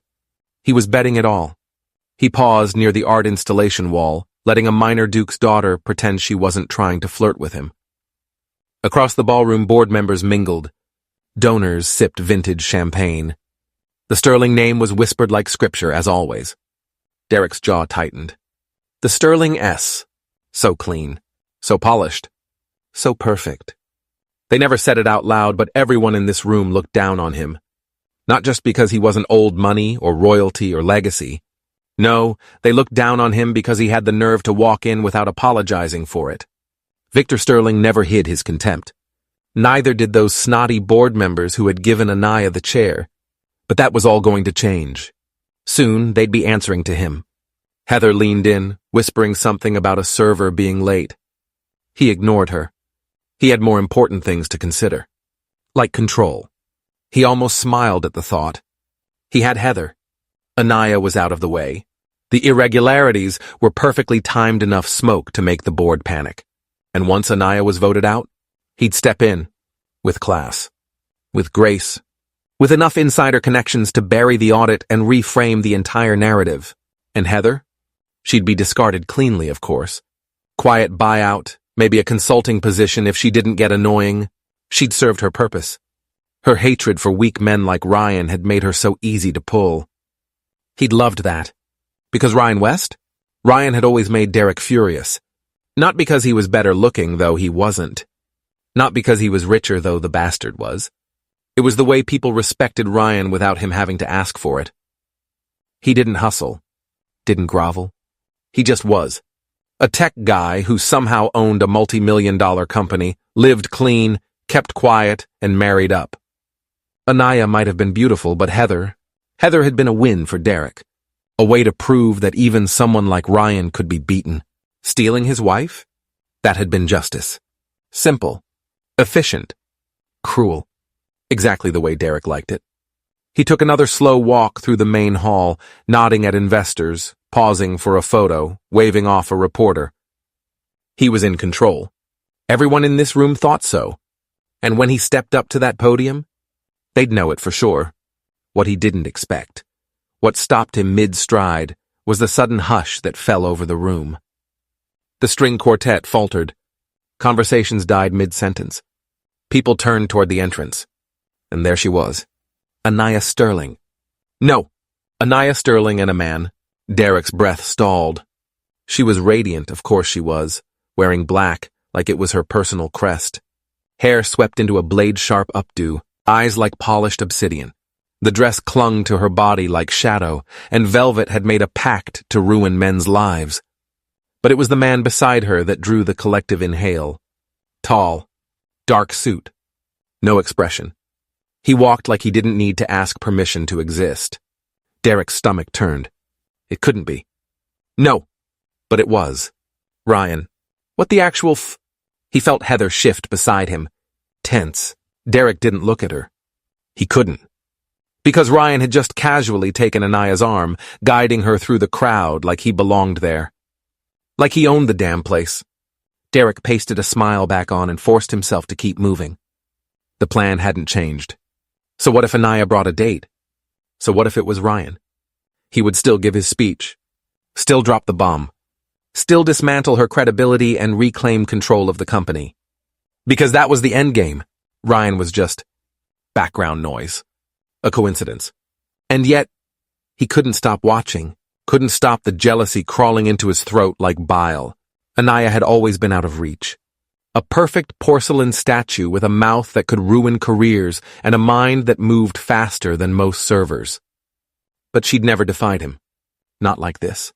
he was betting it all. He paused near the art installation wall, letting a minor duke's daughter pretend she wasn't trying to flirt with him. Across the ballroom, board members mingled. Donors sipped vintage champagne. The Sterling name was whispered like scripture, as always. Derek's jaw tightened. The Sterling S. So clean, so polished, so perfect. They never said it out loud, but everyone in this room looked down on him. Not just because he wasn't old money or royalty or legacy. No, they looked down on him because he had the nerve to walk in without apologizing for it. Victor Sterling never hid his contempt. Neither did those snotty board members who had given Anaya the chair. But that was all going to change. Soon, they'd be answering to him. Heather leaned in, whispering something about a server being late. He ignored her. He had more important things to consider. Like control. He almost smiled at the thought. He had Heather. Anaya was out of the way. The irregularities were perfectly timed enough smoke to make the board panic. And once Anaya was voted out, he'd step in, with class, with grace, with enough insider connections to bury the audit and reframe the entire narrative. And Heather? She'd be discarded cleanly, of course. Quiet buyout, maybe a consulting position if she didn't get annoying. She'd served her purpose. Her hatred for weak men like Ryan had made her so easy to pull. He'd loved that. Because Ryan West? Ryan had always made Derek furious. Not because he was better looking, though he wasn't. Not because he was richer, though the bastard was. It was the way people respected Ryan without him having to ask for it. He didn't hustle, didn't grovel. He just was. A tech guy who somehow owned a multi-million-dollar company, lived clean, kept quiet, and married up. Anaya might have been beautiful, but Heather had been a win for Derek. A way to prove that even someone like Ryan could be beaten. Stealing his wife? That had been justice. Simple. Efficient. Cruel. Exactly the way Derek liked it. He took another slow walk through the main hall, nodding at investors, pausing for a photo, waving off a reporter. He was in control. Everyone in this room thought so. And when he stepped up to that podium, they'd know it for sure. What he didn't expect. What stopped him mid-stride was the sudden hush that fell over the room. The string quartet faltered. Conversations died mid-sentence. People turned toward the entrance. And there she was. Anaya Sterling. No, Anaya Sterling and a man. Derek's breath stalled. She was radiant, of course she was, wearing black like it was her personal crest. Hair swept into a blade-sharp updo, eyes like polished obsidian. The dress clung to her body like shadow, and velvet had made a pact to ruin men's lives. But it was the man beside her that drew the collective inhale. Tall, dark suit, no expression. He walked like he didn't need to ask permission to exist. Derek's stomach turned. It couldn't be. No, but it was. Ryan. What the actual He felt Heather shift beside him. Tense. Derek didn't look at her. He couldn't. Because Ryan had just casually taken Anaya's arm, guiding her through the crowd like he belonged there. Like he owned the damn place. Derek pasted a smile back on and forced himself to keep moving. The plan hadn't changed. So what if Anaya brought a date? So what if it was Ryan? He would still give his speech. Still drop the bomb. Still dismantle her credibility and reclaim control of the company. Because that was the endgame. Ryan was just background noise. A coincidence. And yet, he couldn't stop watching, couldn't stop the jealousy crawling into his throat like bile. Anaya had always been out of reach. A perfect porcelain statue with a mouth that could ruin careers and a mind that moved faster than most servers. But she'd never defied him. Not like this.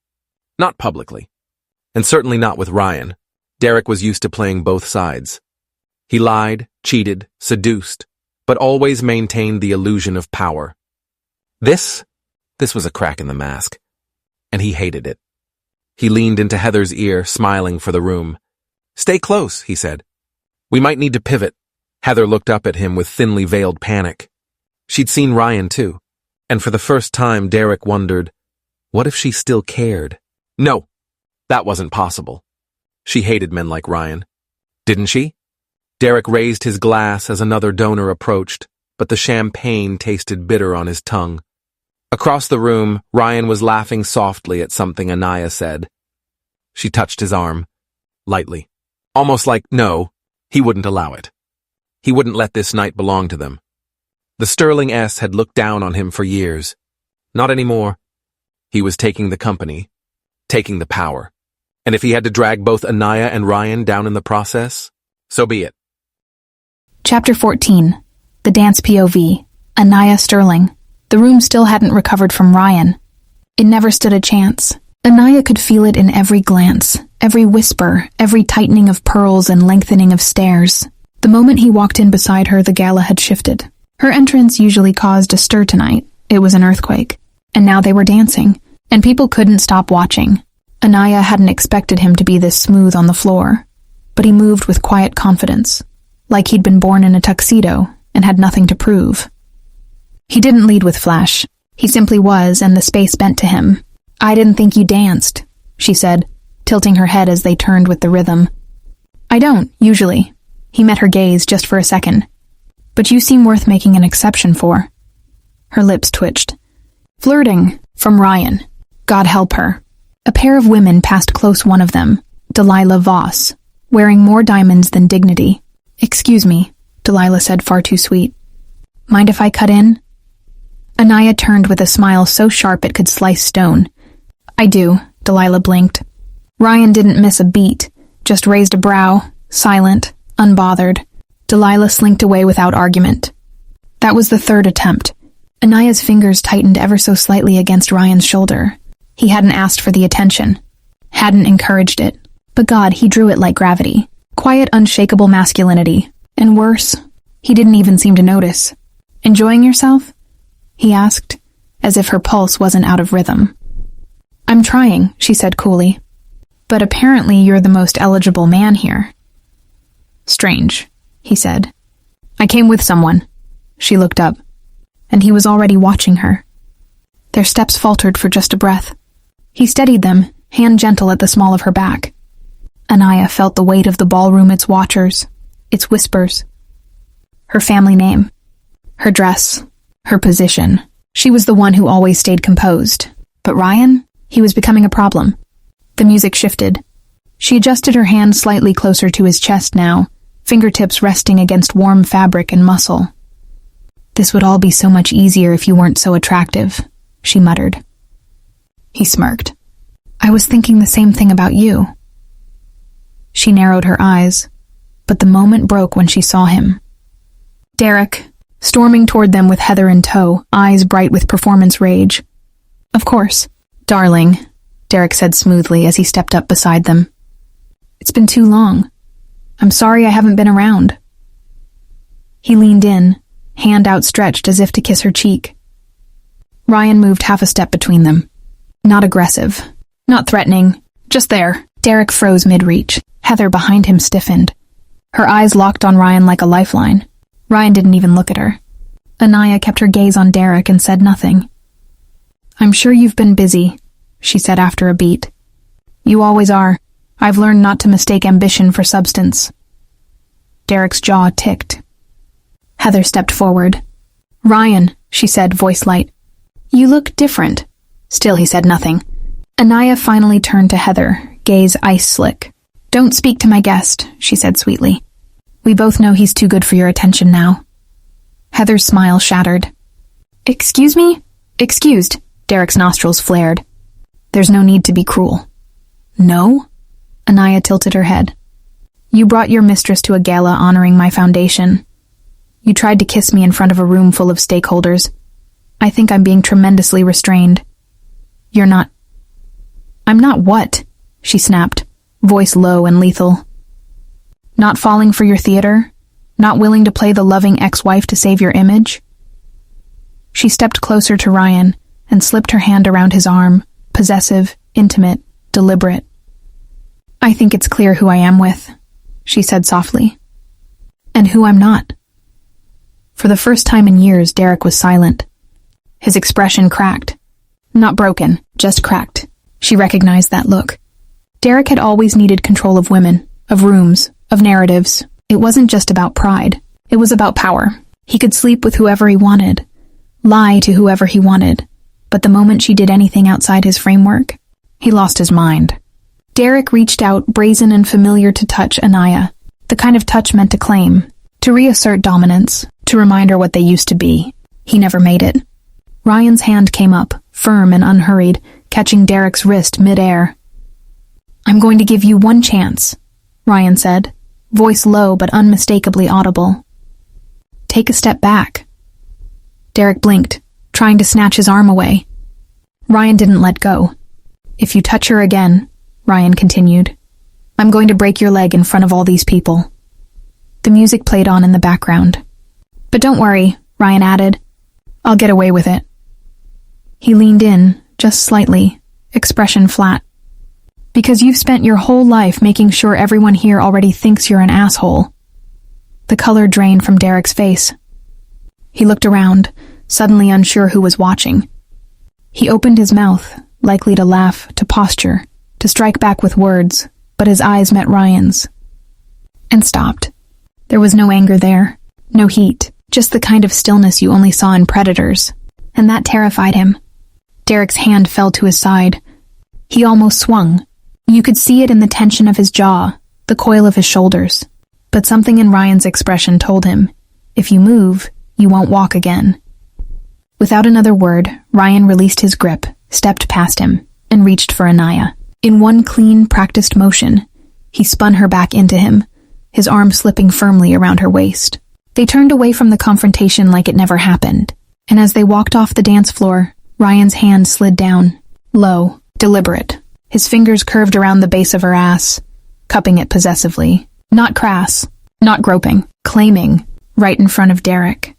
Not publicly. And certainly not with Ryan. Derek was used to playing both sides. He lied, cheated, seduced, but always maintained the illusion of power. This was a crack in the mask. And he hated it. He leaned into Heather's ear, smiling for the room. "Stay close," he said. "We might need to pivot." Heather looked up at him with thinly veiled panic. She'd seen Ryan too, and for the first time Derek wondered, what if she still cared? No, that wasn't possible. She hated men like Ryan. Didn't she? Derek raised his glass as another donor approached, but the champagne tasted bitter on his tongue. Across the room, Ryan was laughing softly at something Anaya said. She touched his arm, lightly. Almost like, no, he wouldn't allow it. He wouldn't let this night belong to them. The Sterling S had looked down on him for years. Not anymore. He was taking the company, taking the power. And if he had to drag both Anaya and Ryan down in the process, so be it. Chapter 14. The Dance POV. Anaya Sterling. The room still hadn't recovered from Ryan. It never stood a chance. Anaya could feel it in every glance, every whisper, every tightening of pearls and lengthening of stares. The moment he walked in beside her, the gala had shifted. Her entrance usually caused a stir tonight. It was an earthquake. And now they were dancing, and people couldn't stop watching. Anaya hadn't expected him to be this smooth on the floor, but he moved with quiet confidence, like he'd been born in a tuxedo and had nothing to prove. He didn't lead with flash. He simply was, and the space bent to him. "I didn't think you danced," she said, tilting her head as they turned with the rhythm. "I don't, usually." He met her gaze just for a second. "But you seem worth making an exception for." Her lips twitched. Flirting, from Ryan. God help her. A pair of women passed close, one of them, Delilah Voss, wearing more diamonds than dignity. "Excuse me," Delilah said, far too sweet. "Mind if I cut in?" Anaya turned with a smile so sharp it could slice stone. "I do," Delilah blinked. Ryan didn't miss a beat, just raised a brow, silent, unbothered. Delilah slinked away without argument. That was the third attempt. Anaya's fingers tightened ever so slightly against Ryan's shoulder. He hadn't asked for the attention, hadn't encouraged it. But God, he drew it like gravity. Quiet, unshakable masculinity. And worse, he didn't even seem to notice. "Enjoying yourself?" he asked, as if her pulse wasn't out of rhythm. "I'm trying," she said coolly. "But apparently you're the most eligible man here." "Strange," he said. "I came with someone." She looked up, and he was already watching her. Their steps faltered for just a breath. He steadied them, hand gentle at the small of her back. Anaya felt the weight of the ballroom, its watchers, its whispers. Her family name, her dress, her position. She was the one who always stayed composed. But Ryan? He was becoming a problem. The music shifted. She adjusted her hand slightly closer to his chest now, fingertips resting against warm fabric and muscle. "This would all be so much easier if you weren't so attractive," she muttered. He smirked. I was thinking the same thing about you. She narrowed her eyes, but the moment broke when she saw him. Derek, storming toward them with Heather in tow, eyes bright with performance rage. Of course. Darling, Derek said smoothly as he stepped up beside them. It's been too long. I'm sorry I haven't been around. He leaned in, hand outstretched as if to kiss her cheek. Ryan moved half a step between them. Not aggressive, not threatening, just there. Derek froze mid-reach. Heather behind him stiffened. Her eyes locked on Ryan like a lifeline. Ryan didn't even look at her. Anaya kept her gaze on Derek and said nothing. I'm sure you've been busy, she said after a beat. You always are. I've learned not to mistake ambition for substance. Derek's jaw ticked. Heather stepped forward. Ryan, she said, voice light. You look different. Still he said nothing. Anaya finally turned to Heather, gaze ice slick. Don't speak to my guest, she said sweetly. We both know he's too good for your attention now. Heather's smile shattered. Excuse me? Excused. Derek's nostrils flared. There's no need to be cruel. No? Anaya tilted her head. You brought your mistress to a gala honoring my foundation. You tried to kiss me in front of a room full of stakeholders. I think I'm being tremendously restrained. You're not... I'm not what? She snapped, voice low and lethal. Not falling for your theater? Not willing to play the loving ex-wife to save your image? She stepped closer to Ryan and slipped her hand around his arm, possessive, intimate, deliberate. I think it's clear who I am with, she said softly. And who I'm not. For the first time in years, Derek was silent. His expression cracked. Not broken, just cracked. She recognized that look. Derek had always needed control of women, of rooms, of narratives. It wasn't just about pride. It was about power. He could sleep with whoever he wanted, lie to whoever he wanted, but the moment she did anything outside his framework, he lost his mind. Derek reached out, brazen and familiar to touch Anaya, the kind of touch meant to claim, to reassert dominance, to remind her what they used to be. He never made it. Ryan's hand came up, firm and unhurried, catching Derek's wrist mid-air. I'm going to give you one chance, Ryan said, voice low but unmistakably audible. Take a step back. Derek blinked, trying to snatch his arm away. Ryan didn't let go. If you touch her again, Ryan continued, I'm going to break your leg in front of all these people. The music played on in the background. But don't worry, Ryan added. I'll get away with it. He leaned in, just slightly, expression flat. Because you've spent your whole life making sure everyone here already thinks you're an asshole. The color drained from Derek's face. He looked around, suddenly unsure who was watching. He opened his mouth, likely to laugh, to posture, to strike back with words, but his eyes met Ryan's. And stopped. There was no anger there, no heat, just the kind of stillness you only saw in predators, and that terrified him. Derek's hand fell to his side. He almost swung. You could see it in the tension of his jaw, the coil of his shoulders. But something in Ryan's expression told him, if you move, you won't walk again. Without another word, Ryan released his grip, stepped past him, and reached for Anaya. In one clean, practiced motion, he spun her back into him, his arm slipping firmly around her waist. They turned away from the confrontation like it never happened, and as they walked off the dance floor, Ryan's hand slid down, low, deliberate. His fingers curved around the base of her ass, cupping it possessively. Not crass, not groping, claiming, right in front of Derek.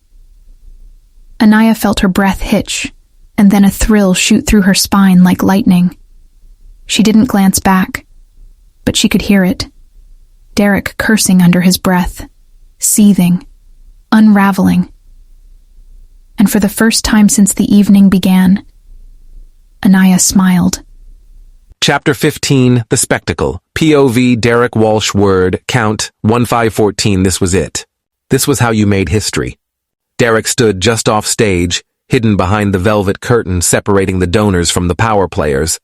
Anaya felt her breath hitch, and then a thrill shoot through her spine like lightning. She didn't glance back, but she could hear it. Derek cursing under his breath, seething, unraveling. And for the first time since the evening began, Anaya smiled. Chapter 15, The Spectacle. POV, Derek Walsh, word, count, 1514, this was it. This was how you made history. Derek stood just off stage, hidden behind the velvet curtain separating the donors from the power players.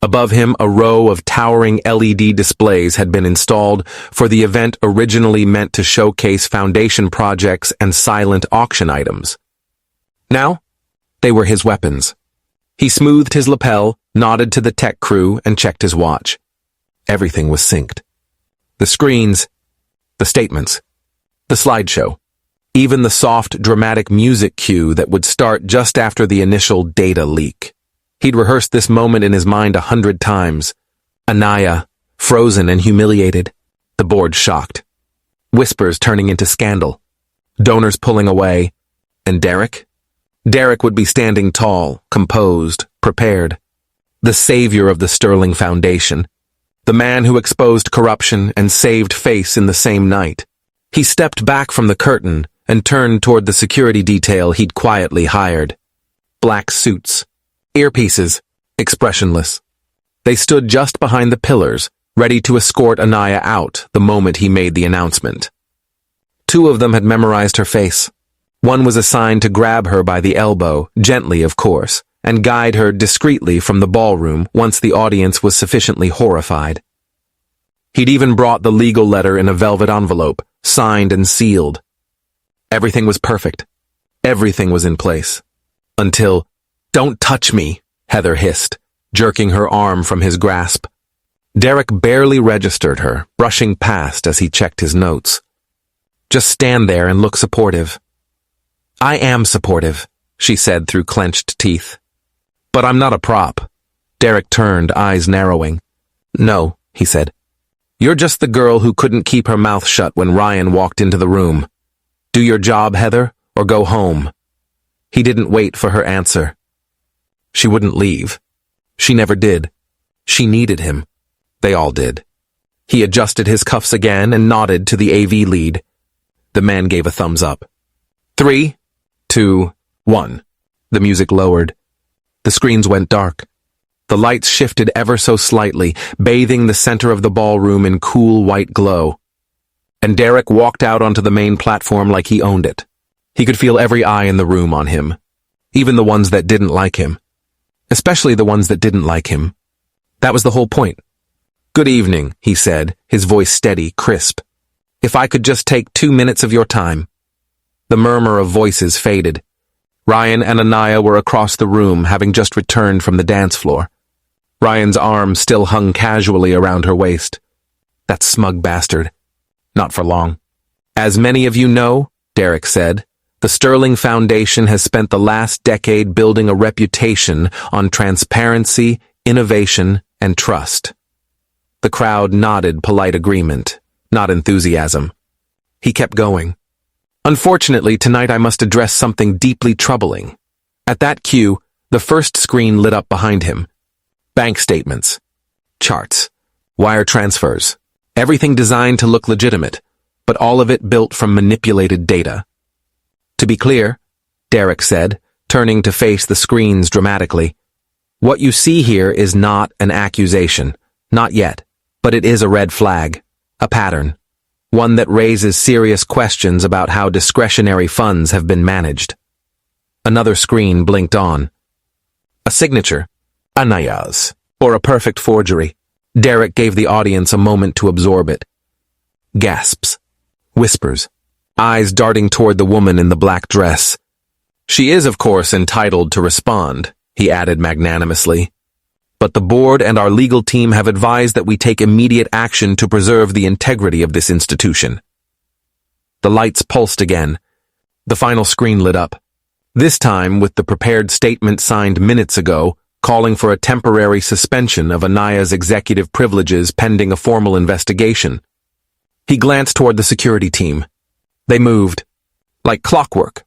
Above him, a row of towering LED displays had been installed for the event originally meant to showcase foundation projects and silent auction items. Now, they were his weapons. He smoothed his lapel, nodded to the tech crew, and checked his watch. Everything was synced. The screens, the statements, the slideshow, even the soft, dramatic music cue that would start just after the initial data leak. He'd rehearsed this moment in his mind 100 times. Anaya, frozen and humiliated. The board shocked. Whispers turning into scandal. Donors pulling away. And Derek? Derek would be standing tall, composed, prepared. The savior of the Sterling Foundation. The man who exposed corruption and saved face in the same night. He stepped back from the curtain and turned toward the security detail he'd quietly hired. Black suits, earpieces, expressionless. They stood just behind the pillars, ready to escort Anaya out the moment he made the announcement. 2 of them had memorized her face. One was assigned to grab her by the elbow, gently of course, and guide her discreetly from the ballroom once the audience was sufficiently horrified. He'd even brought the legal letter in a velvet envelope, signed and sealed. Everything was perfect. Everything was in place. Until, "Don't touch me," Heather hissed, jerking her arm from his grasp. Derek barely registered her, brushing past as he checked his notes. "Just stand there and look supportive." "I am supportive," she said through clenched teeth. "But I'm not a prop." Derek turned, eyes narrowing. "No," he said. "You're just the girl who couldn't keep her mouth shut when Ryan walked into the room. Do your job, Heather, or go home." He didn't wait for her answer. She wouldn't leave. She never did. She needed him. They all did. He adjusted his cuffs again and nodded to the AV lead. The man gave a thumbs up. 3, 2, 1. The music lowered. The screens went dark. The lights shifted ever so slightly, bathing the center of the ballroom in cool white glow. And Derek walked out onto the main platform like he owned it. He could feel every eye in the room on him, even the ones that didn't like him. Especially the ones that didn't like him. That was the whole point. "Good evening," he said, his voice steady, crisp. "If I could just take 2 minutes of your time." The murmur of voices faded. Ryan and Anaya were across the room, having just returned from the dance floor. Ryan's arm still hung casually around her waist. That smug bastard. Not for long. "As many of you know," Derek said, "the Sterling Foundation has spent the last decade building a reputation on transparency, innovation, and trust." The crowd nodded polite agreement, not enthusiasm. He kept going. "Unfortunately, tonight I must address something deeply troubling." At that cue, the first screen lit up behind him. Bank statements, charts, wire transfers, everything designed to look legitimate, but all of it built from manipulated data. "To be clear," Derek said, turning to face the screens dramatically, "what you see here is not an accusation, not yet, but it is a red flag, a pattern, one that raises serious questions about how discretionary funds have been managed." Another screen blinked on. A signature, Anaya's, or a perfect forgery. Derek gave the audience a moment to absorb it. Gasps, whispers, eyes darting toward the woman in the black dress. "She is, of course, entitled to respond," he added magnanimously. "But the board and our legal team have advised that we take immediate action to preserve the integrity of this institution." The lights pulsed again. The final screen lit up. This time with the prepared statement signed minutes ago, calling for a temporary suspension of Anaya's executive privileges pending a formal investigation. He glanced toward the security team. They moved. Like clockwork.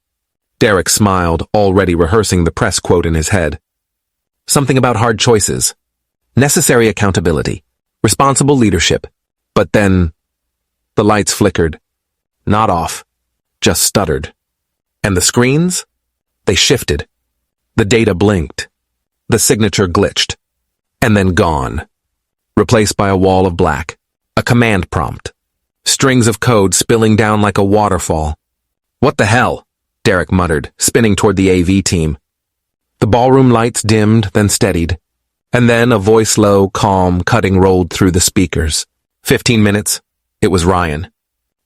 Derek smiled, already rehearsing the press quote in his head. Something about hard choices. Necessary accountability. Responsible leadership. But then, the lights flickered. Not off. Just stuttered. And the screens? They shifted. The data blinked. The signature glitched. And then gone. Replaced by a wall of black. A command prompt. Strings of code spilling down like a waterfall. "What the hell?" Derek muttered, spinning toward the AV team. The ballroom lights dimmed, then steadied. And then a voice low, calm, cutting rolled through the speakers. 15 minutes. It was Ryan.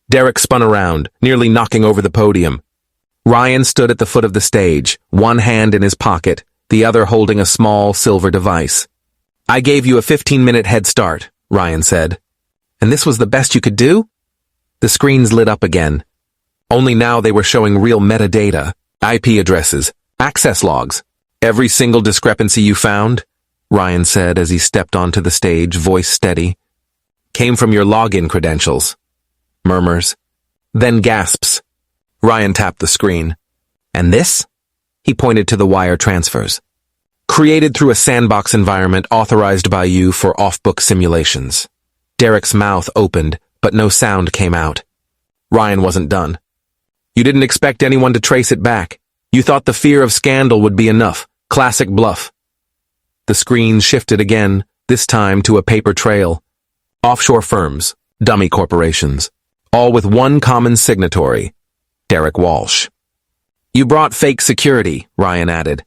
Derek spun around, nearly knocking over the podium. Ryan stood at the foot of the stage, one hand in his pocket, the other holding a small silver device. I gave you a 15-minute head start, Ryan said. And this was the best you could do? The screens lit up again. Only now they were showing real metadata, IP addresses, access logs. Every single discrepancy you found, Ryan said as he stepped onto the stage, voice steady, came from your login credentials. Murmurs. Then gasps. Ryan tapped the screen. And this? He pointed to the wire transfers. Created through a sandbox environment authorized by you for off-book simulations. Derek's mouth opened, but no sound came out. Ryan wasn't done. You didn't expect anyone to trace it back. You thought the fear of scandal would be enough. Classic bluff. The screen shifted again, this time to a paper trail. Offshore firms, dummy corporations, all with one common signatory, Derek Walsh. You brought fake security, Ryan added.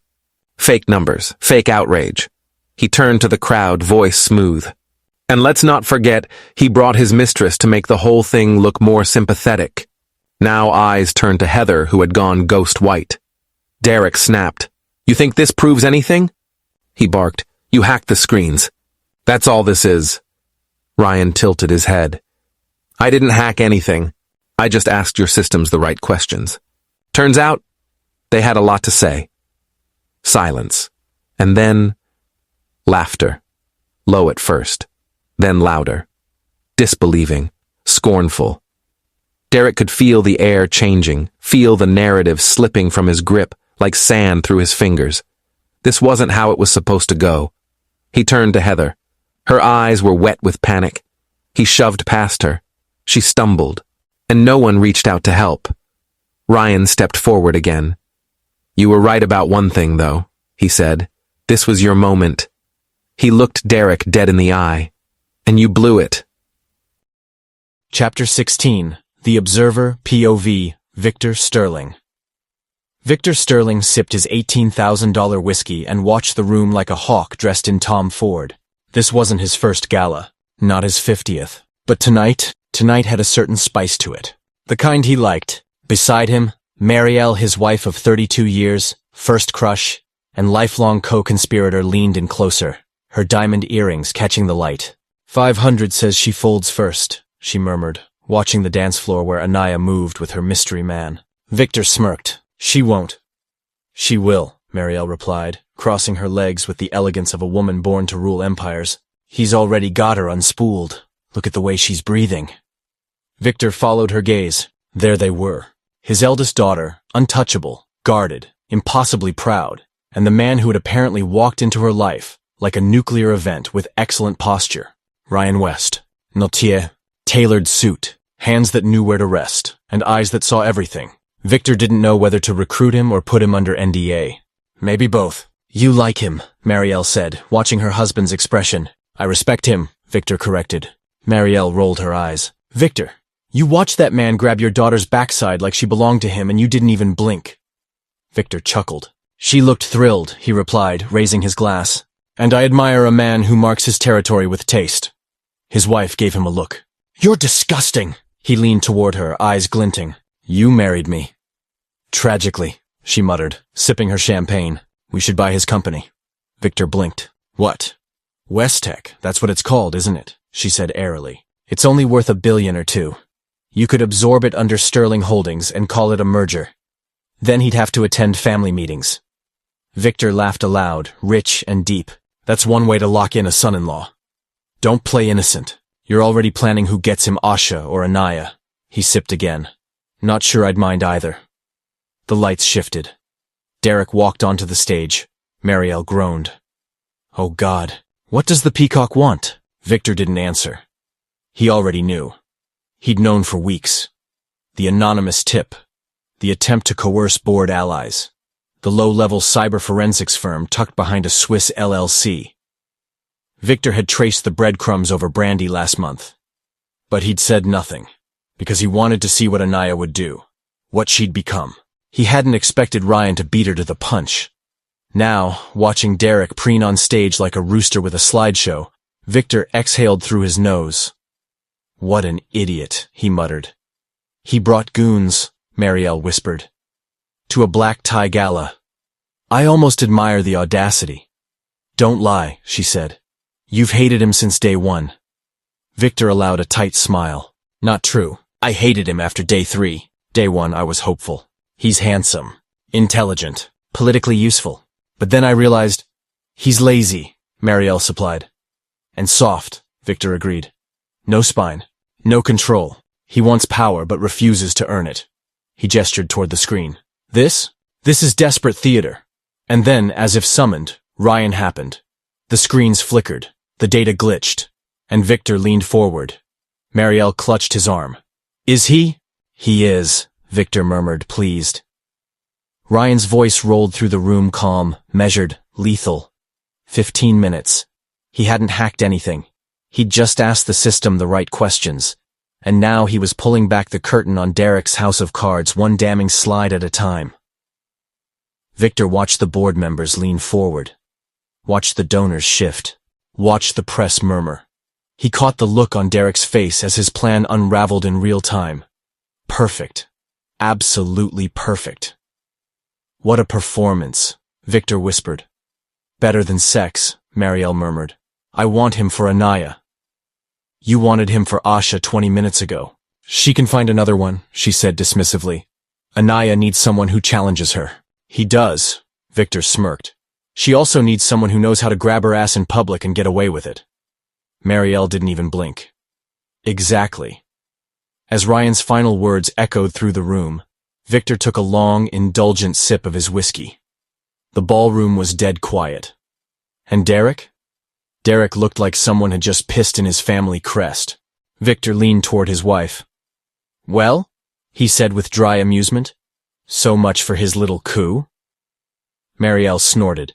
Fake numbers, fake outrage. He turned to the crowd, voice smooth. And let's not forget, he brought his mistress to make the whole thing look more sympathetic. Now eyes turned to Heather, who had gone ghost white. Derek snapped. You think this proves anything? He barked. You hacked the screens. That's all this is. Ryan tilted his head. I didn't hack anything. I just asked your systems the right questions. Turns out, they had a lot to say. Silence. And then, laughter. Low at first. Then louder. Disbelieving. Scornful. Derek could feel the air changing, feel the narrative slipping from his grip like sand through his fingers. This wasn't how it was supposed to go. He turned to Heather. Her eyes were wet with panic. He shoved past her. She stumbled, and no one reached out to help. Ryan stepped forward again. You were right about one thing, though, he said. This was your moment. He looked Derek dead in the eye. And you blew it. Chapter 16. The Observer, POV, Victor Sterling. Victor Sterling sipped his $18,000 whiskey and watched the room like a hawk dressed in Tom Ford. This wasn't his first gala, not his 50th. But tonight had a certain spice to it. The kind he liked. Beside him, Marielle, his wife of 32 years, first crush, and lifelong co-conspirator leaned in closer, her diamond earrings catching the light. 500 says she folds first, she murmured, watching the dance floor where Anaya moved with her mystery man. Victor smirked. She won't. She will, Marielle replied, crossing her legs with the elegance of a woman born to rule empires. He's already got her unspooled. Look at the way she's breathing. Victor followed her gaze. There they were. His eldest daughter, untouchable, guarded, impossibly proud, and the man who had apparently walked into her life, like a nuclear event with excellent posture. Ryan West. Nautier. Tailored suit. Hands that knew where to rest, and eyes that saw everything. Victor didn't know whether to recruit him or put him under NDA. Maybe both. You like him, Marielle said, watching her husband's expression. I respect him, Victor corrected. Marielle rolled her eyes. Victor, you watched that man grab your daughter's backside like she belonged to him and you didn't even blink. Victor chuckled. She looked thrilled, he replied, raising his glass. And I admire a man who marks his territory with taste. His wife gave him a look. You're disgusting. He leaned toward her, eyes glinting. You married me. Tragically, she muttered, sipping her champagne. We should buy his company. Victor blinked. What? Westech, that's what it's called, isn't it? She said airily. It's only worth $1 billion or $2 billion. You could absorb it under Sterling Holdings and call it a merger. Then he'd have to attend family meetings. Victor laughed aloud, rich and deep. That's one way to lock in a son-in-law. Don't play innocent. You're already planning who gets him Asha or Anaya. He sipped again. Not sure I'd mind either. The lights shifted. Derek walked onto the stage. Marielle groaned. Oh God, what does the peacock want? Victor didn't answer. He already knew. He'd known for weeks. The anonymous tip. The attempt to coerce board allies. The low-level cyber forensics firm tucked behind a Swiss LLC. Victor had traced the breadcrumbs over Brandy last month. But he'd said nothing, because he wanted to see what Anaya would do, what she'd become. He hadn't expected Ryan to beat her to the punch. Now, watching Derek preen on stage like a rooster with a slideshow, Victor exhaled through his nose. What an idiot, he muttered. He brought goons, Marielle whispered. To a black tie gala. I almost admire the audacity. Don't lie, she said. You've hated him since day one. Victor allowed a tight smile. Not true. I hated him after day 3. Day 1, I was hopeful. He's handsome, intelligent, politically useful. But then I realized, he's lazy, Marielle supplied. And soft, Victor agreed. No spine, no control. He wants power but refuses to earn it. He gestured toward the screen. This is desperate theater. And then, as if summoned, Ryan happened. The screens flickered, the data glitched, and Victor leaned forward. Marielle clutched his arm. Is he? He is, Victor murmured, pleased. Ryan's voice rolled through the room calm, measured, lethal. 15 minutes. He hadn't hacked anything. He'd just asked the system the right questions. And now he was pulling back the curtain on Derek's house of cards, one damning slide at a time. Victor watched the board members lean forward. Watched the donors shift. Watched the press murmur. He caught the look on Derek's face as his plan unraveled in real time. Perfect. Absolutely perfect. What a performance, Victor whispered. Better than sex, Marielle murmured. I want him for Anaya. You wanted him for Asha 20 minutes ago. She can find another one, she said dismissively. Anaya needs someone who challenges her. He does, Victor smirked. She also needs someone who knows how to grab her ass in public and get away with it. Marielle didn't even blink. Exactly. As Ryan's final words echoed through the room, Victor took a long, indulgent sip of his whiskey. The ballroom was dead quiet. And Derek? Derek looked like someone had just pissed in his family crest. Victor leaned toward his wife. Well? He said with dry amusement. So much for his little coup? Marielle snorted.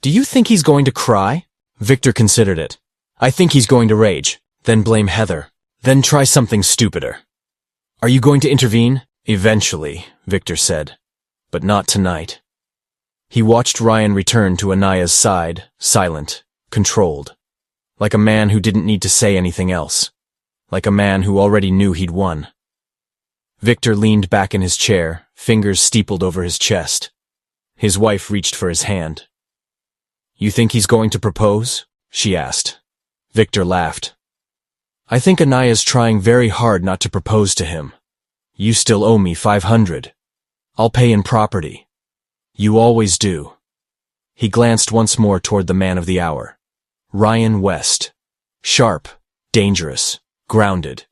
Do you think he's going to cry? Victor considered it. I think he's going to rage, then blame Heather, then try something stupider. Are you going to intervene? Eventually, Victor said. But not tonight. He watched Ryan return to Anaya's side, silent, controlled. Like a man who didn't need to say anything else. Like a man who already knew he'd won. Victor leaned back in his chair, fingers steepled over his chest. His wife reached for his hand. You think he's going to propose? She asked. Victor laughed. I think Anaya's trying very hard not to propose to him. You still owe me $500. I'll pay in property. You always do. He glanced once more toward the man of the hour. Ryan West. Sharp, dangerous, grounded,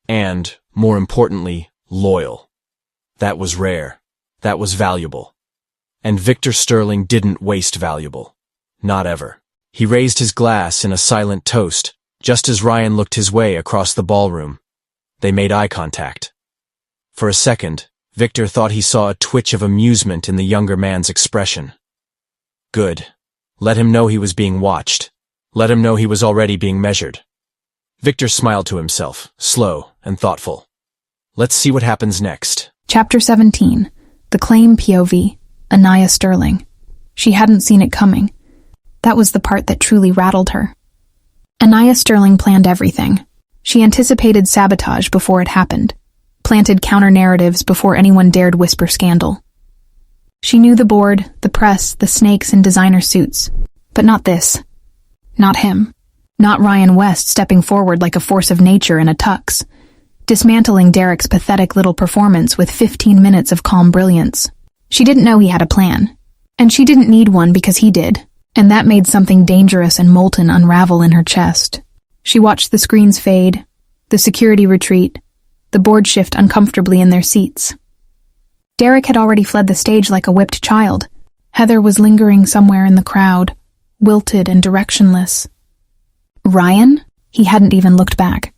and, more importantly, loyal. That was rare. That was valuable. And Victor Sterling didn't waste valuable. Not ever. He raised his glass in a silent toast, just as Ryan looked his way across the ballroom. They made eye contact. For a second, Victor thought he saw a twitch of amusement in the younger man's expression. Good. Let him know he was being watched. Let him know he was already being measured. Victor smiled to himself, slow and thoughtful. Let's see what happens next. Chapter 17. The Claim POV. Anaya Sterling. She hadn't seen it coming. That was the part that truly rattled her. Anaya Sterling planned everything. She anticipated sabotage before it happened, planted counter-narratives before anyone dared whisper scandal. She knew the board, the press, the snakes in designer suits, but not this. Not him. Not Ryan West stepping forward like a force of nature in a tux, dismantling Derek's pathetic little performance with 15 minutes of calm brilliance. She didn't know he had a plan, and she didn't need one because he did. And that made something dangerous and molten unravel in her chest. She watched the screens fade, the security retreat, the board shift uncomfortably in their seats. Derek had already fled the stage like a whipped child. Heather was lingering somewhere in the crowd, wilted and directionless. Ryan? He hadn't even looked back.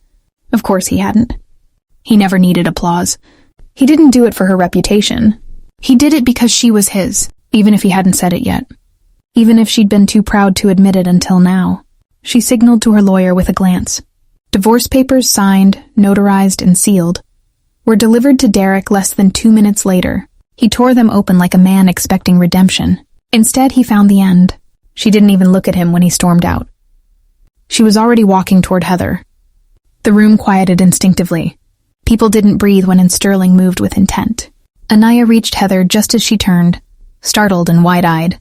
Of course he hadn't. He never needed applause. He didn't do it for her reputation. He did it because she was his, even if he hadn't said it yet. Even if she'd been too proud to admit it until now. She signaled to her lawyer with a glance. Divorce papers signed, notarized, and sealed were delivered to Derek less than 2 minutes later. He tore them open like a man expecting redemption. Instead, he found the end. She didn't even look at him when he stormed out. She was already walking toward Heather. The room quieted instinctively. People didn't breathe when Sterling moved with intent. Anaya reached Heather just as she turned, startled and wide-eyed.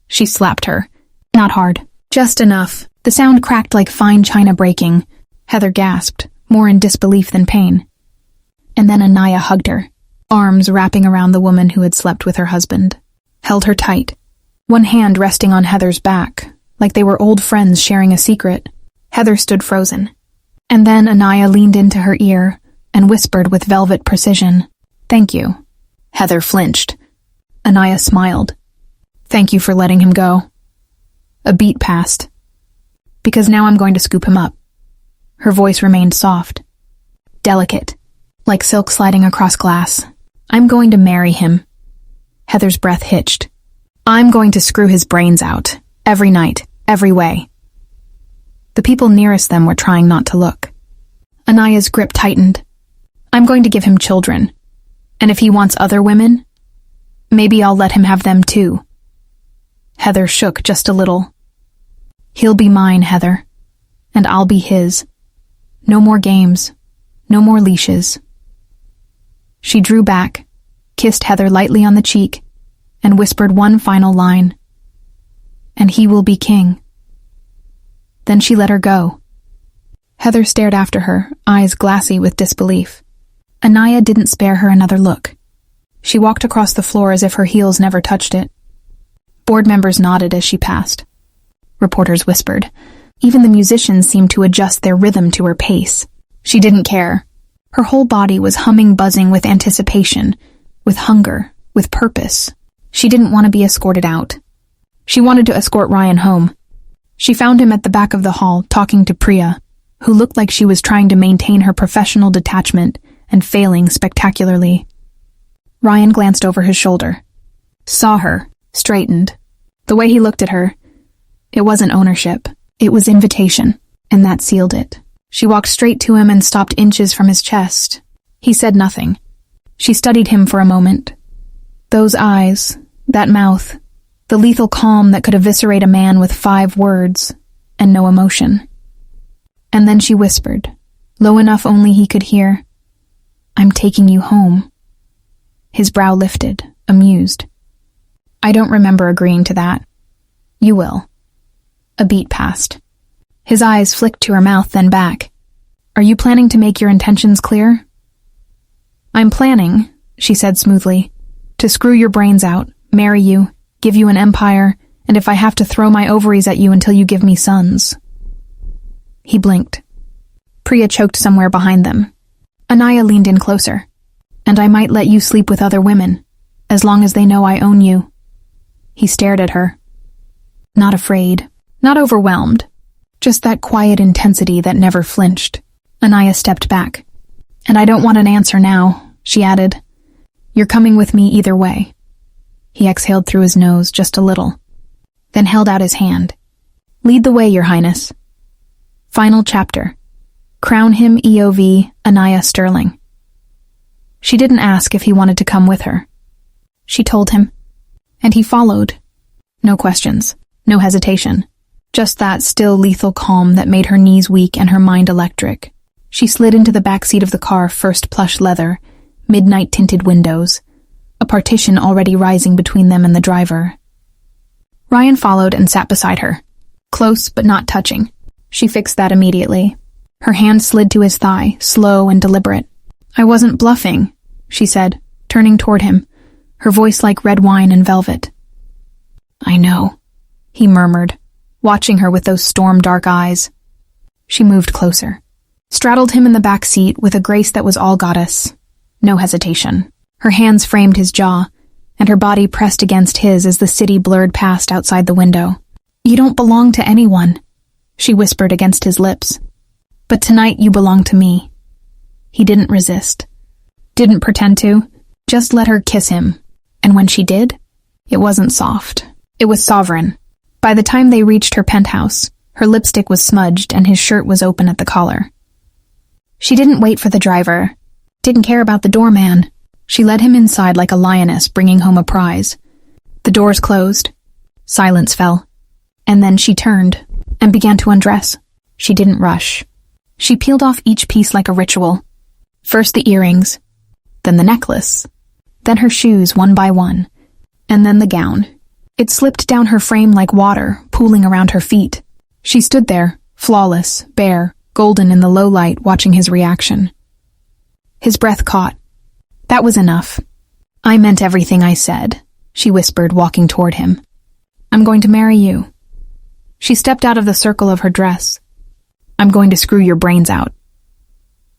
She slapped her. Not hard. Just enough. The sound cracked like fine china breaking. Heather gasped, more in disbelief than pain. And then Anaya hugged her, arms wrapping around the woman who had slept with her husband, held her tight, one hand resting on Heather's back, like they were old friends sharing a secret. Heather stood frozen. And then Anaya leaned into her ear and whispered with velvet precision, "Thank you." Heather flinched. Anaya smiled. "Thank you for letting him go." A beat passed. "Because now I'm going to scoop him up." Her voice remained soft, delicate, like silk sliding across glass. "I'm going to marry him." Heather's breath hitched. "I'm going to screw his brains out, every night, every way." The people nearest them were trying not to look. Anaya's grip tightened. "I'm going to give him children. And if he wants other women, maybe I'll let him have them too." Heather shook just a little. "He'll be mine, Heather. And I'll be his. No more games. No more leashes." She drew back, kissed Heather lightly on the cheek, and whispered one final line. "And he will be king." Then she let her go. Heather stared after her, eyes glassy with disbelief. Anaya didn't spare her another look. She walked across the floor as if her heels never touched it. Board members nodded as she passed. Reporters whispered. Even the musicians seemed to adjust their rhythm to her pace. She didn't care. Her whole body was humming, buzzing with anticipation, with hunger, with purpose. She didn't want to be escorted out. She wanted to escort Ryan home. She found him at the back of the hall, talking to Priya, who looked like she was trying to maintain her professional detachment and failing spectacularly. Ryan glanced over his shoulder, saw her, straightened. The way he looked at her, it wasn't ownership, it was invitation, and that sealed it. She walked straight to him and stopped inches from his chest. He said nothing. She studied him for a moment. Those eyes, that mouth, the lethal calm that could eviscerate a man with 5 words and no emotion. And then she whispered, low enough only he could hear, "I'm taking you home." His brow lifted, amused. "I don't remember agreeing to that." "You will." A beat passed. His eyes flicked to her mouth, then back. "Are you planning to make your intentions clear?" "I'm planning," she said smoothly, "to screw your brains out, marry you, give you an empire, and if I have to throw my ovaries at you until you give me sons." He blinked. Priya choked somewhere behind them. Anaya leaned in closer. "And I might let you sleep with other women, as long as they know I own you." He stared at her. Not afraid, not overwhelmed, just that quiet intensity that never flinched. Anaya stepped back. "And I don't want an answer now," she added. "You're coming with me either way." He exhaled through his nose just a little, then held out his hand. "Lead the way, Your Highness." Final chapter. Crown him EOV Anaya Sterling. She didn't ask if he wanted to come with her. She told him, and he followed. No questions, no hesitation, just that still lethal calm that made her knees weak and her mind electric. She slid into the back seat of the car, first plush leather, midnight tinted windows, a partition already rising between them and the driver. Ryan followed and sat beside her, close but not touching. She fixed that immediately. Her hand slid to his thigh, slow and deliberate. "I wasn't bluffing," she said, turning toward him, her voice like red wine and velvet. "I know," he murmured, watching her with those storm-dark eyes. She moved closer, straddled him in the back seat with a grace that was all goddess. No hesitation. Her hands framed his jaw, and her body pressed against his as the city blurred past outside the window. "You don't belong to anyone," she whispered against his lips. "But tonight you belong to me." He didn't resist. Didn't pretend to. Just let her kiss him. And when she did, it wasn't soft. It was sovereign. By the time they reached her penthouse, her lipstick was smudged and his shirt was open at the collar. She didn't wait for the driver. Didn't care about the doorman. She led him inside like a lioness bringing home a prize. The doors closed. Silence fell. And then she turned and began to undress. She didn't rush. She peeled off each piece like a ritual. First the earrings, then the necklace, then her shoes one by one, And then the gown. It slipped down her frame like water, pooling around her feet. She stood there, flawless, bare, golden in the low light, watching his reaction. His breath caught. That was enough. I meant everything I said, she whispered, walking toward him. I'm going to marry you. She stepped out of the circle of her dress. I'm going to screw your brains out.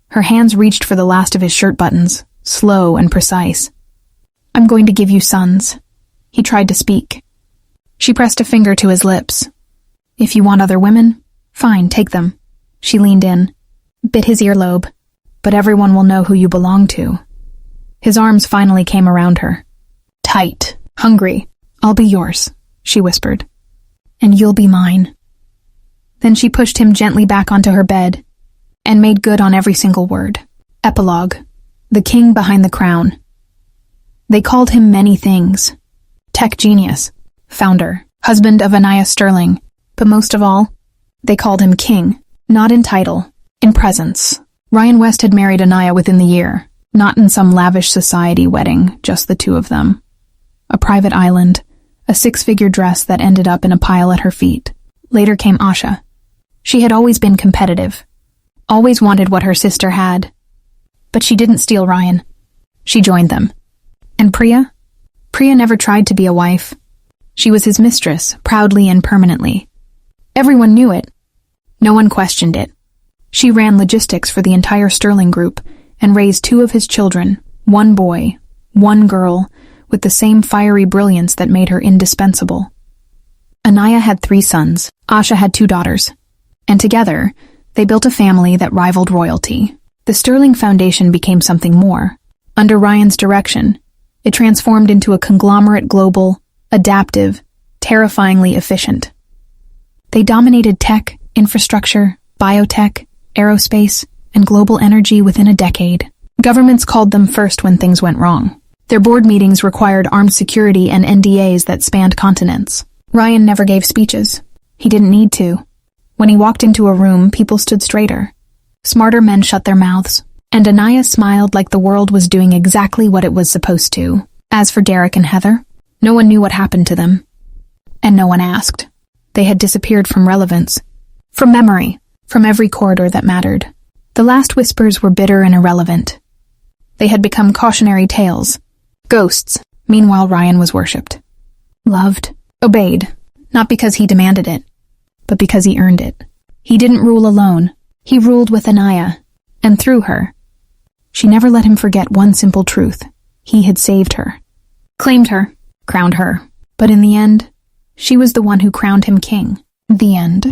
Her hands reached for the last of his shirt buttons, slow and precise. I'm going to give you sons. He tried to speak. She pressed a finger to his lips. If you want other women, fine, take them. She leaned in, bit his earlobe. But everyone will know who you belong to. His arms finally came around her. Tight, hungry. I'll be yours, she whispered. And you'll be mine. Then she pushed him gently back onto her bed and made good on every single word. Epilogue. The king behind the crown. They called him many things. Tech genius, founder, husband of Anaya Sterling, but most of all, they called him king, not in title, in presence. Ryan West had married Anaya within the year, not in some lavish society wedding, just the two of them. A private island, a 6-figure dress that ended up in a pile at her feet. Later came Asha. She had always been competitive, always wanted what her sister had. But she didn't steal Ryan. She joined them. And Priya? Priya never tried to be a wife. She was his mistress, proudly and permanently. Everyone knew it. No one questioned it. She ran logistics for the entire Sterling group and raised 2 of his children, 1 boy, 1 girl, with the same fiery brilliance that made her indispensable. Anaya had 3 sons, Asha had 2 daughters, and together, they built a family that rivaled royalty. The Sterling Foundation became something more. Under Ryan's direction, it transformed into a conglomerate, global, adaptive, terrifyingly efficient. They dominated tech, infrastructure, biotech, aerospace, and global energy within a decade. Governments called them first when things went wrong. Their board meetings required armed security and NDAs that spanned continents. Ryan never gave speeches. He didn't need to. When he walked into a room, people stood straighter. Smarter men shut their mouths, and Anaya smiled like the world was doing exactly what it was supposed to. As for Derek and Heather, no one knew what happened to them. And no one asked. They had disappeared from relevance, from memory, from every corridor that mattered. The last whispers were bitter and irrelevant. They had become cautionary tales, ghosts. Meanwhile, Ryan was worshipped, loved, obeyed, not because he demanded it, but because he earned it. He didn't rule alone. He ruled with Anaya, and through her. She never let him forget one simple truth. He had saved her, claimed her, crowned her. But in the end, she was the one who crowned him king. The end.